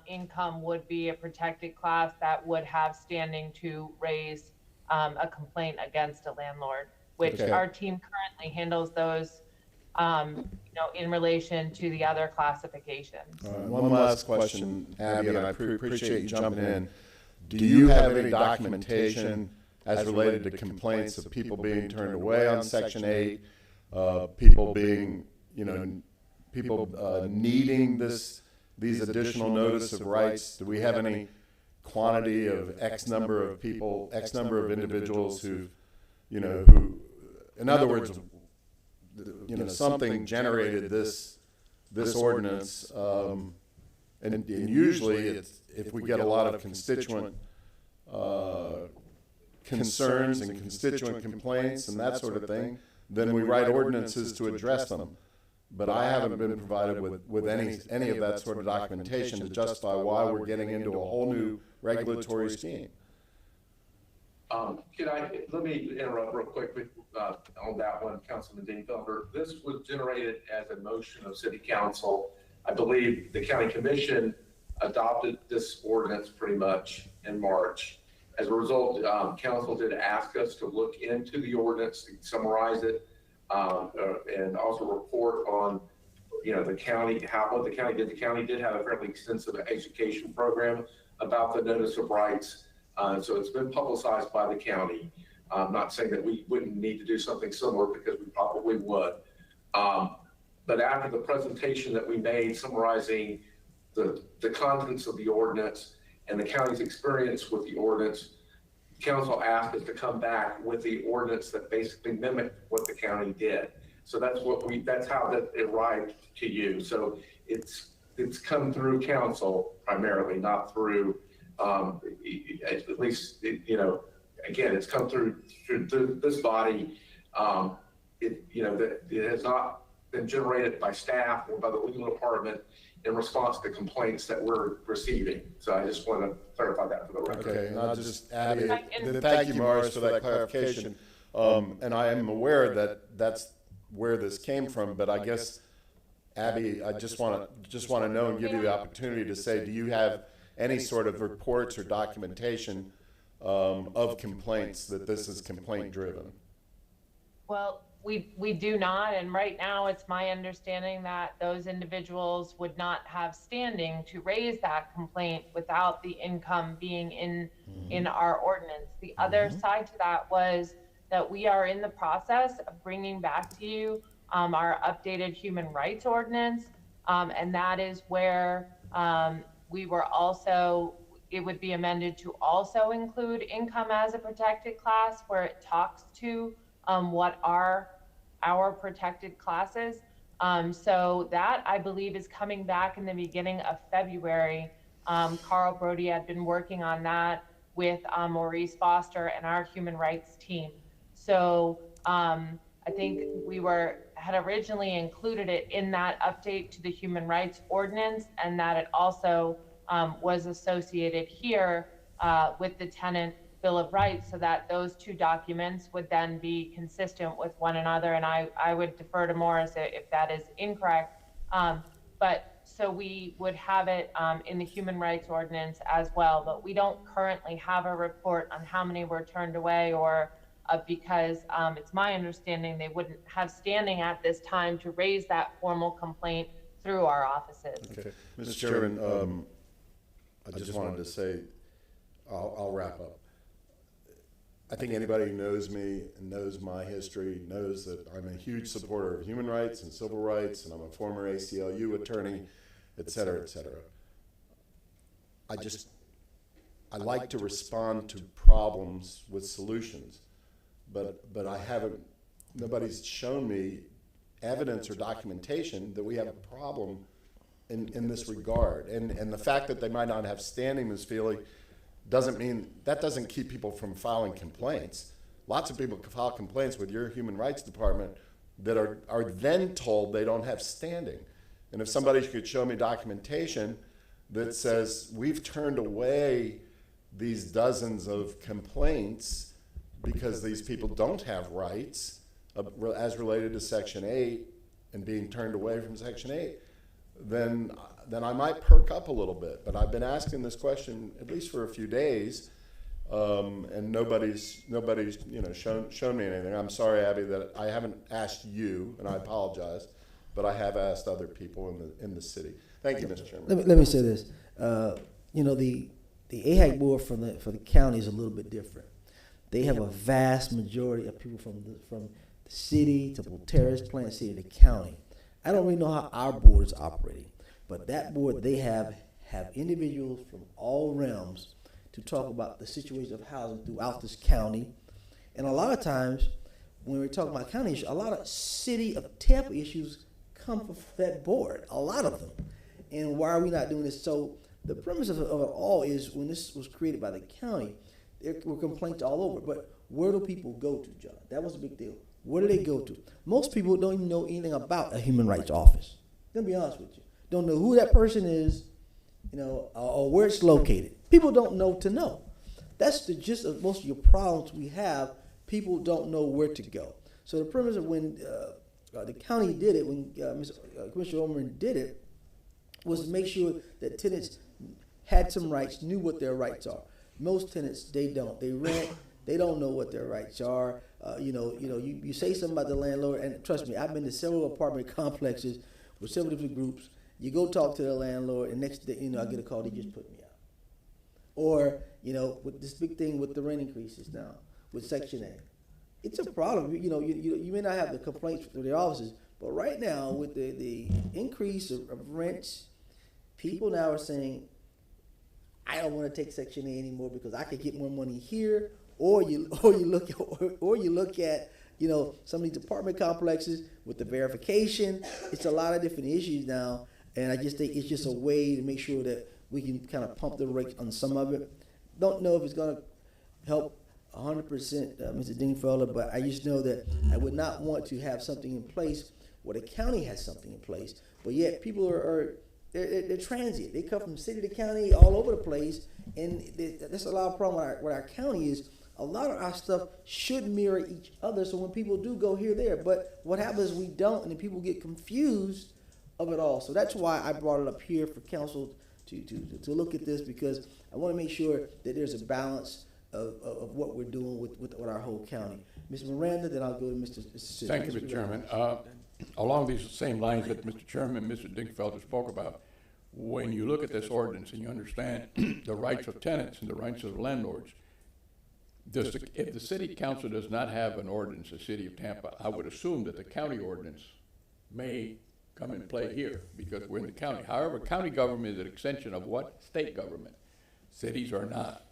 income would be a protected class that would have standing to raise a complaint against a landlord, which our team currently handles those in relation to the other classifications. One last question, Abby, and I appreciate you jumping in. Do you have any documentation as related to complaints of people being turned away on Section 8, people being, needing these additional notice of rights? Do we have any quantity of X number of people, X number of individuals who, in other words, something generated this ordinance, and usually it's if we get a lot of constituent concerns and constituent complaints and that sort of thing, then we write ordinances to address them. But I haven't been provided with any of that sort of documentation to justify why we're getting into a whole new regulatory scheme. Let me interrupt real quick on that one, Councilman Dean Felder. This was generated as a motion of City Council. I believe the County Commission adopted this ordinance pretty much in March. As a result, Council did ask us to look into the ordinance, to summarize it, and also report on, the county, what the county did. The county did have a fairly extensive education program about the notice of rights. So it's been publicized by the county. I'm not saying that we wouldn't need to do something similar because we probably would. But after the presentation that we made summarizing the contents of the ordinance and the county's experience with the ordinance, Council asked us to come back with the ordinance that basically mimicked what the county did. So that's how that arrived to you. So it's come through Council primarily, not through, at least, again, it's come through this body. It has not been generated by staff or by the legal department in response to complaints that we're receiving. So I just want to clarify that for the record. Okay, and I'll just add, thank you, Morris, for that clarification. And I am aware that that's where this came from, but I guess, Abby, I just want to know and give you the opportunity to say, do you have any sort of reports or documentation of complaints that this is complaint driven? Well, we do not, and right now it's my understanding that those individuals would not have standing to raise that complaint without the income being in our ordinance. The other side to that was that we are in the process of bringing back to you our updated human rights ordinance, and that is where we were also, it would be amended to also include income as a protected class, where it talks to what are our protected classes. So that, I believe, is coming back in the beginning of February. Carl Brody had been working on that with Maurice Foster and our human rights team. So I think we had originally included it in that update to the human rights ordinance, and that it also was associated here with the tenant Bill of Rights, so that those two documents would then be consistent with one another. And I would defer to Morris if that is incorrect. But so we would have it in the human rights ordinance as well, but we don't currently have a report on how many were turned away, or because it's my understanding they wouldn't have standing at this time to raise that formal complaint through our offices. Okay, Mr. Chairman, I just wanted to say, I'll wrap up. I think anybody who knows me and knows my history knows that I'm a huge supporter of human rights and civil rights, and I'm a former ACLU attorney, et cetera, et cetera. I like to respond to problems with solutions, but I haven't, nobody's shown me evidence or documentation that we have a problem in this regard. And the fact that they might not have standing, Ms. Feely, doesn't mean, that doesn't keep people from filing complaints. Lots of people file complaints with your human rights department that are then told they don't have standing. And if somebody could show me documentation that says we've turned away these dozens of complaints because these people don't have rights as related to Section 8 and being turned away from Section 8, then I might perk up a little bit. But I've been asking this question at least for a few days, and nobody's shown me anything. I'm sorry, Abby, that I haven't asked you, and I apologize, but I have asked other people in the city. Thank you, Mr. Chairman. Let me say this. The AHAC board for the county is a little bit different. They have a vast majority of people from the city to Terrace, Plant City to county. I don't really know how our board is operating, but that board, they have individuals from all realms to talk about the situation of housing throughout this county. And a lot of times, when we're talking about county issues, a lot of city of Tampa issues come from that board, a lot of them. And why are we not doing this? So the premise of it all is, when this was created by the county, there were complaints all over. But where do people go to, John? That was a big deal. Where do they go to? Most people don't even know anything about a human rights office. I'm gonna be honest with you. Don't know who that person is, or where it's located. People don't know to know. That's the gist of most of your problems we have. People don't know where to go. So the premise of when the county did it, when Commissioner Orman did it, was to make sure that tenants had some rights, knew what their rights are. Most tenants, they don't. They rent. They don't know what their rights are. You say something about the landlord, and trust me, I've been to several apartment complexes with several different groups. You go talk to the landlord, and next day, I get a call, they just put me out. Or, with this big thing with the rent increases now, with Section 8. It's a problem. You may not have the complaints through their offices, but right now, with the increase of rents, people now are saying, I don't want to take Section 8 anymore because I could get more money here. Or you look at some of these apartment complexes with the verification. It's a lot of different issues now, and I just think it's just a way to make sure that we can kind of pump the brakes on some of it. Don't know if it's going to help 100%, Mr. Dingfelder, but I just know that I would not want to have something in place where the county has something in place, but yet people they're transient. They come from city to county, all over the place, and that's a lot of problem with our county is. A lot of our stuff should mirror each other, so when people do go here, there. But what happens is we don't, and then people get confused of it all. So that's why I brought it up here for council to look at this, because I want to make sure that there's a balance of what we're doing with our whole county. Ms. Miranda, then I'll go to Mr. Sidney. Thank you, Mr. Chairman. Along these same lines that Mr. Chairman and Mr. Dingfelder spoke about, when you look at this ordinance and you understand the rights of tenants and the rights of landlords, if the city council does not have an ordinance, the city of Tampa, I would assume that the county ordinance may come in play here because we're in the county. However, county government is an extension of what? State government. Cities are not.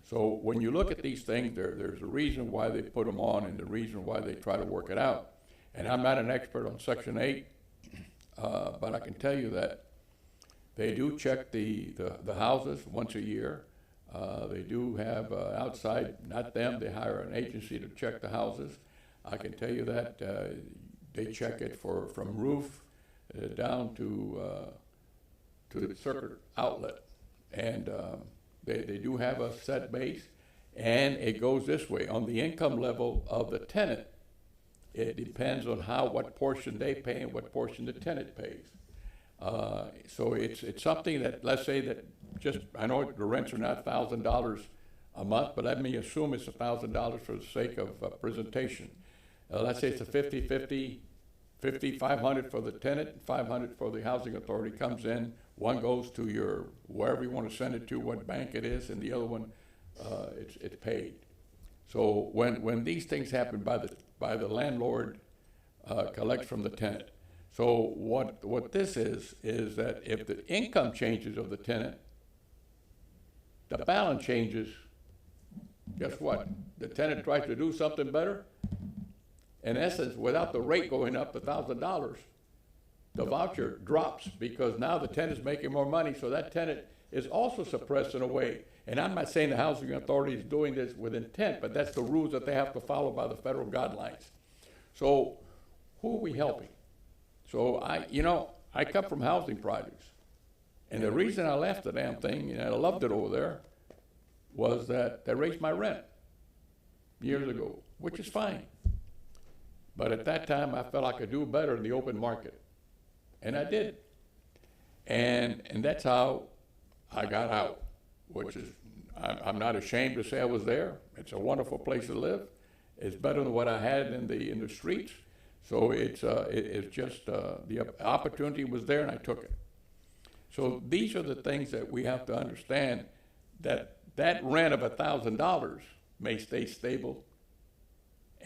So when you look at these things, there's a reason why they put them on and the reason why they try to work it out. And I'm not an expert on Section 8, but I can tell you that they do check the houses once a year. They do have outside, not them, they hire an agency to check the houses. I can tell you that they check it from roof down to the circuit outlet. And they do have a set base, and it goes this way. On the income level of the tenant, it depends on what portion they pay and what portion the tenant pays. So it's something that, let's say that I know the rents are not $1,000 a month, but let me assume it's $1,000 for the sake of presentation. Let's say it's a 50-50, 500 for the tenant, 500 for the housing authority comes in. One goes to wherever you want to send it to, what bank it is, and the other one, it's paid. So when these things happen by the landlord collects from the tenant. So what this is that if the income changes of the tenant, the balance changes, guess what? The tenant tries to do something better. In essence, without the rate going up $1,000, the voucher drops because now the tenant's making more money, so that tenant is also suppressed in a way. And I'm not saying the housing authority is doing this with intent, but that's the rules that they have to follow by the federal guidelines. So who are we helping? So I come from housing projects. And the reason I left the damn thing, and I loved it over there, was that they raised my rent years ago, which is fine. But at that time, I felt I could do better in the open market. And I did. And that's how I got out, which is, I'm not ashamed to say I was there. It's a wonderful place to live. It's better than what I had in the streets. So it's just the opportunity was there, and I took it. So these are the things that we have to understand, that rent of $1,000 may stay stable.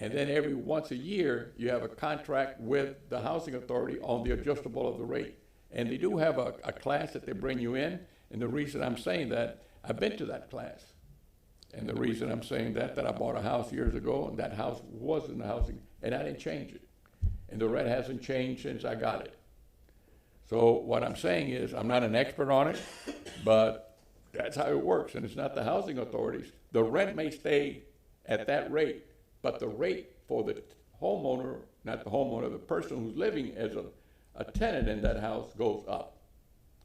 And then every once a year, you have a contract with the housing authority on the adjustable of the rate. And they do have a class that they bring you in. And the reason I'm saying that, I've been to that class. And the reason I'm saying that I bought a house years ago, and that house was in the housing, and I didn't change it. And the rent hasn't changed since I got it. So what I'm saying is, I'm not an expert on it, but that's how it works. And it's not the housing authorities. The rent may stay at that rate, but the rate for the homeowner, not the homeowner, the person who's living as a tenant in that house goes up.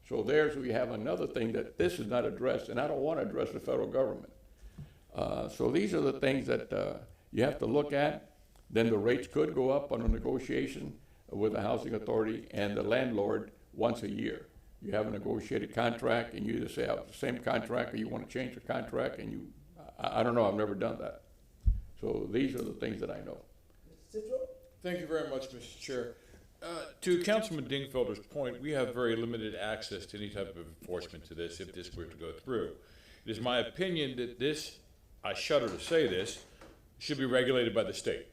So we have another thing that this is not addressed, and I don't want to address the federal government. So these are the things that you have to look at. Then the rates could go up on a negotiation with the housing authority and the landlord once a year. You have a negotiated contract, and you either say, I have the same contract, or you want to change the contract, and I don't know, I've never done that. So these are the things that I know. Thank you very much, Mr. Chair. To Councilman Dingfelder's point, we have very limited access to any type of enforcement to this if this were to go through. It is my opinion that this, I shudder to say this, should be regulated by the state.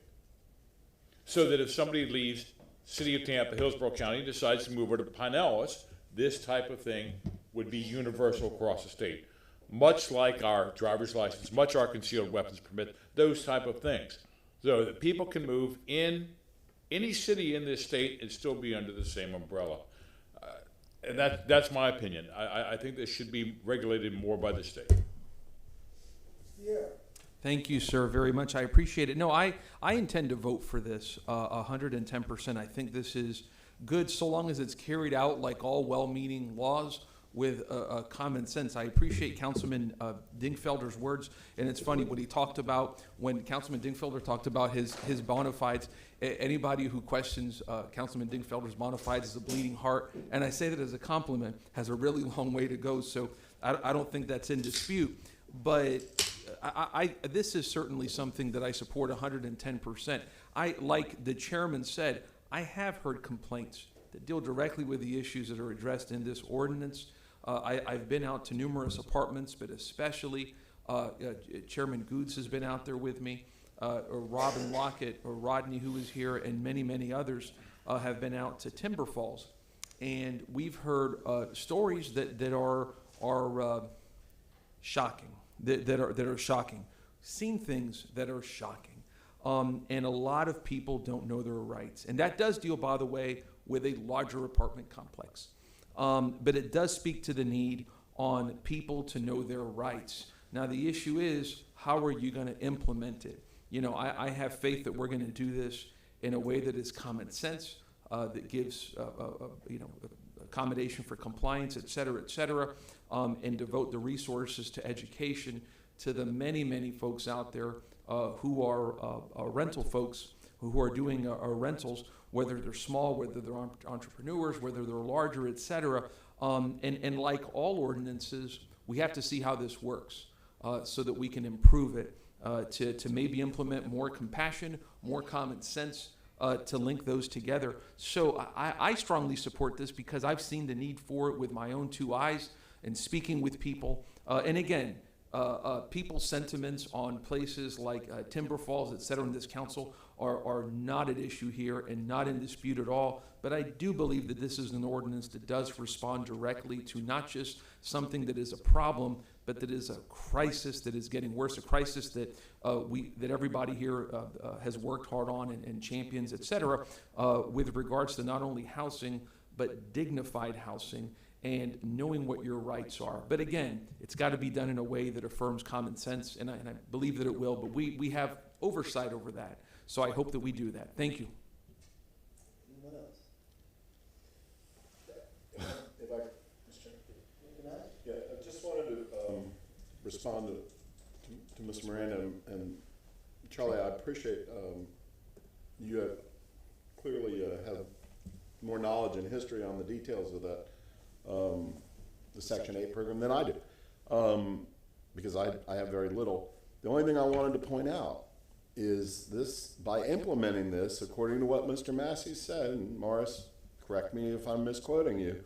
So that if somebody leaves City of Tampa, Hillsborough County, and decides to move over to Pinellas, this type of thing would be universal across the state. Much like our driver's license, much our concealed weapons permit, those type of things. So that people can move in any city in this state and still be under the same umbrella. And that's my opinion. I think this should be regulated more by the state. Yeah. Thank you, sir, very much. I appreciate it. No, I intend to vote for this 110%. I think this is good so long as it's carried out like all well-meaning laws with common sense. I appreciate Councilman Dingfelder's words, and it's funny what he talked about when Councilman Dingfelder talked about his bona fides. Anybody who questions Councilman Dingfelder's bona fides is a bleeding heart, and I say that as a compliment, has a really long way to go, so I don't think that's in dispute. But this is certainly something that I support 110%. Like the chairman said, I have heard complaints that deal directly with the issues that are addressed in this ordinance. I've been out to numerous apartments, but especially Chairman Goods has been out there with me. Robin Lockett, or Rodney, who is here, and many, many others have been out to Timber Falls. And we've heard stories that are shocking, that are shocking, seen things that are shocking. And a lot of people don't know their rights. And that does deal, by the way, with a larger apartment complex. But it does speak to the need on people to know their rights. Now, the issue is, how are you going to implement it? You know, I have faith that we're going to do this in a way that is common sense, that gives, you know, accommodation for compliance, et cetera, and devote the resources to education to the many, many folks out there who are rental folks who are doing rentals, whether they're small, whether they're entrepreneurs, whether they're larger, et cetera. And like all ordinances, we have to see how this works so that we can improve it, to maybe implement more compassion, more common sense, to link those together. So I strongly support this because I've seen the need for it with my own two eyes and speaking with people. And again, people's sentiments on places like Timber Falls, et cetera, in this council are not at issue here and not in dispute at all. But I do believe that this is an ordinance that does respond directly to not just something that is a problem, but that is a crisis that is getting worse, a crisis that that everybody here has worked hard on and champions, et cetera, with regards to not only housing, but dignified housing and knowing what your rights are. But again, it's got to be done in a way that affirms common sense, and I believe that it will, but we have oversight over that. So I hope that we do that. Thank you. Anyone else? If I, yeah, I just wanted to respond to Ms. Miranda and Charlie. I appreciate you have clearly have more knowledge and history on the details of that, the Section 8 program than I do, because I have very little. The only thing I wanted to point out is this, by implementing this, according to what Mr. Massey said, and Morris, correct me if I'm misquoting you,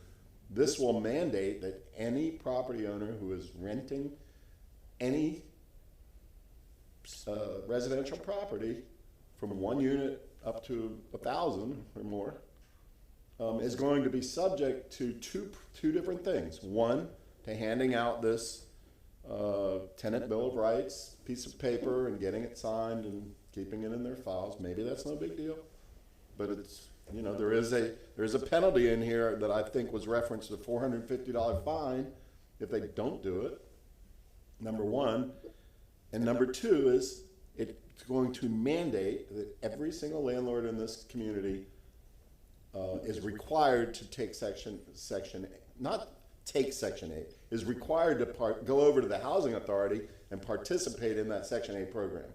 this will mandate that any property owner who is renting any residential property from 1 unit up to 1,000 or more is going to be subject to two different things. One, to handing out this tenant bill of rights piece of paper and getting it signed and keeping it in their files. Maybe that's no big deal, but it's, you know, there is a penalty in here that I think was referenced, a $450 fine if they don't do it, number one. And number two is it's going to mandate that every single landlord in this community is required to take Section 8, is required to go over to the Housing Authority and participate in that Section 8 program.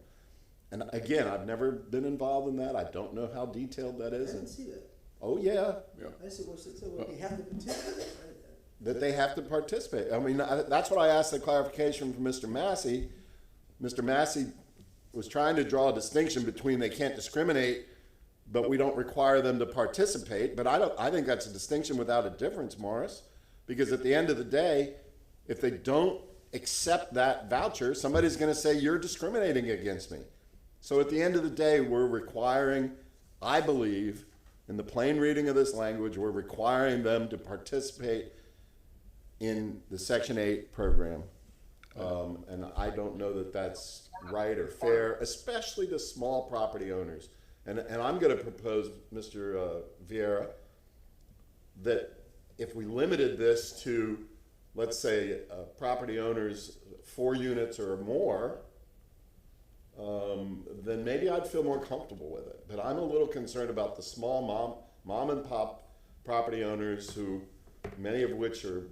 And again, I've never been involved in that. I don't know how detailed that is. I didn't see that. Oh, yeah. I see what they have to participate. That they have to participate. I mean, that's what I asked the clarification from Mr. Massey. Mr. Massey was trying to draw a distinction between they can't discriminate, but we don't require them to participate. But I think that's a distinction without a difference, Morris, because at the end of the day, if they don't accept that voucher, somebody's going to say you're discriminating against me. So at the end of the day, we're requiring, I believe, in the plain reading of this language, we're requiring them to participate in the Section 8 program. And I don't know that that's right or fair, especially to small property owners. And I'm going to propose, Mr. Vieira, that if we limited this to, let's say, property owners 4 units or more, then maybe I'd feel more comfortable with it. But I'm a little concerned about the small mom and pop property owners who, many of which are,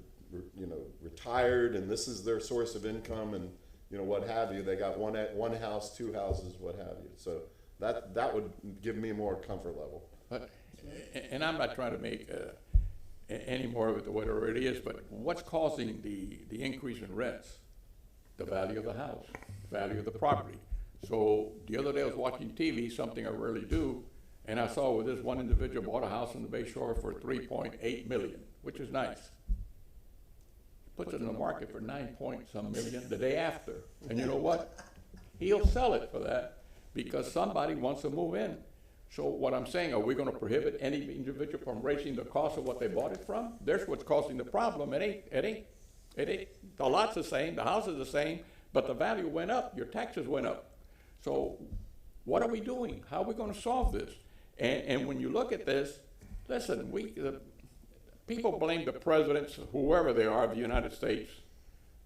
you know, retired, and this is their source of income, and, you know, what have you. They got one house, 2 houses, what have you. So that would give me more comfort level. And I'm not trying to make any more of it than what it already is, but what's causing the increase in rents? The value of the house, the value of the property. So the other day I was watching TV, something I rarely do, and I saw where this one individual bought a house on the Bay Shore for $3.8 million, which is nice. Puts it in the market for 9-point-some million the day after. And you know what? He'll sell it for that because somebody wants to move in. So what I'm saying, are we going to prohibit any individual from raising the cost of what they bought it from? There's what's causing the problem. It ain't. The lot's the same, the house is the same, but the value went up, your taxes went up. So what are we doing? How are we going to solve this? And when you look at this, listen, people blame the presidents, whoever they are, of the United States.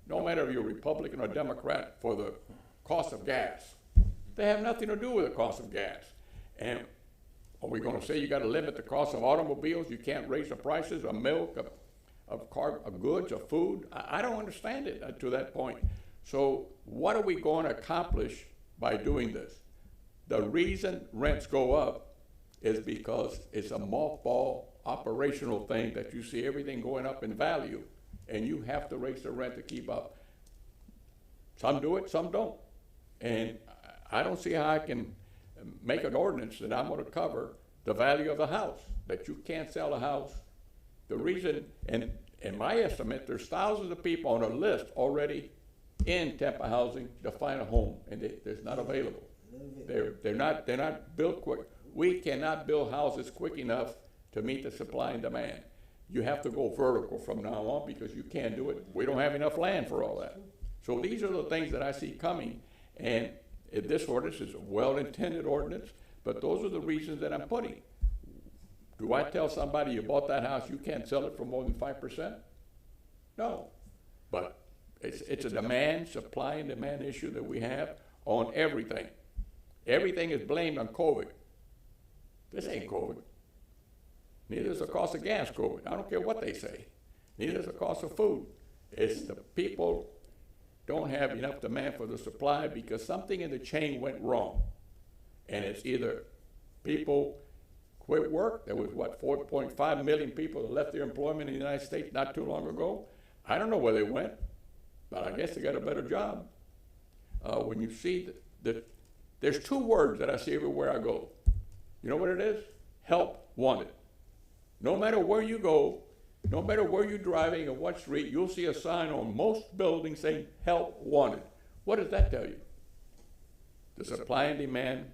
no matter if you're Republican or Democrat, for the cost of gas. They have nothing to do with the cost of gas. And are we gonna say you gotta limit the cost of automobiles? You can't raise the prices of milk, of goods, of food? I don't understand it to that point. So what are we going to accomplish by doing this? The reason rents go up is because it's a mothball operational thing that you see everything going up in value, and you have to raise the rent to keep up. Some do it, some don't. And I don't see how I can make an ordinance that I'm going to cover the value of the house, that you can't sell a house. The reason, and in my estimate, there's thousands of people on a list already in Tampa housing to find a home, and it's not available. They're not built quick. We cannot build houses quick enough to meet the supply and demand. You have to go vertical from now on because you can't do it. We don't have enough land for all that. So these are the things that I see coming, and this ordinance is a well-intended ordinance, but those are the reasons that I'm putting. Do I tell somebody you bought that house, you can't sell it for more than 5%? No, but it's a demand, supply and demand issue that we have on everything. Everything is blamed on COVID. This ain't COVID. Neither is the cost of gas COVID. I don't care what they say. Neither is the cost of food. It's the people don't have enough demand for the supply because something in the chain went wrong. And it's either people quit work. There was, 4.5 million people that left their employment in the United States not too long ago. I don't know where they went, but I guess they got a better job. When you see that there's two words that I see everywhere I go. You know what it is? Help wanted. No matter where you go, no matter where you're driving or what street, you'll see a sign on most buildings saying help wanted. What does that tell you? The supply and demand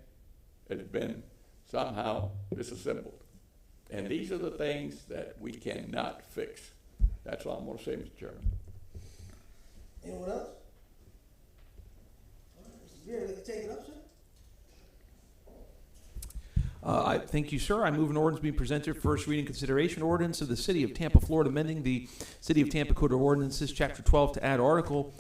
has been somehow disassembled. And these are the things that we cannot fix. That's all I'm going to say, Mr. Chairman. Anyone else? Mr. Beard, you can take it up, sir. Thank you, sir. I move an ordinance being presented for first reading consideration ordinance of the City of Tampa, Florida, amending the City of Tampa Code of Ordinances, Chapter 12, to add Article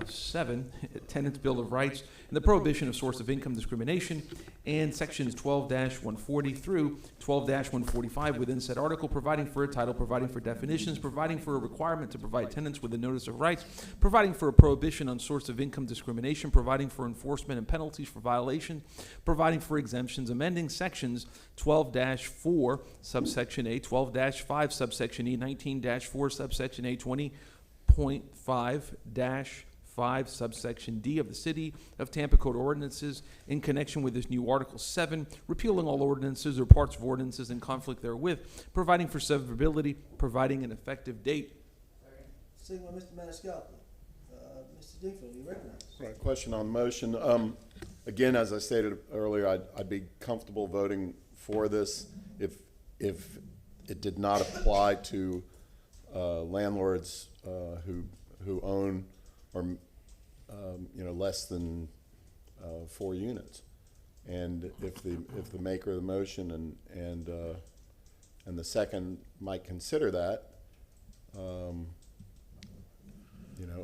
7, Tenants' Bill of Rights, and the prohibition of source of income discrimination, and Sections 12-140 through 12-145 within said article, providing for a title, providing for definitions, providing for a requirement to provide tenants with a notice of rights, providing for a prohibition on source of income discrimination, providing for enforcement and penalties for violation, providing for exemptions, amending Sections 12-4, subsection A, 12-5, subsection E, 19-4, subsection A, 20.5-5, subsection D of the City of Tampa Code Ordinances in connection with this new Article 7, repealing all ordinances or parts of ordinances in conflict therewith, providing for severability, providing an effective date. Second by Mr. Maniscalco. Mr. Dingfield, you recognize. Right, question on motion. Again, as I stated earlier, I'd be comfortable voting for this if it did not apply to landlords who own or less than 4 units. And if the maker of the motion and the second might consider that,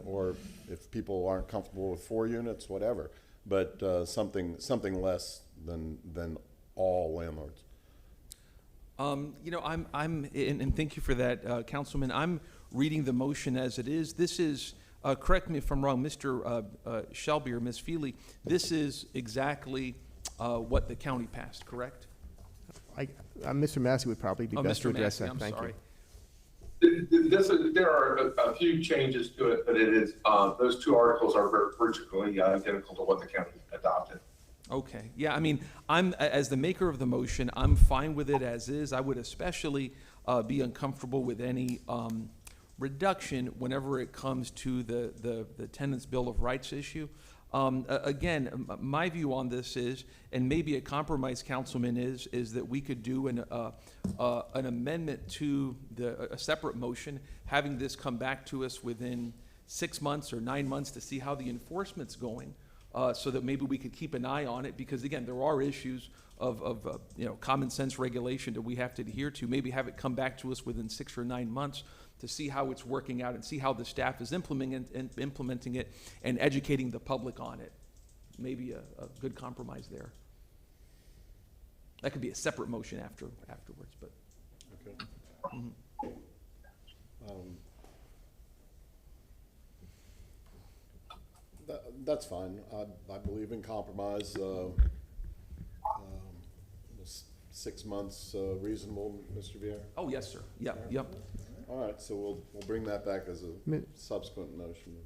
or if people aren't comfortable with 4 units, whatever. But something less than all landlords. And thank you for that, Councilman. I'm reading the motion as it is. This is, correct me if I'm wrong, Mr. Shelby or Ms. Feely, this is exactly what the county passed, correct? Mr. Massey would probably be best to address that. I'm Thank sorry. There are a few changes to it, but it is, those two articles are virtually identical to what the county adopted. Okay. Yeah, I mean, as the maker of the motion, I'm fine with it as is. I would especially be uncomfortable with any reduction whenever it comes to the Tenants' Bill of Rights issue. Again, my view on this is, and maybe a compromise, Councilman, is that we could do an amendment to a separate motion, having this come back to us within 6 months or 9 months to see how the enforcement's going, so that maybe we could keep an eye on it, because again, there are issues common sense regulation that we have to adhere to. Maybe have it come back to us within 6 or 9 months to see how it's working out and see how the staff is implementing it and educating the public on it. Maybe a good compromise there. That could be a separate motion afterwards, but. Okay. Mhm. That's fine. I believe in compromise. 6 months reasonable, Mr. Vieira? Oh, yes, sir. Yep. All right, so we'll bring that back as a subsequent motion.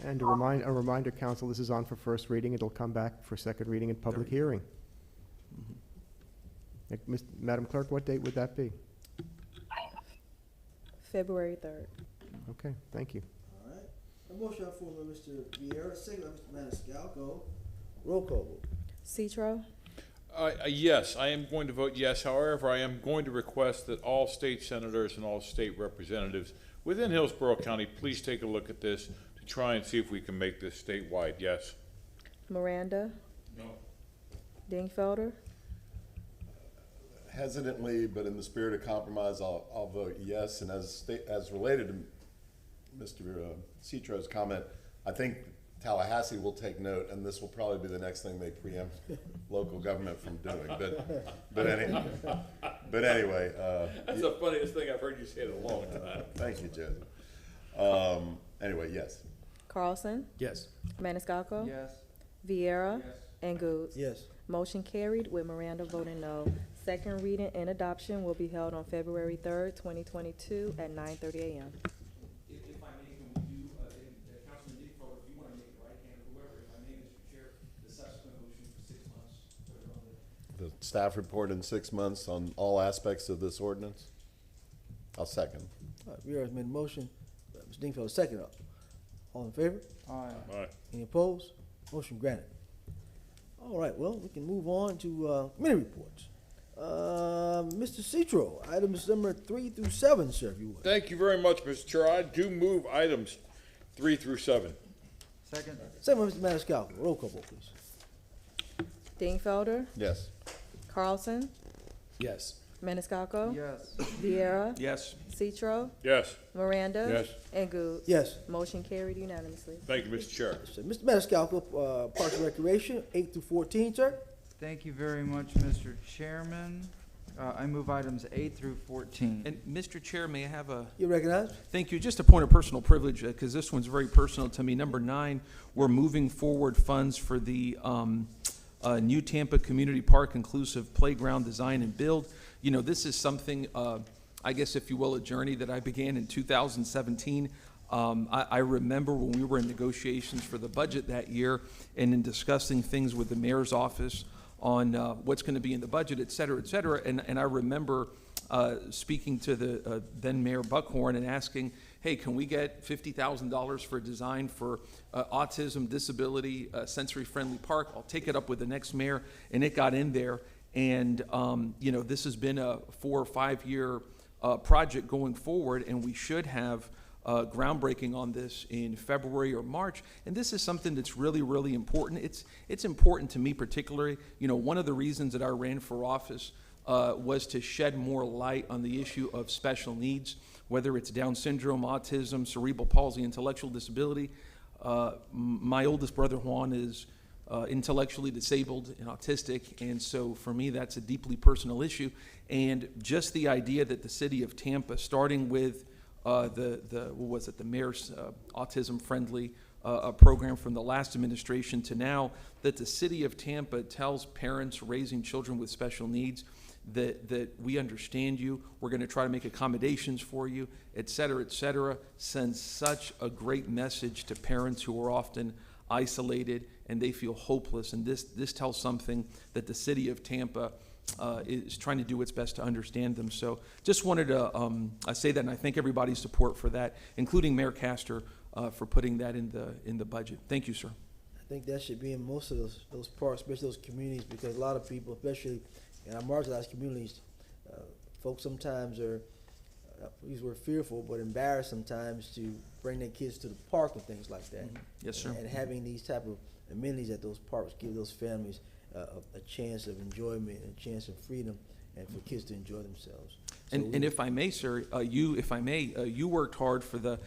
And a reminder, council, this is on for first reading. It'll come back for second reading and public hearing. Madam Clerk, what date would that be? February 3rd. Okay, thank you. All right. A motion on the floor by Mr. Vieira, second by Mr. Maniscalco. Roll call vote. Citro, Yes, I am going to vote yes. However, I am going to request that all state senators and all state representatives within Hillsborough County please take a look at this to try and see if we can make this statewide. Yes. Miranda, No. Dingfelder, Hesitantly, but in the spirit of compromise, I'll vote yes. And as related to Mr. Citro's comment, I think Tallahassee will take note, and this will probably be the next thing they preempt local government from doing. But anyway. That's the funniest thing I've heard you say in a long time. Thank you, Joseph. Anyway, yes. Carlson, Yes. Maniscalco, Yes. Vieira, and Goods. Yes. Motion carried with Miranda voting no. Second reading and adoption will be held on February 3rd, 2022 at 9:30 a.m. If I may, can we do, Councilman Dingfelder, if you want to make it right hand, whoever, if I may, Mr. Chair, the subsequent motion for 6 months. Put it on The staff report in 6 months on all aspects of this ordinance. I'll second. All right, Vieira's made a motion. Mr. Dingfelder, second up. All in favor? Aye. Aye. Any opposed? Motion granted. All right, well, we can move on to committee reports. Mr. Citro, items number 3 through 7, sir, if you would. Thank you very much, Mr. Chair. I do move items 3 through 7. Second. Second by Mr. Maniscalco. Roll call vote, please. Dingfelder, Yes. Carlson, Yes. Maniscalco, Yes. Vieira, Yes. Citro, Yes. Miranda, Yes. and Goods. Yes. Motion carried unanimously. Thank you, Mr. Chair. So, Mr. Maniscalco, Parks and Recreation, 8 through 14, sir. Thank you very much, Mr. Chairman. I move items 8 through 14. And Mr. Chair, may I have a? You recognize? Thank you. Just a point of personal privilege, because this one's very personal to me. Number 9, we're moving forward funds for the New Tampa Community Park Inclusive Playground Design and Build. You know, this is something, I guess, if you will, a journey that I began in 2017. I remember when we were in negotiations for the budget that year and in discussing things with the mayor's office on what's going to be in the budget, et cetera, and I remember speaking to the then Mayor Buckhorn and asking, hey, can we get $50,000 for a design for autism, disability, sensory-friendly park? I'll take it up with the next mayor, and it got in there. And, you know, this has been a 4 or 5 year project going forward, and we should have groundbreaking on this in February or March. And this is something that's really, really important. It's important to me particularly. You know, one of the reasons that I ran for office was to shed more light on the issue of special needs, whether it's Down syndrome, autism, cerebral palsy, intellectual disability. My oldest brother, Juan, is intellectually disabled and autistic, and so for me that's a deeply personal issue. And just the idea that the city of Tampa, starting with the mayor's autism-friendly program from the last administration to now, that the city of Tampa tells parents raising children with special needs that we understand you, we're going to try to make accommodations for you, et cetera, sends such a great message to parents who are often isolated and they feel hopeless. And this tells something that the city of Tampa is trying to do its best to understand them. So just wanted to say that, and I thank everybody's support for that, including Mayor Castor for putting that in the budget. Thank you, sir. I think that should be in most of those parks, especially those communities, because a lot of people, especially in our marginalized communities, folks sometimes are, we're fearful but embarrassed sometimes to bring their kids to the park and things like that. Yes, sir. And having these type of amenities at those parks give those families a chance of enjoyment and a chance of freedom and for kids to enjoy themselves. So And if I may, sir, you worked hard for the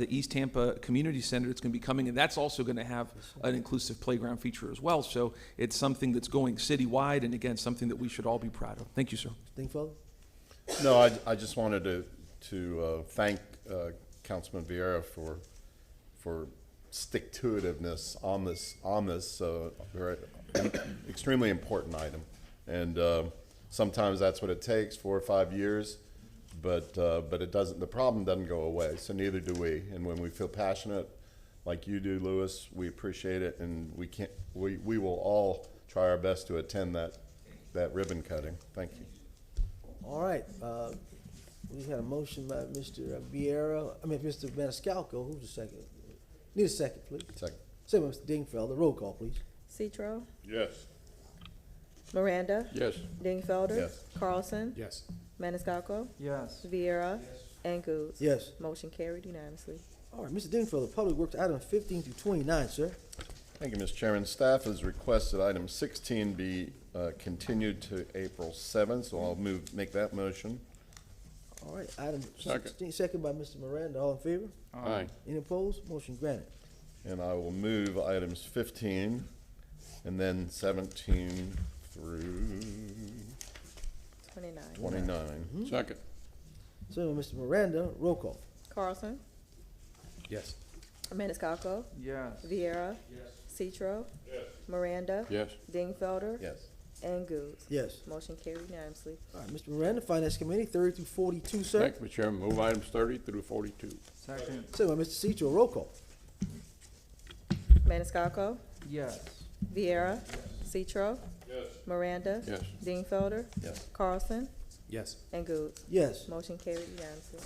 East Tampa Community Center that's going to be coming, and that's also going to have an inclusive playground feature as well. So it's something that's going citywide, and again, something that we should all be proud of. Thank you, sir. Dingfelder? No, I just wanted to thank Councilman Vieira for stick-to-itiveness on this very extremely important item. And sometimes that's what it takes, 4 or 5 years, but it doesn't. The problem doesn't go away, so neither do we. And when we feel passionate, like you do, Louis, we appreciate it, and we will all try our best to attend that ribbon cutting. Thank you. All right, we had a motion by Mr. Mr. Maniscalco. Who's the second? Need a second, please. Second. Second by Mr. Dingfelder. Roll call, please. Citro, Yes. Miranda, Yes. Dingfelder, Yes. Carlson, Yes. Maniscalco, Yes. Vieira, and Goods. Yes. Motion carried unanimously. All right, Mr. Dingfelder, Public Works, items 15 through 29, sir. Thank you, Mr. Chairman. Staff has requested item 16 be continued to April 7th, so I'll make that motion. All right, item Second. 16, second by Mr. Miranda. All in favor? Aye. Any opposed? Motion granted. And I will move items 15 and then 17 through 29. 29. Second. Second by Mr. Miranda. Roll call. Carlson, Yes. Maniscalco, Yes. Vieira, Citro, Miranda, Yes. Dingfelder, Yes. and Goods. Yes. Motion carried unanimously. All right, Mr. Miranda, Finance Committee, 30 through 42, sir. Thank you, Mr. Chairman. Move items 30 through 42. Second. Second by Mr. Citro. Roll call. Maniscalco, Yes. Vieira, Citro, Miranda, Yes. Dingfelder, Yes. Carlson, Yes. and Goods. Yes. Motion carried unanimously.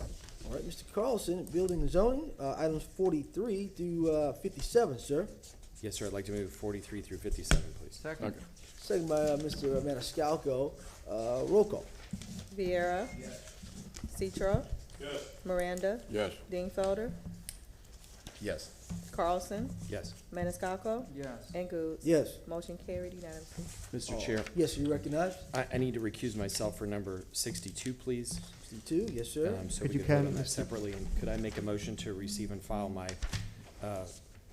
All right, Mr. Carlson, Building and Zoning, items 43 through 57, sir. Yes, sir. I'd like to move 43 through 57, please. Second. Second by Mr. Maniscalco. Roll call. Vieira, Citro, Miranda, Yes. Dingfelder, Yes. Carlson, Yes. Maniscalco, Yes. and Goods. Yes. Motion carried unanimously. Mr. Chair, Yes, you recognize? I need to recuse myself for number 62, please. 62, yes, sir. So we could vote on that separately. And could I make a motion to receive and file my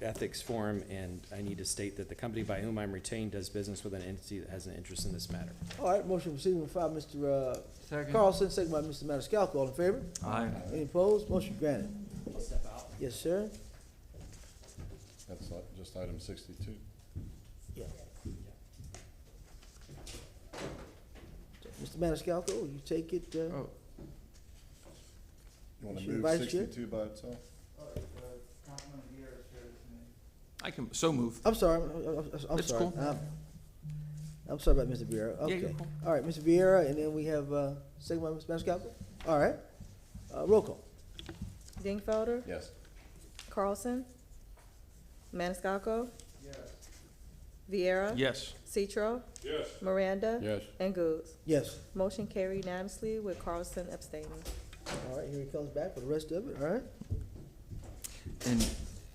ethics form? And I need to state that the company by whom I'm retained does business with an entity that has an interest in this matter. All right, motion received and filed, Mr. Second. Carlson, second by Mr. Maniscalco. All in favor? Aye. Any opposed? Motion granted. Yes, sir. That's just item 62. Yeah. Mr. Maniscalco, will you take it? Oh. You want to Mr. move Vice Chair? 62 by itself? I can so move. I'm sorry, I'm It's sorry. cool. I'm sorry about Mr. Vieira. Yeah, Okay. you're cool. All right, Mr. Vieira, and then we have, second by Mr. Maniscalco. All right. Roll call. Dingfelder, Yes. Carlson, Maniscalco, Vieira, Yes. Citro, Miranda, Yes. and Goods. Yes. Motion carried unanimously with Carlson abstaining. All right, here he comes back for the rest of it, all right?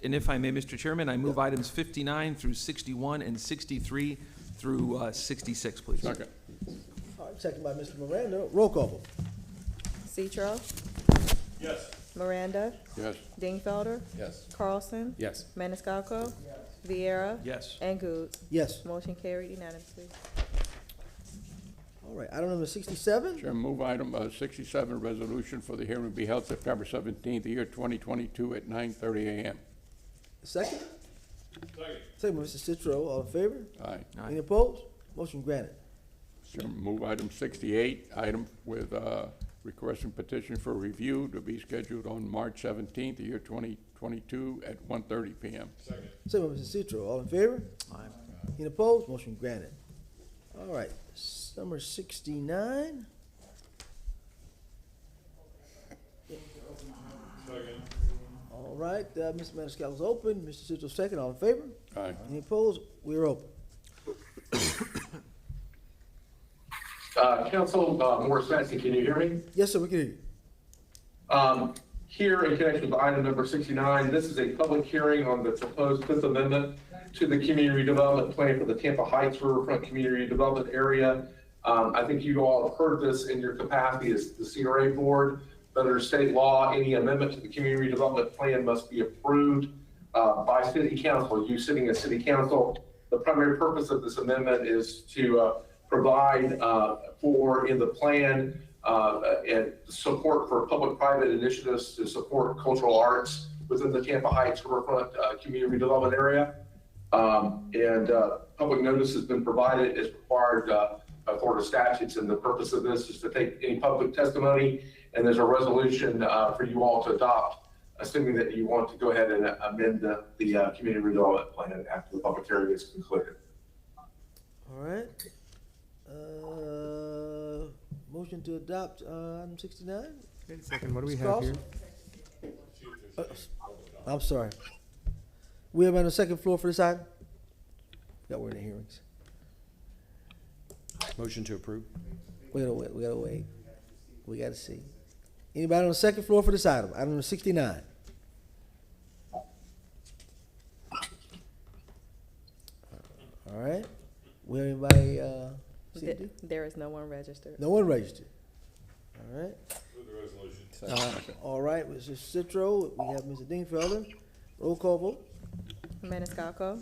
And if I may, Mr. Chairman, I move items 59 through 61 and 63 through 66, please. Second. All right, second by Mr. Miranda. Roll call vote. Citro, Miranda, Yes. Dingfelder, Yes. Carlson, Yes. Maniscalco, Vieira, Yes. and Goods. Yes. Motion carried unanimously. All right, item number 67. Chairman, move item 67, resolution for the hearing to be held September 17th, the year 2022 at 9:30 a.m. Second? Second by Mr. Citro. All in favor? Aye. Any opposed? Motion granted. Chairman, move item 68, item with requesting petition for review to be scheduled on March 17th, the year 2022 at 1:30 p.m. Second by Mr. Citro. All in favor? Aye. Any opposed? Motion granted. All right, number 69. All right, Mr. Maniscalco's open, Mr. Citro second, all in favor? Aye. Any opposed? We're open. Council, Morris Massey, can you hear me? Yes, sir, we can hear you. Here in connection with item number 69, this is a public hearing on the proposed Fifth Amendment to the community development plan for the Tampa Heights Riverfront Community Development Area. I think you all have heard this in your capacity as the CRA board, but under state law, any amendment to the community development plan must be approved by city council, you sitting as city council. The primary purpose of this amendment is to provide for in the plan and support for public-private initiatives to support cultural arts within the Tampa Heights Riverfront Community Development Area. Public notice has been provided as required Florida statutes, and the purpose of this is to take any public testimony, and there's a resolution for you all to adopt, assuming that you want to go ahead and amend the community redevelopment plan after the public hearing is concluded. All right. Motion to adopt item 69. Wait a second, what do we Mr. have here? Carlson? I'm sorry. We have on the second floor for this item? Got we're in the hearings. Motion to approve. We gotta wait. We gotta see. Anybody on the second floor for this item? Item number 69. All right. We have anybody, There is no one registered. no one registered. All right. Move the resolution. All right, Mr. Citro, we have Mr. Dingfelder. Roll call vote. Maniscalco.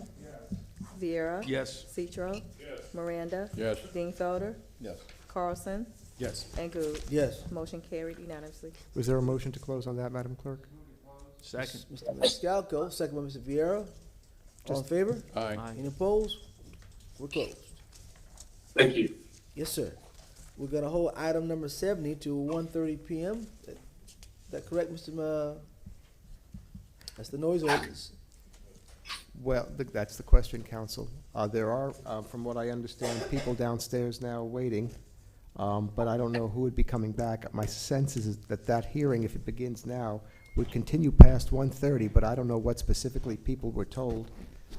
Viera. Yes. Citro. Yes. Miranda. Yes. Dingfelder. Yes. Carlson. Yes. And Goode. Yes. Motion carried unanimously. Was there a motion to close on that, Madam Clerk? Second. Mr. Maniscalco, second by Mr. Viera. All in favor? Aye. Any opposed? We're closed. Thank you. Yes, sir. We're gonna hold item number 70 to 1:30 p.m. Is that correct, Mr. That's the noise ordinance. Well, that's the question, Council. There are, from what I understand, people downstairs now waiting, but I don't know who would be coming back. My sense is that that hearing, if it begins now, would continue past 1:30, but I don't know what specifically people were told.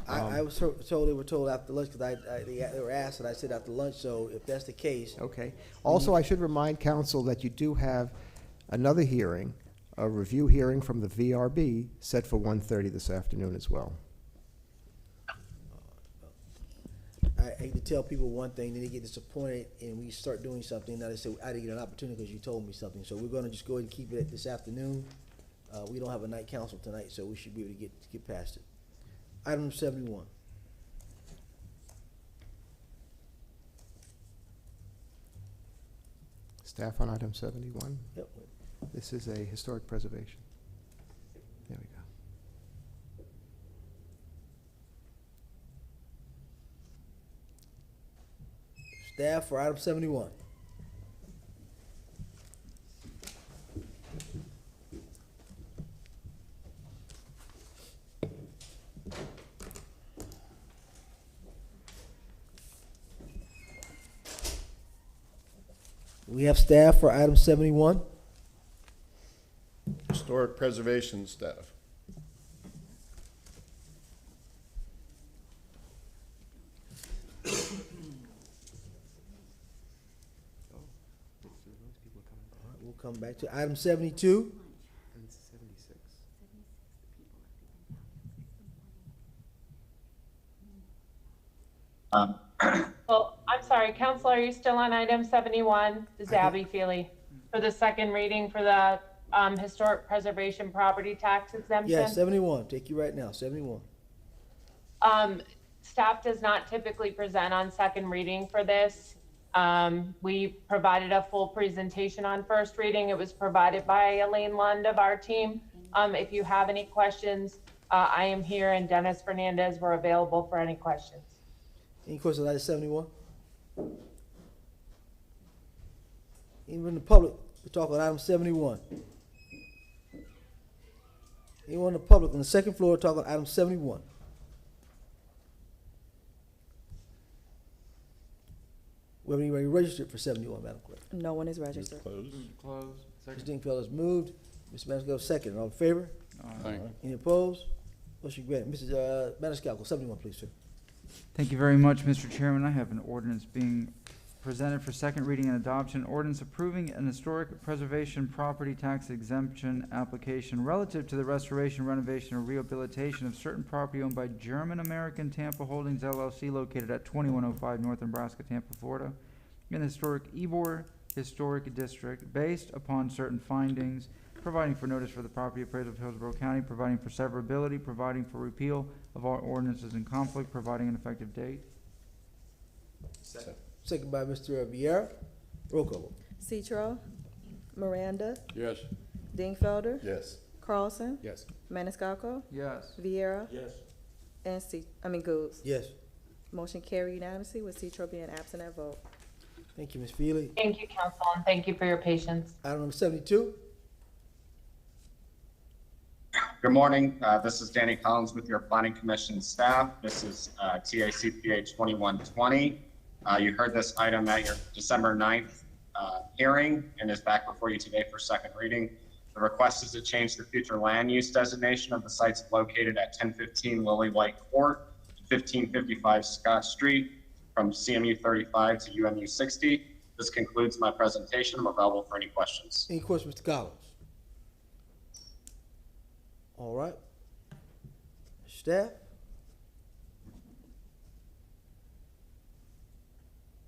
I was told, they were told after lunch, because they were asked, and I said after lunch, so if that's the case. Okay. Also, I should remind council that you do have another hearing, a review hearing from the VRB, set for 1:30 this afternoon as well. I hate to tell people one thing, then they get disappointed, and we start doing something, now they say, I didn't get an opportunity because you told me something. So we're gonna just go ahead and keep it this afternoon. We don't have a night council tonight, so we should be able to get past it. Item 71. Staff on item 71. Yep. This is a historic preservation. There we go. Staff for item 71. We have staff for item 71. Historic preservation staff. We'll come back to item 72. Well, I'm sorry, Counselor, are you still on item 71? This is Abby Feely for the second reading for the historic preservation property tax exemption. Yes, 71. Take you right now, 71. Staff does not typically present on second reading for this. We provided a full presentation on first reading. It was provided by Elaine Lund of our team. If you have any questions, I am here, and Dennis Fernandez, we're available for any questions. Any questions on item 71? Even in the public, we're talking item 71. Anyone in the public on the second floor talking item 71? We have anybody registered for 71, Madam Clerk? No one is registered. Close. Mr. Dingfelder has moved. Mr. Maniscalco second. All in favor? Aye. Any opposed? Motion granted. Mrs. Maniscalco, 71, please, sir. Thank you very much, Mr. Chairman. I have an ordinance being presented for second reading and adoption, ordinance approving an historic preservation property tax exemption application relative to the restoration, renovation, or rehabilitation of certain property owned by German American Tampa Holdings LLC located at 2105 North Nebraska, Tampa, Florida, in the historic Ybor Historic District, based upon certain findings, providing for notice for the property appraisal of Hillsborough County, providing for severability, providing for repeal of all ordinances in conflict, providing an effective date. Second by Mr. Viera. Roll call. Citro, Miranda, Yes. Dingfelder, Yes. Carlson, Yes. Maniscalco, Yes. Vieira, Yes. and Goose. Yes. Motion carried unanimously with Citro being absent at vote. Thank you, Ms. Feely. Thank you, council, and thank you for your patience. Item number 72. Good morning. This is Danny Collins with your Planning Commission staff. This is TACPA 2120. You heard this item at your December 9th hearing and is back before you today for second reading. The request is to change the future land use designation of the sites located at 1015 Lily White Court to 1555 Scott Street from CMU 35 to UMU 60. This concludes my presentation. I'm available for any questions. Any questions, Mr. Collins? All right. Staff?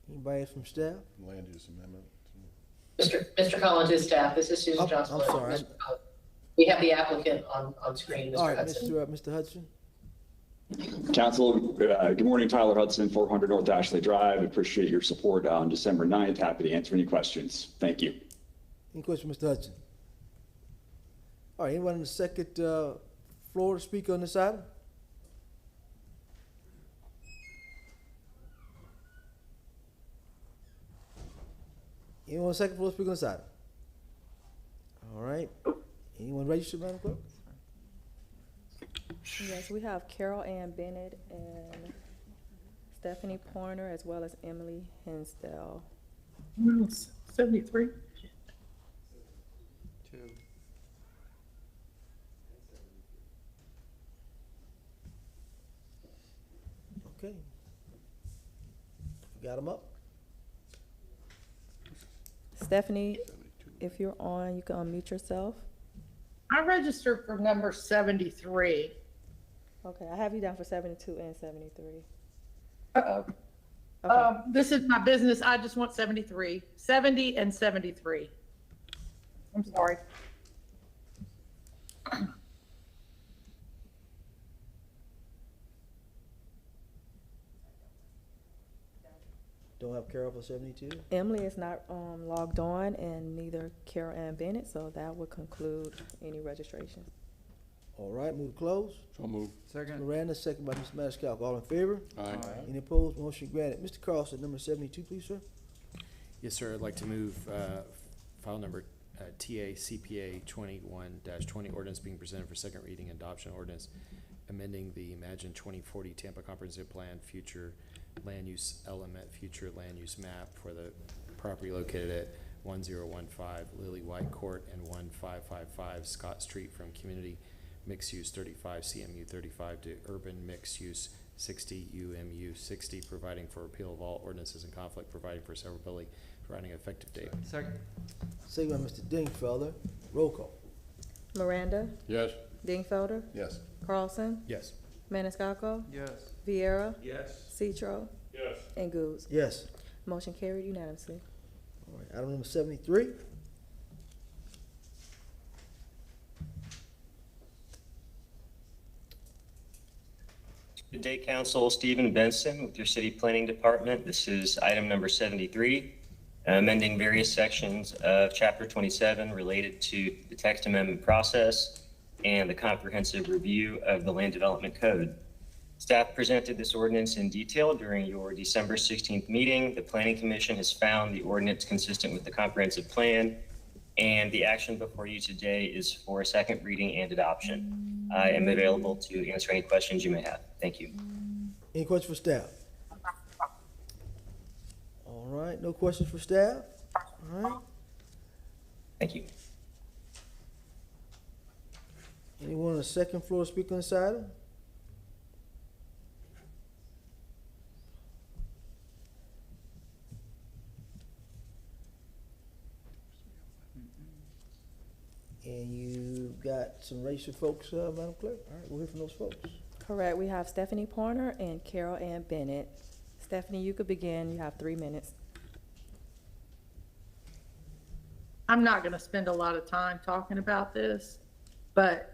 Anybody else from staff? Land use amendment. Mr. Collins' staff, this is Susan Johnson. I'm sorry. We have the applicant on screen, All Mr. right, Hudson. Mr. Hudson. Council, good morning, Tyler Hudson, 400 North Ashley Drive. Appreciate your support on December 9th. Happy to answer any questions. Thank you. Any questions, Mr. Hudson? All right, anyone on the second floor to speak on this item? Anyone on the second floor to speak on this item? All right. Anyone registered, Madam Clerk? Yes, we have Carol Ann Bennett and Stephanie Pointer, as well as Emily Hinsdale. 73. Okay. Got them up? Stephanie, if you're on, you can unmute yourself. I registered for number 73. Okay, I have you down for 72 and 73. Uh-oh. This is my business. I just want 73. 70 and 73. I'm sorry. Don't have Carol for 72? Emily is not logged on, and neither Carol Ann Bennett, so that would conclude any registrations. All right, move to close. So moved. Second. Miranda, second by Mr. Maniscalco. All in favor? Aye. Any opposed? Motion granted. Mr. Carlson, number 72, please, sir. Yes, sir. I'd like to move file number TACPA 21-20 ordinance being presented for second reading and adoption ordinance amending the Imagine 2040 Tampa Comprehensive Plan future land use element, future land use map for the property located at 1015 Lily White Court and 1555 Scott Street from community mixed use 35 CMU 35 to urban mixed use 60 UMU 60, providing for repeal of all ordinances in conflict, providing for severability, providing an effective date. Second. Second by Mr. Dingfelder. Roll call. Miranda, Yes. Dingfelder, Yes. Carlson, Yes. Maniscalco, Yes. Vieira, Yes. Citro, Yes. and Goose. Yes. Motion carried unanimously. All right, item number 73. Good day, Council. Stephen Benson with your City Planning Department. This is item number 73, amending various sections of Chapter 27 related to the text amendment process and the comprehensive review of the Land Development Code. Staff presented this ordinance in detail during your December 16th meeting. The Planning Commission has found the ordinance consistent with the comprehensive plan, and the action before you today is for a second reading and adoption. I am available to answer any questions you may have. Thank you. Any questions for staff? All right, no questions for staff? All right. Thank you. Anyone on the second floor speak on this item? And you've got some registered folks, Madam Clerk? All right, we'll hear from those folks. Correct. We have Stephanie Porter and Carol Ann Bennett. Stephanie, you could begin. You have 3 minutes. I'm not going to spend a lot of time talking about this, but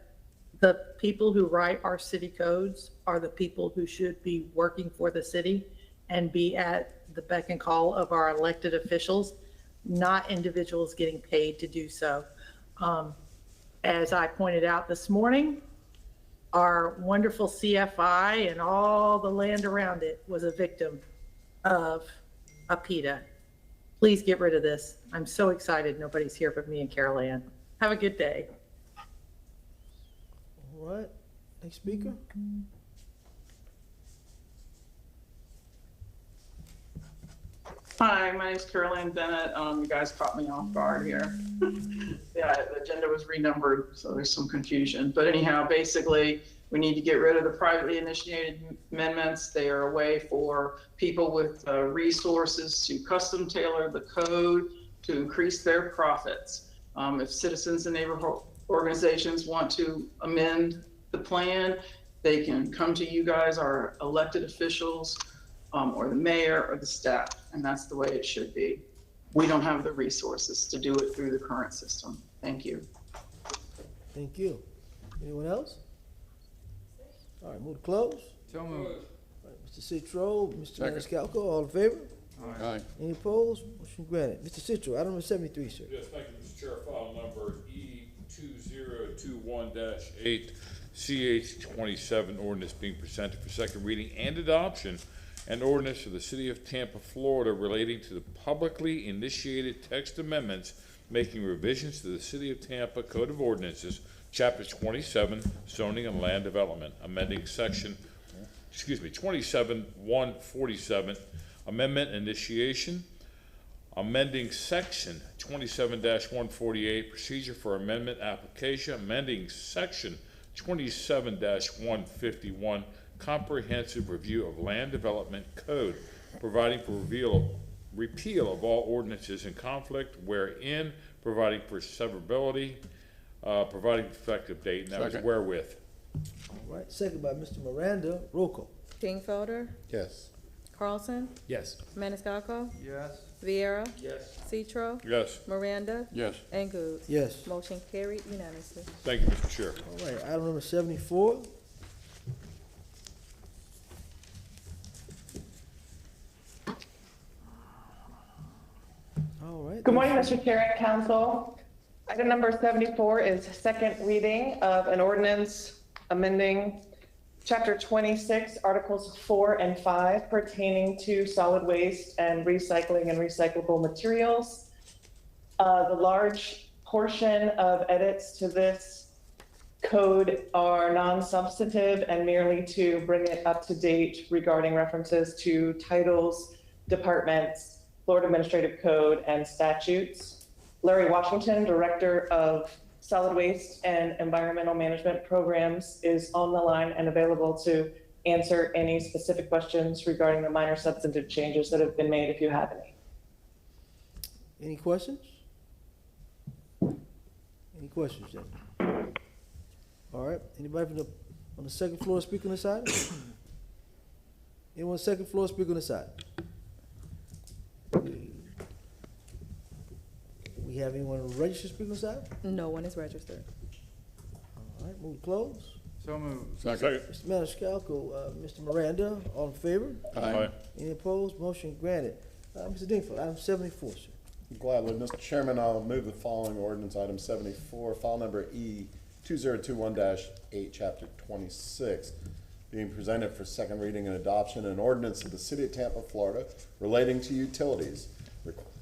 the people who write our city codes are the people who should be working for the city and be at the beck and call of our elected officials, not individuals getting paid to do so. As I pointed out this morning, our wonderful CFI and all the land around it was a victim of a PETA. Please get rid of this. I'm so excited nobody's here but me and Carol Ann. Have a good day. All right, next speaker. Hi, my name's Carol Ann Bennett. You guys caught me off guard here. Yeah, the agenda was renumbered, so there's some confusion. But anyhow, basically, we need to get rid of the privately initiated amendments. They are a way for people with resources to custom tailor the code to increase their profits. If citizens and neighborhood organizations want to amend the plan, they can come to you guys, our elected officials, or the mayor or the staff, and that's the way it should be. We don't have the resources to do it through the current system. Thank you. Thank you. Anyone else? All right, move to close. So moved. All right, Mr. Citro, Mr. Second. Maniscalco, all in favor? Aye. Any opposed? Motion granted. Mr. Citro, item number 73, sir. Yes, thank you, Mr. Chair. File number E2021-8, CH27, ordinance being presented for second reading and adoption, an ordinance of the City of Tampa, Florida relating to the publicly initiated text amendments making revisions to the City of Tampa Code of Ordinances, Chapter 27, Zoning and Land Development, amending Section 27-147, Amendment Initiation, amending Section 27-148, Procedure for Amendment Application, amending Section 27-151, Comprehensive Review of Land Development Code, providing for repeal of all ordinances in conflict wherein, providing for severability, providing effective date, and that was Second. wherewith. All right, second by Mr. Miranda. Roll call. Dingfelder, Yes. Carlson, Yes. Maniscalco, Yes. Viera, Yes. Citro, Yes, Miranda, Yes. and Goode. Yes. Motion carried unanimously. thank you, Mr. Chair. All right, item number 74. All right. Good morning, Mr. Chair and Council. Item number 74 is second reading of an ordinance amending Chapter 26, Articles 4 and 5 pertaining to solid waste and recycling and recyclable materials. The large portion of edits to this code are non-substantive and merely to bring it up to date regarding references to titles, departments, Florida Administrative Code, and statutes. Larry Washington, Director of Solid Waste and Environmental Management Programs, is on the line and available to answer any specific questions regarding the minor substantive changes that have been made if you have any. Any questions? Any questions, then? All right, anybody from on the second floor speak on this item? Anyone on the second floor speak on this item? We have anyone registered to speak on this item? No one is registered. All right, move to close. So moved. Second. Mr. Maniscalco, Mr. Miranda, all in favor? Aye. Any opposed? Motion granted. Mr. Dingfelder, item 74, sir. Gladly, Mr. Chairman, I'll move the following ordinance, item 74, file number E2021-8, chapter 26, being presented for second reading and adoption, an ordinance of the City of Tampa, Florida, relating to utilities,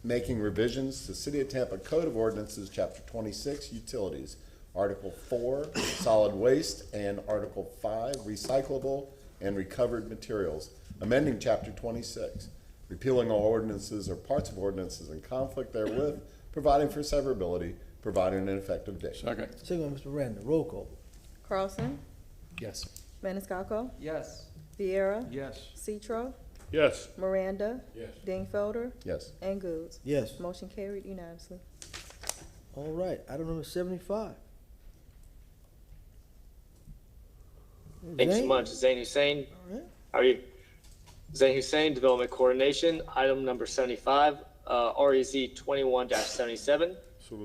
making revisions to City of Tampa Code of Ordinances, chapter 26, Utilities, Article 4, Solid Waste, and Article 5, Recyclable and Recovered Materials, amending chapter 26, repealing all ordinances or parts of ordinances in conflict therewith, providing for severability, providing an effective date. Second. Second by Mr. Miranda, roll call. Carlson, Yes. Maniscalco, Yes. Viera, Yes. Citro, Yes. Miranda, Yes. Dingfelder, Yes. and Goode. Yes. Motion carried unanimously. All right, item number 75. Thanks so Zane? much. Zane Hussein. All right. How are you? Zane Hussein, Development Coordination. Item number 75, REZ 21-77.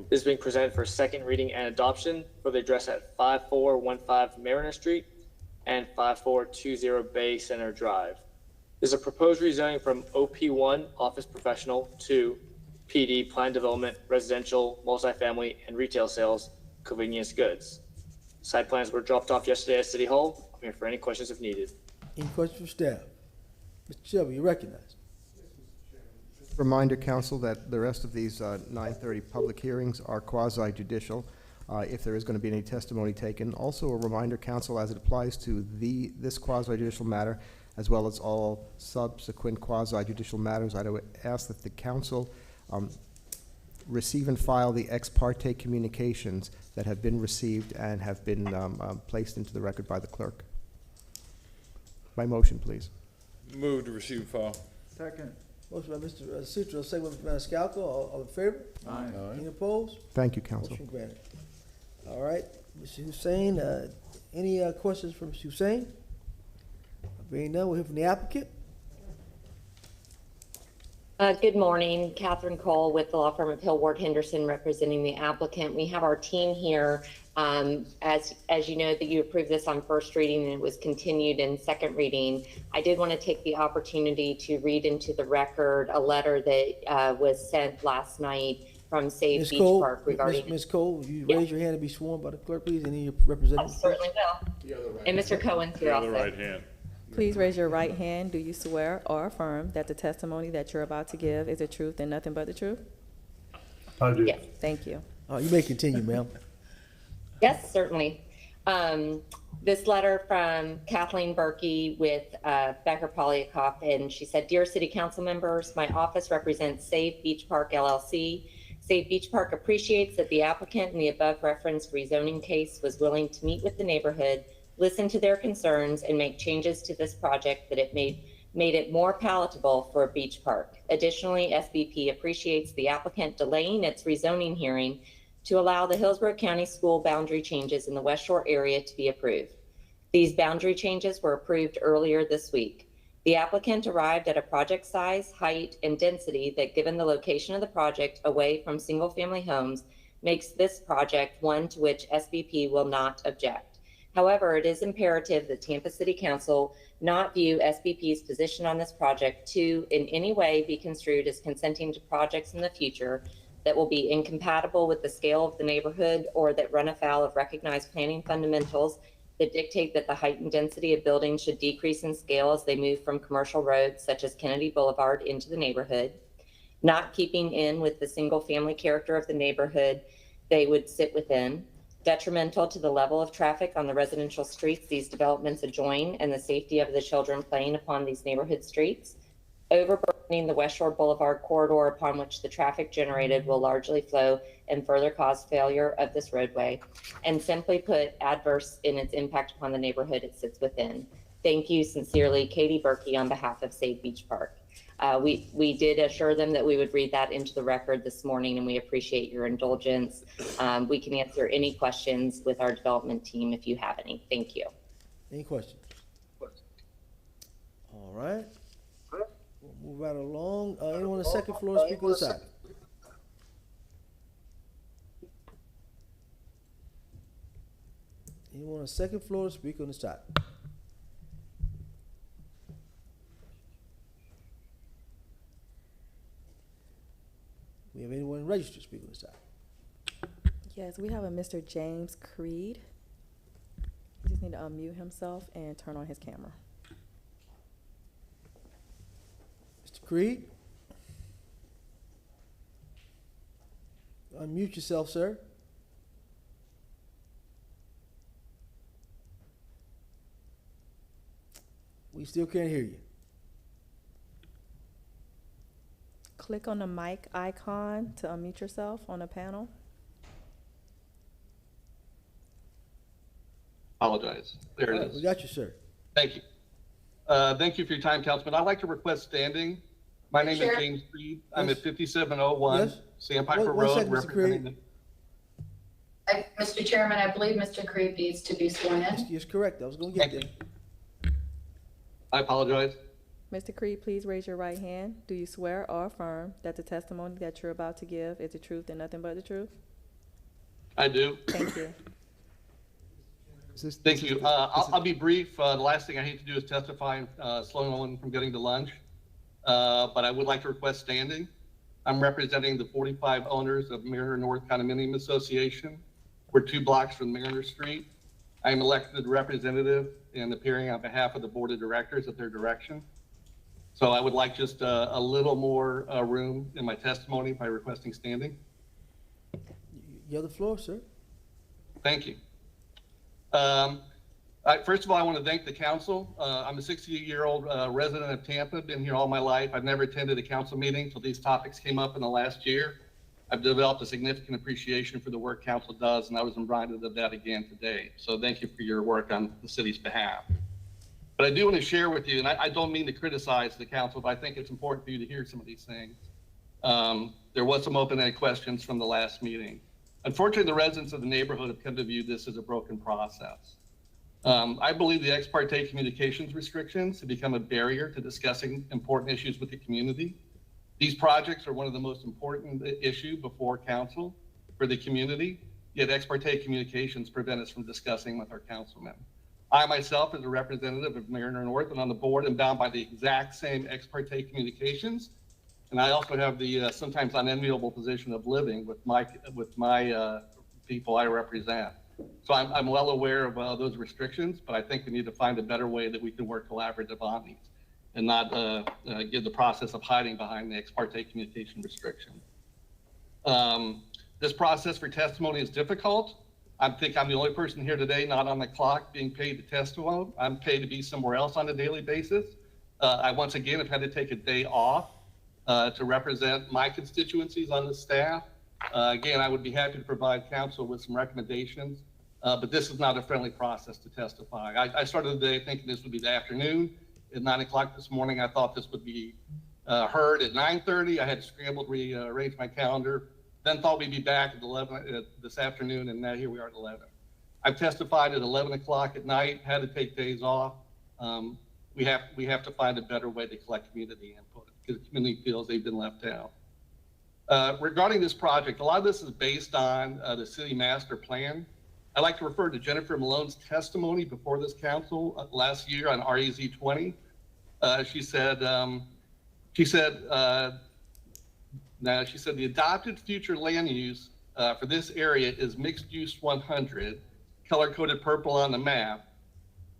This is being presented for second reading and adoption for the address at 5415 Mariner Street and 5420 Bay Center Drive. This is a proposed rezoning from OP1 Office Professional to PD Planned Development, Residential, Multifamily, and Retail Sales, Convenience Goods. Site plans were dropped off yesterday at City Hall. I'm here for any questions if needed. Any questions from staff? Mr. Shelby, you recognized. Reminder, council, that the rest of these 9:30 public hearings are quasi-judicial, if there is going to be any testimony taken. Also, a reminder, council, as it applies to this quasi-judicial matter, as well as all subsequent quasi-judicial matters, I would ask that the council receive and file the ex parte communications that have been received and have been placed into the record by the clerk. By motion, please. Move to receive and file. Second. Motion by Mr. Citro, second by Mr. Maniscalco. All in favor? Aye. Any opposed? Thank you, council. Motion granted. All right, Mr. Hussein, any questions from Mr. Hussein? Being none, we'll hear from the applicant. Good morning, Catherine Cole with the law firm of Hill Ward Henderson representing the applicant. We have our team here. As you know, that you approved this on first reading and it was continued in second reading. I did want to take the opportunity to read into the record a letter that was sent last night from Save Ms. Beach Cole, Park regarding. Ms. Cole, you raise your hand to be sworn by the clerk, please, and then your representative. I certainly will. And Mr. Cohen's here also. right hand. Please raise your right hand. Do you swear or affirm that the testimony that you're about to give is the truth and nothing but the truth? I do. Yes. Thank you. You may continue, ma'am. Yes, certainly. This letter from Kathleen Berkey with Becker Polyakoff, and she said, "Dear City Council members, my office represents Save Beach Park LLC. Save Beach Park appreciates that the applicant in the above referenced rezoning case was willing to meet with the neighborhood, listen to their concerns, and make changes to this project that it made it more palatable for a beach park. Additionally, SBP appreciates the applicant delaying its rezoning hearing to allow the Hillsborough County school boundary changes in the West Shore area to be approved. These boundary changes were approved earlier this week. The applicant arrived at a project size, height, and density that, given the location of the project away from single-family homes, makes this project one to which SBP will not object. However, it is imperative that Tampa City Council not view SBP's position on this project to in any way be construed as consenting to projects in the future that will be incompatible with the scale of the neighborhood or that run afoul of recognized planning fundamentals that dictate that the height and density of buildings should decrease in scale as they move from commercial roads such as Kennedy Boulevard into the neighborhood, not keeping in with the single family character of the neighborhood they would sit within, detrimental to the level of traffic on the residential streets these developments adjoin and the safety of the children playing upon these neighborhood streets, overburdening the West Shore Boulevard corridor upon which the traffic generated will largely flow and further cause failure of this roadway, and simply put, adverse in its impact upon the neighborhood it sits within. Thank you sincerely, Katie Berkey on behalf of Save Beach Park." We did assure them that we would read that into the record this morning, and we appreciate your indulgence. We can answer any questions with our development team if you have any. Thank you. Any questions? All right. We'll move right along. Anyone on the second floor speak on the side? Anyone on the second floor speak on the side? We have anyone registered to speak on the side? Yes, we have a Mr. James Creed. He just need to unmute himself and turn on his camera. Mr. Creed? Unmute yourself, sir. We still can't hear you. Click on the mic icon to unmute yourself on the panel. Apologize. There it is. We got you, sir. Thank you. Thank you for your time, Councilman. I'd like to request standing. My name is James Creed. I'm at 5701 Yes. Sandpiper One Road, second, Mr. representing Creed. Mr. Chairman, I believe Mr. Creed needs to be sworn in. Yes, correct. I was gonna get there. I apologize. Mr. Creed, please raise your right hand. Do you swear or affirm that the testimony that you're about to give is the truth and nothing but the truth? I do. Thank you. Thank you. I'll be brief. The last thing I hate to do is testify and slow no one from getting to lunch. But I would like to request standing. I'm representing the 45 owners of Mariner North Condominium Association. We're 2 blocks from Mariner Street. I am elected representative and appearing on behalf of the board of directors at their direction. So I would like just a little more room in my testimony by requesting standing. You have the floor, sir. Thank you. First of all, I want to thank the council. I'm a 68-year-old resident of Tampa, been here all my life. I've never attended a council meeting until these topics came up in the last year. I've developed a significant appreciation for the work council does, and I was reminded of that again today. So thank you for your work on the city's behalf. But I do want to share with you, and I don't mean to criticize the council, but I think it's important for you to hear some of these things. There was some open-ended questions from the last meeting. Unfortunately, the residents of the neighborhood have come to view this as a broken process. I believe the ex parte communications restrictions have become a barrier to discussing important issues with the community. These projects are one of the most important issue before council for the community, yet ex parte communications prevent us from discussing with our councilmen. I myself, as a representative of Mariner North and on the board, am bound by the exact same ex parte communications. And I also have the sometimes unenviable position of living with my people I represent. So I'm well aware of those restrictions, but I think we need to find a better way that we can work collaborative on these and not give the process of hiding behind the ex parte communication restriction. This process for testimony is difficult. I think I'm the only person here today not on the clock being paid to testify. I'm paid to be somewhere else on a daily basis. I once again have had to take a day off to represent my constituencies on the staff. Again, I would be happy to provide council with some recommendations, but this is not a friendly process to testify. I started the day thinking this would be the afternoon. At 9 o'clock this morning, I thought this would be heard at 9:30. I had to scramble to rearrange my calendar, then thought we'd be back at 11 this afternoon, and now here we are at 11. I've testified at 11 o'clock at night, had to take days off. We have to find a better way to collect community input because the community feels they've been left out. Regarding this project, a lot of this is based on the city master plan. I'd like to refer to Jennifer Malone's testimony before this council last year on REZ 20. She said the adopted future land use for this area is mixed use 100, color coded purple on the map.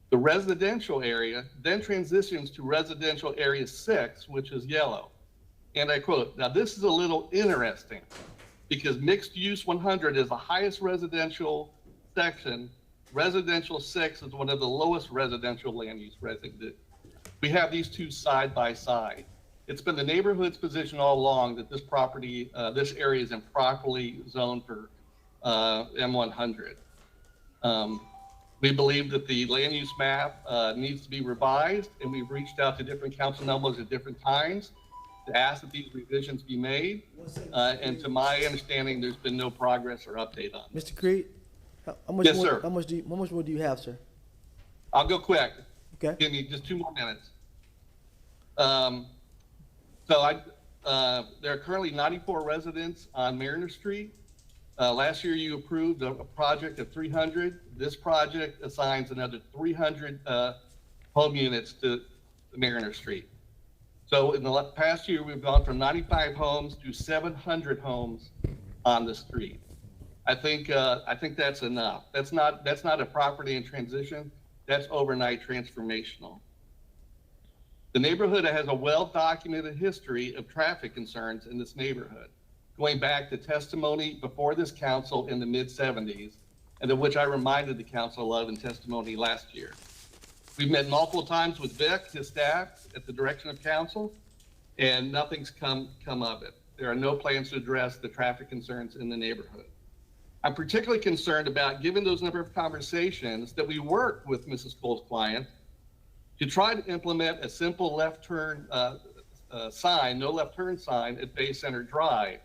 The residential area then transitions to residential area 6, which is yellow. And I quote, now this is a little interesting because mixed use 100 is the highest residential section. Residential 6 is one of the lowest residential land use resident. We have these two side by side. It's been the neighborhood's position all along that this property, this area is improperly zoned for M100. We believe that the land use map needs to be revised, and we've reached out to different council members at different times to ask that these revisions be made. And to my understanding, there's been no progress or update on it. Mr. Creed, how much Yes, more, sir. How much more do you have, sir? I'll go quick. Okay. Give me just 2 more minutes. There are currently 94 residents on Mariner Street. Last year, you approved a project of 300. This project assigns another 300 home units to Mariner Street. So in the past year, we've gone from 95 homes to 700 homes on the street. I think that's enough. That's not a property in transition. That's overnight transformational. The neighborhood has a well-documented history of traffic concerns in this neighborhood, going back to testimony before this council in the mid-70s, and of which I reminded the council of in testimony last year. We've met multiple times with Vic, his staff, at the direction of council, and nothing's come of it. There are no plans to address the traffic concerns in the neighborhood. I'm particularly concerned about, given those number of conversations, that we work with Mrs. Cole's client to try to implement a simple left turn sign, no left turn sign at Bay Center Drive.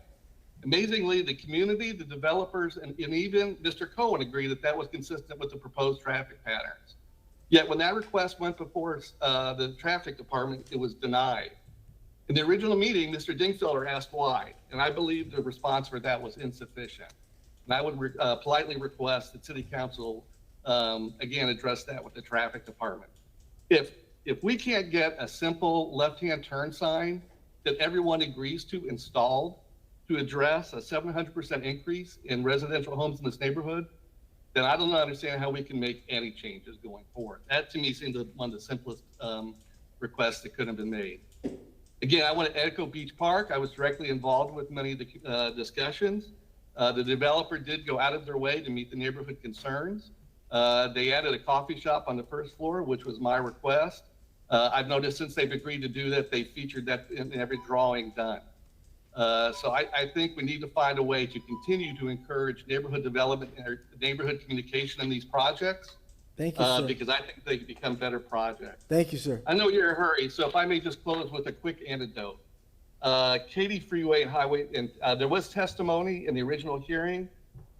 Amazingly, the community, the developers, and even Mr. Cohen agreed that that was consistent with the proposed traffic patterns. Yet when that request went before the traffic department, it was denied. In the original meeting, Mr. Dingfelder asked why, and I believe the response for that was insufficient. And I would politely request that City Council, again, address that with the traffic department. If we can't get a simple left-hand turn sign that everyone agrees to installed to address a 700% increase in residential homes in this neighborhood, then I don't understand how we can make any changes going forward. That to me seems one of the simplest requests that could have been made. Again, I want to echo Beach Park. I was directly involved with many of the discussions. The developer did go out of their way to meet the neighborhood concerns. They added a coffee shop on the first floor, which was my request. I've noticed since they've agreed to do that, they featured that in every drawing done. So I think we need to find a way to continue to encourage neighborhood development and neighborhood communication in these projects. Thank you, sir. Because I think they can become better projects. Thank you, sir. I know you're in a hurry, so if I may just close with a quick anecdote. Katy Freeway and Highway, and there was testimony in the original hearing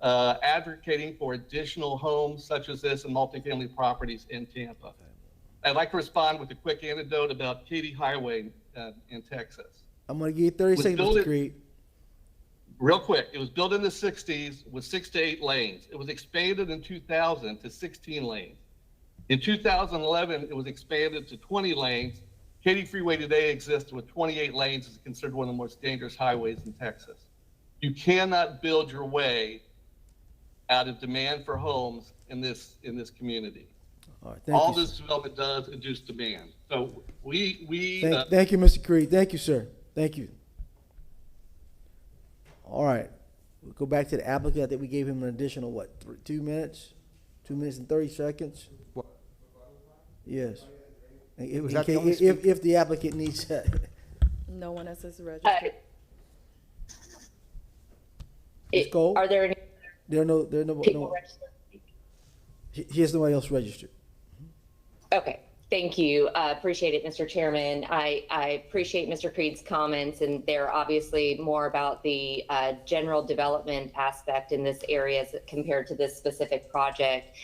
advocating for additional homes such as this and multifamily properties in Tampa. I'd like to respond with a quick anecdote about Katy Highway in Texas. I'm going to give you 30 seconds, Mr. Creed. Real quick, it was built in the 60s with 6 to 8 lanes. It was expanded in 2000 to 16 lanes. In 2011, it was expanded to 20 lanes. Katy Freeway today exists with 28 lanes. It's considered one of the most dangerous highways in Texas. You cannot build your way out of demand for homes in this community. All right, All this development does is induce demand. So thank you, Mr. Creed. Thank you, sir. Thank you. All right, we'll go back to the applicant. I think we gave him an additional, what, 2 minutes? 2 minutes and 30 seconds? What? Yes. Was that the only If the applicant needs that. No one else is registered. Ms. Cole? Are there any There are no, people registered? He has nobody else registered. Okay, thank you. Appreciate it, Mr. Chairman. I appreciate Mr. Creed's comments, and they're obviously more about the general development aspect in this area compared to this specific project.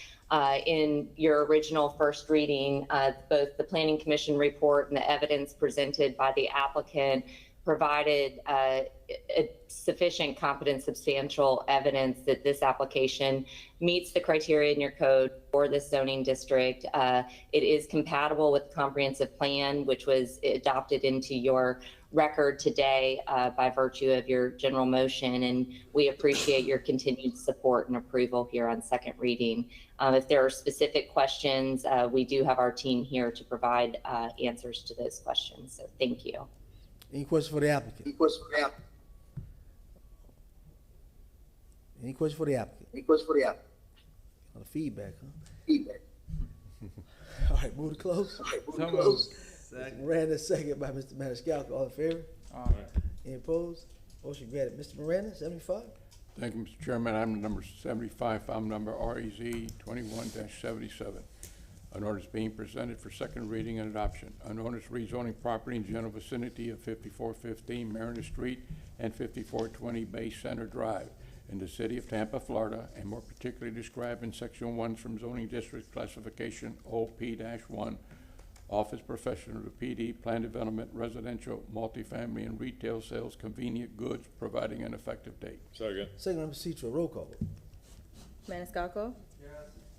In your original first reading, both the Planning Commission report and the evidence presented by the applicant provided sufficient, competent, substantial evidence that this application meets the criteria in your code for this zoning district. It is compatible with the comprehensive plan, which was adopted into your record today by virtue of your general motion, and we appreciate your continued support and approval here on second reading. If there are specific questions, we do have our team here to provide answers to those questions, so thank you. Any questions for the applicant? Any questions for the applicant? Any questions for the applicant? Any questions for the applicant? A lot of feedback, huh? Feedback. All right, move to close. Miranda, second by Mr. Maniscalco. All in favor? Aye. Any opposed? Motion granted. Mr. Miranda, 75? Thank you, Mr. Chairman. Item number 75, file number REZ 21-77. An ordinance being presented for second reading and adoption. An ordinance rezoning property in general vicinity of 5415 Mariner Street and 5420 Bay Center Drive in the city of Tampa, Florida, and more particularly described in section 1 from zoning district classification OP-1, office professional to PD, plan development, residential, multifamily, and retail sales, convenient goods, providing an effective date. Second. Second, Mr. Citro, roll call. Maniscalco? Yes.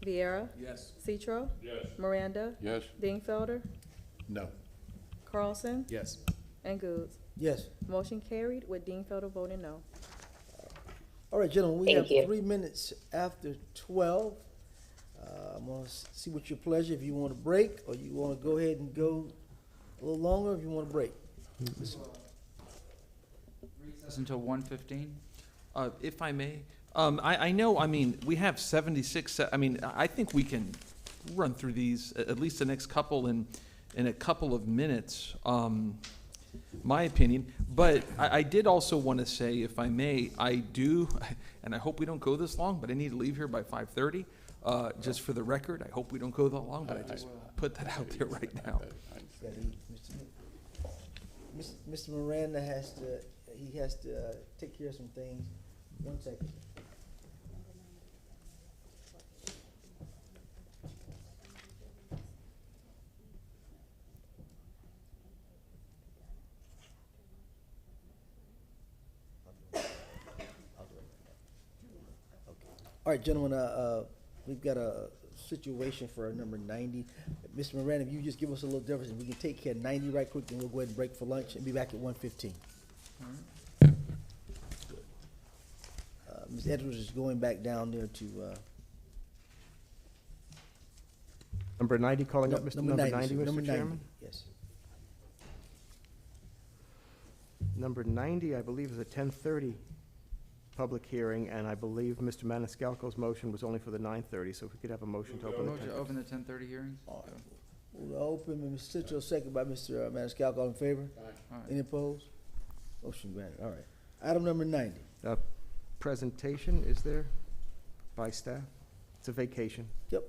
Viera? Yes. Citro? Yes. Miranda? Yes. Dingfelder? No. Carlson? Yes. And Goods. Yes. Motion carried with Dingfelder voting no. All right, gentlemen, we Thank have you. 3 minutes after 12. I'm going to see what your pleasure, if you want to break or you want to go ahead and go a little longer, if you want to break. Recess until 1:15? If I may, I know, I mean, we have 76, I mean, I think we can run through these, at least the next couple in a couple of minutes, my opinion. But I did also want to say, if I may, I do, and I hope we don't go this long, but I need to leave here by 5:30. Just for the record, I hope we don't go that long, but I just put that out there right now. Mr. Miranda has to, he has to take care of some things. 1 second. All right, gentlemen, we've got a situation for number 90. Mr. Moran, if you just give us a little difference, we can take care of 90 right quick, then we'll go ahead and break for lunch and be back at 1:15. Ms. Edwards is going back down there to, Number 90, calling up Mr. Number 90, sir. Mr. Number 90, Chairman? yes. Number 90, I believe, is a 10:30 public hearing, and I believe Mr. Maniscalco's motion was only for the 9:30, so if we could have a motion to open the Motion to open the 10:30 hearings? We'll open, Mr. Citro, second by Mr. Maniscalco. All in favor? Aye. Any opposed? Motion granted. All right. Item number 90. Presentation, is there, by staff? It's a vacation. Yep.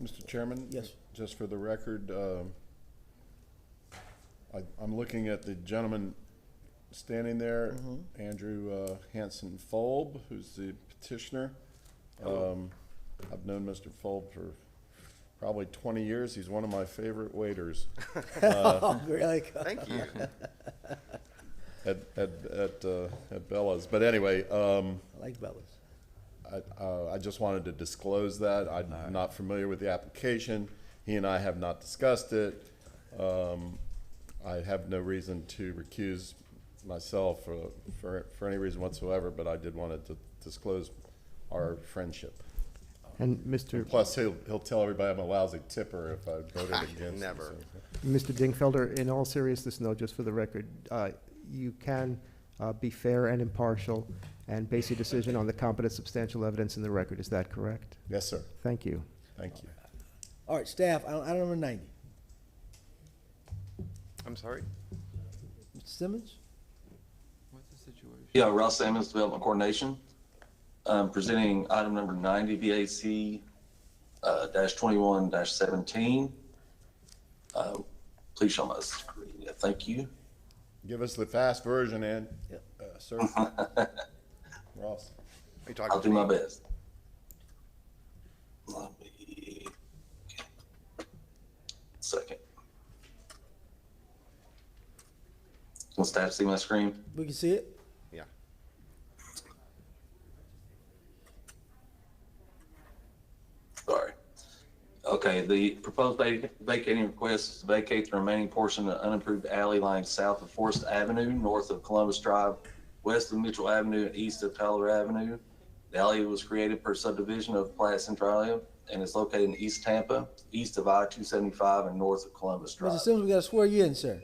Mr. Chairman? Yes. Just for the record, I'm looking at the gentleman standing there, Andrew Hanson Folb, who's the petitioner. I've known Mr. Folb for probably 20 years. He's one of my favorite waiters. Really? Thank you. At Bella's. But anyway, I like Bella's. I just wanted to disclose that. I'm not familiar with the application. He and I have not discussed it. I have no reason to recuse myself for any reason whatsoever, but I did want to disclose our friendship. And Mr. Plus, he'll tell everybody I'm a lousy tipper if I voted against. Never. Mr. Dingfelder, in all seriousness, no, just for the record, you can be fair and impartial and base your decision on the competent substantial evidence in the record. Is that correct? Yes, sir. Thank you. Thank you. All right, staff, item number 90. I'm sorry? Mr. Simmons? What's the situation? Yeah, Ross Simmons, Development Coordination. Presenting item number 90, VAC -21-17. Please show my screen. Yeah, thank you. Give us the fast version, sir. Ross. I'll do my best. Let me second. Can staff see my screen? We can see it. Yeah. Sorry. Okay, the proposed vacating request is to vacate the remaining portion of the unimproved alley lying south of Forest Avenue, north of Columbus Drive, west of Mitchell Avenue, and east of Tyler Avenue. The alley was created per subdivision of Plat Centralia and is located in East Tampa, east of I-275 and north of Columbus Drive. Mr. Simmons, we got to swear you in, sir.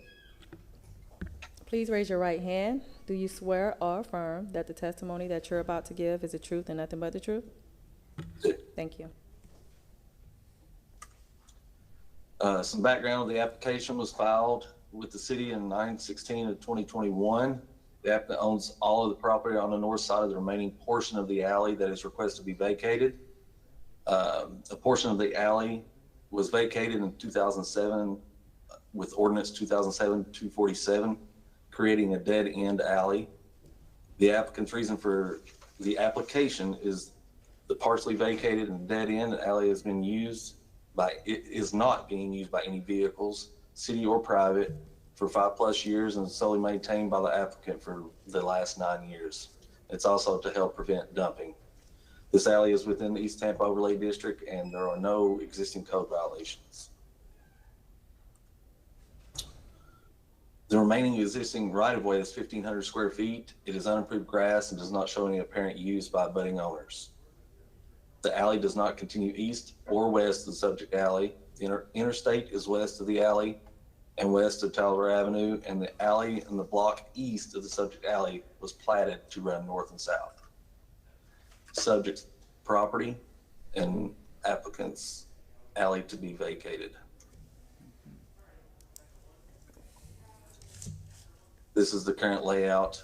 Please raise your right hand. Do you swear or affirm that the testimony that you're about to give is the truth and nothing but the truth? Thank you. Some background, the application was filed with the city in 9/16 of 2021. The applicant owns all of the property on the north side of the remaining portion of the alley that is requested to be vacated. A portion of the alley was vacated in 2007 with ordinance 2007-247, creating a dead-end alley. The applicant's reason for the application is the partially vacated and dead-end alley has been used it is not being used by any vehicles, city or private, for 5+ years and solely maintained by the applicant for the last 9 years. It's also to help prevent dumping. This alley is within the East Tampa Overlay District and there are no existing code violations. The remaining existing right-of-way is 1,500 square feet. It is unimproved grass and does not show any apparent use by abutting owners. The alley does not continue east or west of the subject alley. The interstate is west of the alley and west of Tyler Avenue, and the alley and the block east of the subject alley was platted to run north and south. Subject property and applicant's alley to be vacated. This is the current layout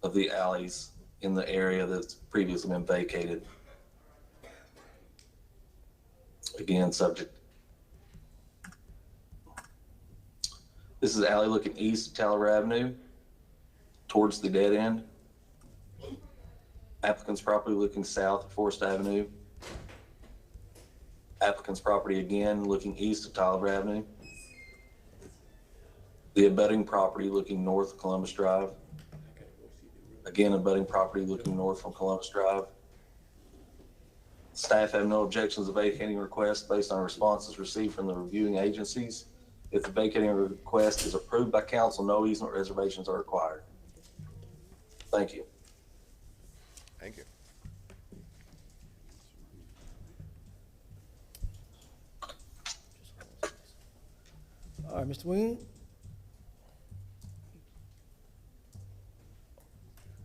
of the alleys in the area that's previously been vacated. Again, subject. This is the alley looking east of Tyler Avenue. towards the dead end. Applicant's property looking south of Forest Avenue. Applicant's property again looking east of Tolliver Avenue. The abutting property looking north of Columbus Drive. Again, abutting property looking north from Columbus Drive. Staff have no objections to vacating request based on responses received from the reviewing agencies. If the vacating request is approved by council, no easement reservations are required. Thank you. Thank you. All right, Mr. Wing.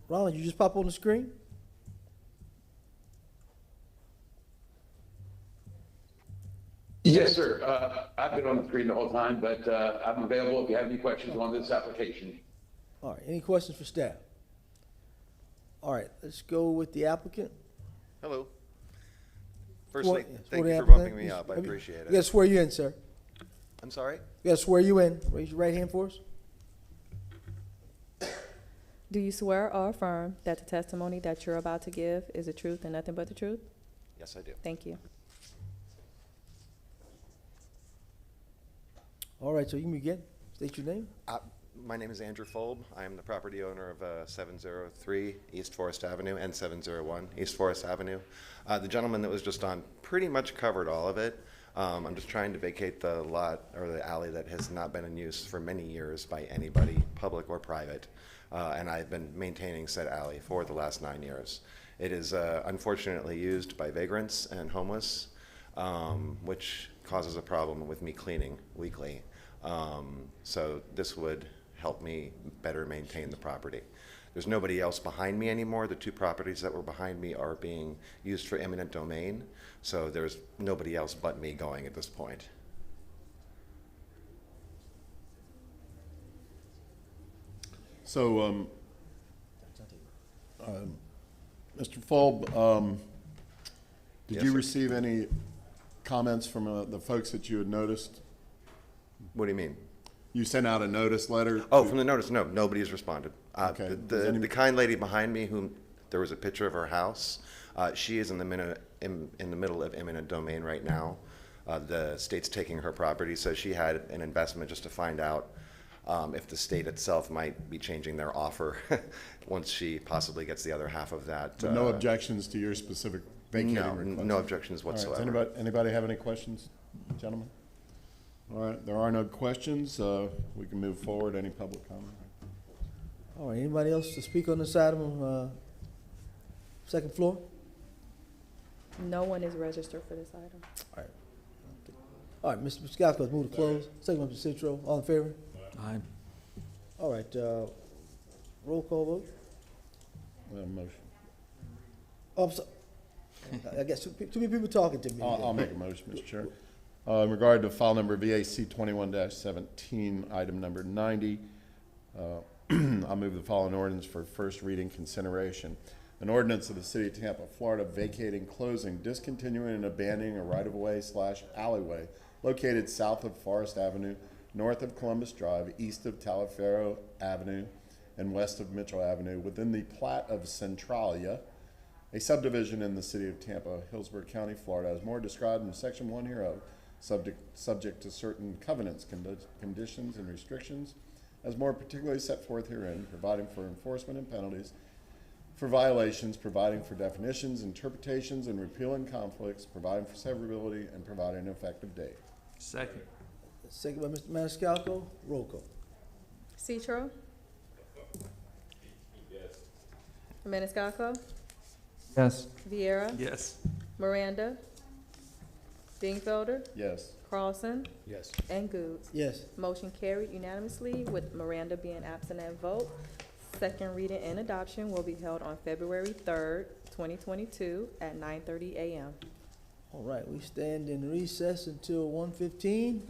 Ronald, you just pop on the screen? Yes, sir. I've been on the screen the whole time, but I'm available if you have any questions on this application. All right, any questions for staff? All right, let's go with the applicant. Hello. Firstly, Swear- thank swear you the for bumping applicant. me up. I appreciate We gotta it. swear you in, sir. I'm sorry? We gotta swear you in. Raise your right hand for us. Do you swear or affirm that the testimony that you're about to give is the truth and nothing but the truth? Yes, I do. Thank you. All right, so you can begin. State your name. My name is Andrew Folb. I am the property owner of 703 East Forest Avenue and 701 East Forest Avenue. The gentleman that was just on pretty much covered all of it. I'm just trying to vacate the lot or the alley that has not been in use for many years by anybody, public or private. And I've been maintaining said alley for the last 9 years. It is unfortunately used by vagrants and homeless, which causes a problem with me cleaning weekly. So this would help me better maintain the property. There's nobody else behind me anymore. The two properties that were behind me are being used for eminent domain, so there's nobody else but me going at this point. So, Mr. Fulb, did Yes, you sir. receive any comments from the folks that you had noticed? What do you mean? You sent out a notice letter? Oh, from the notice, no, nobody's responded. Okay. The kind lady behind me, whom there was a picture of her house, she is in the middle of eminent domain right now. The state's taking her property, so she had an investment just to find out if the state itself might be changing their offer once she possibly gets the other half of that. But no objections to your specific vacating request? No objections All right, does whatsoever. anybody have any questions, gentlemen? All right, there are no questions. We can move forward. Any public comment? All right, anybody else to speak on this item, second floor? No one is registered for this item. All right. All right, Mr. Scalco, move to close. Second, Mr. Citro, all in favor? Aye. All right, roll call vote. Motion. Oh, I'm sorry. I guess too many people talking to me. I'll make a motion, Mr. Chair. In regard to file number VAC 21-17, item number 90, I'll move the following ordinance for first reading consideration. An ordinance of the City of Tampa, Florida, vacating, closing, discontinuing, and abandoning a right-of-way/alleyway located south of Forest Avenue, north of Columbus Drive, east of Taliaferro Avenue, and west of Mitchell Avenue within the plat of Centralia, a subdivision in the City of Tampa, Hillsborough County, Florida, as more described in Section 1 hereof, subject to certain covenants, conditions, and restrictions, as more particularly set forth herein, providing for enforcement and penalties for violations, providing for definitions, interpretations, and repealing conflicts, providing for severability, and providing an effective date. Second. Second by Mr. Maniscalco, roll call. Citro? Maniscalco? Yes. Vieira? Yes. Miranda? Dingfelder? Yes. Carlson? Yes. And Goods. Yes. Motion carried unanimously with Miranda being absent at vote. Second reading and adoption will be held on February 3rd, 2022 at 9:30 a.m. All right, we stand in recess until 1:15.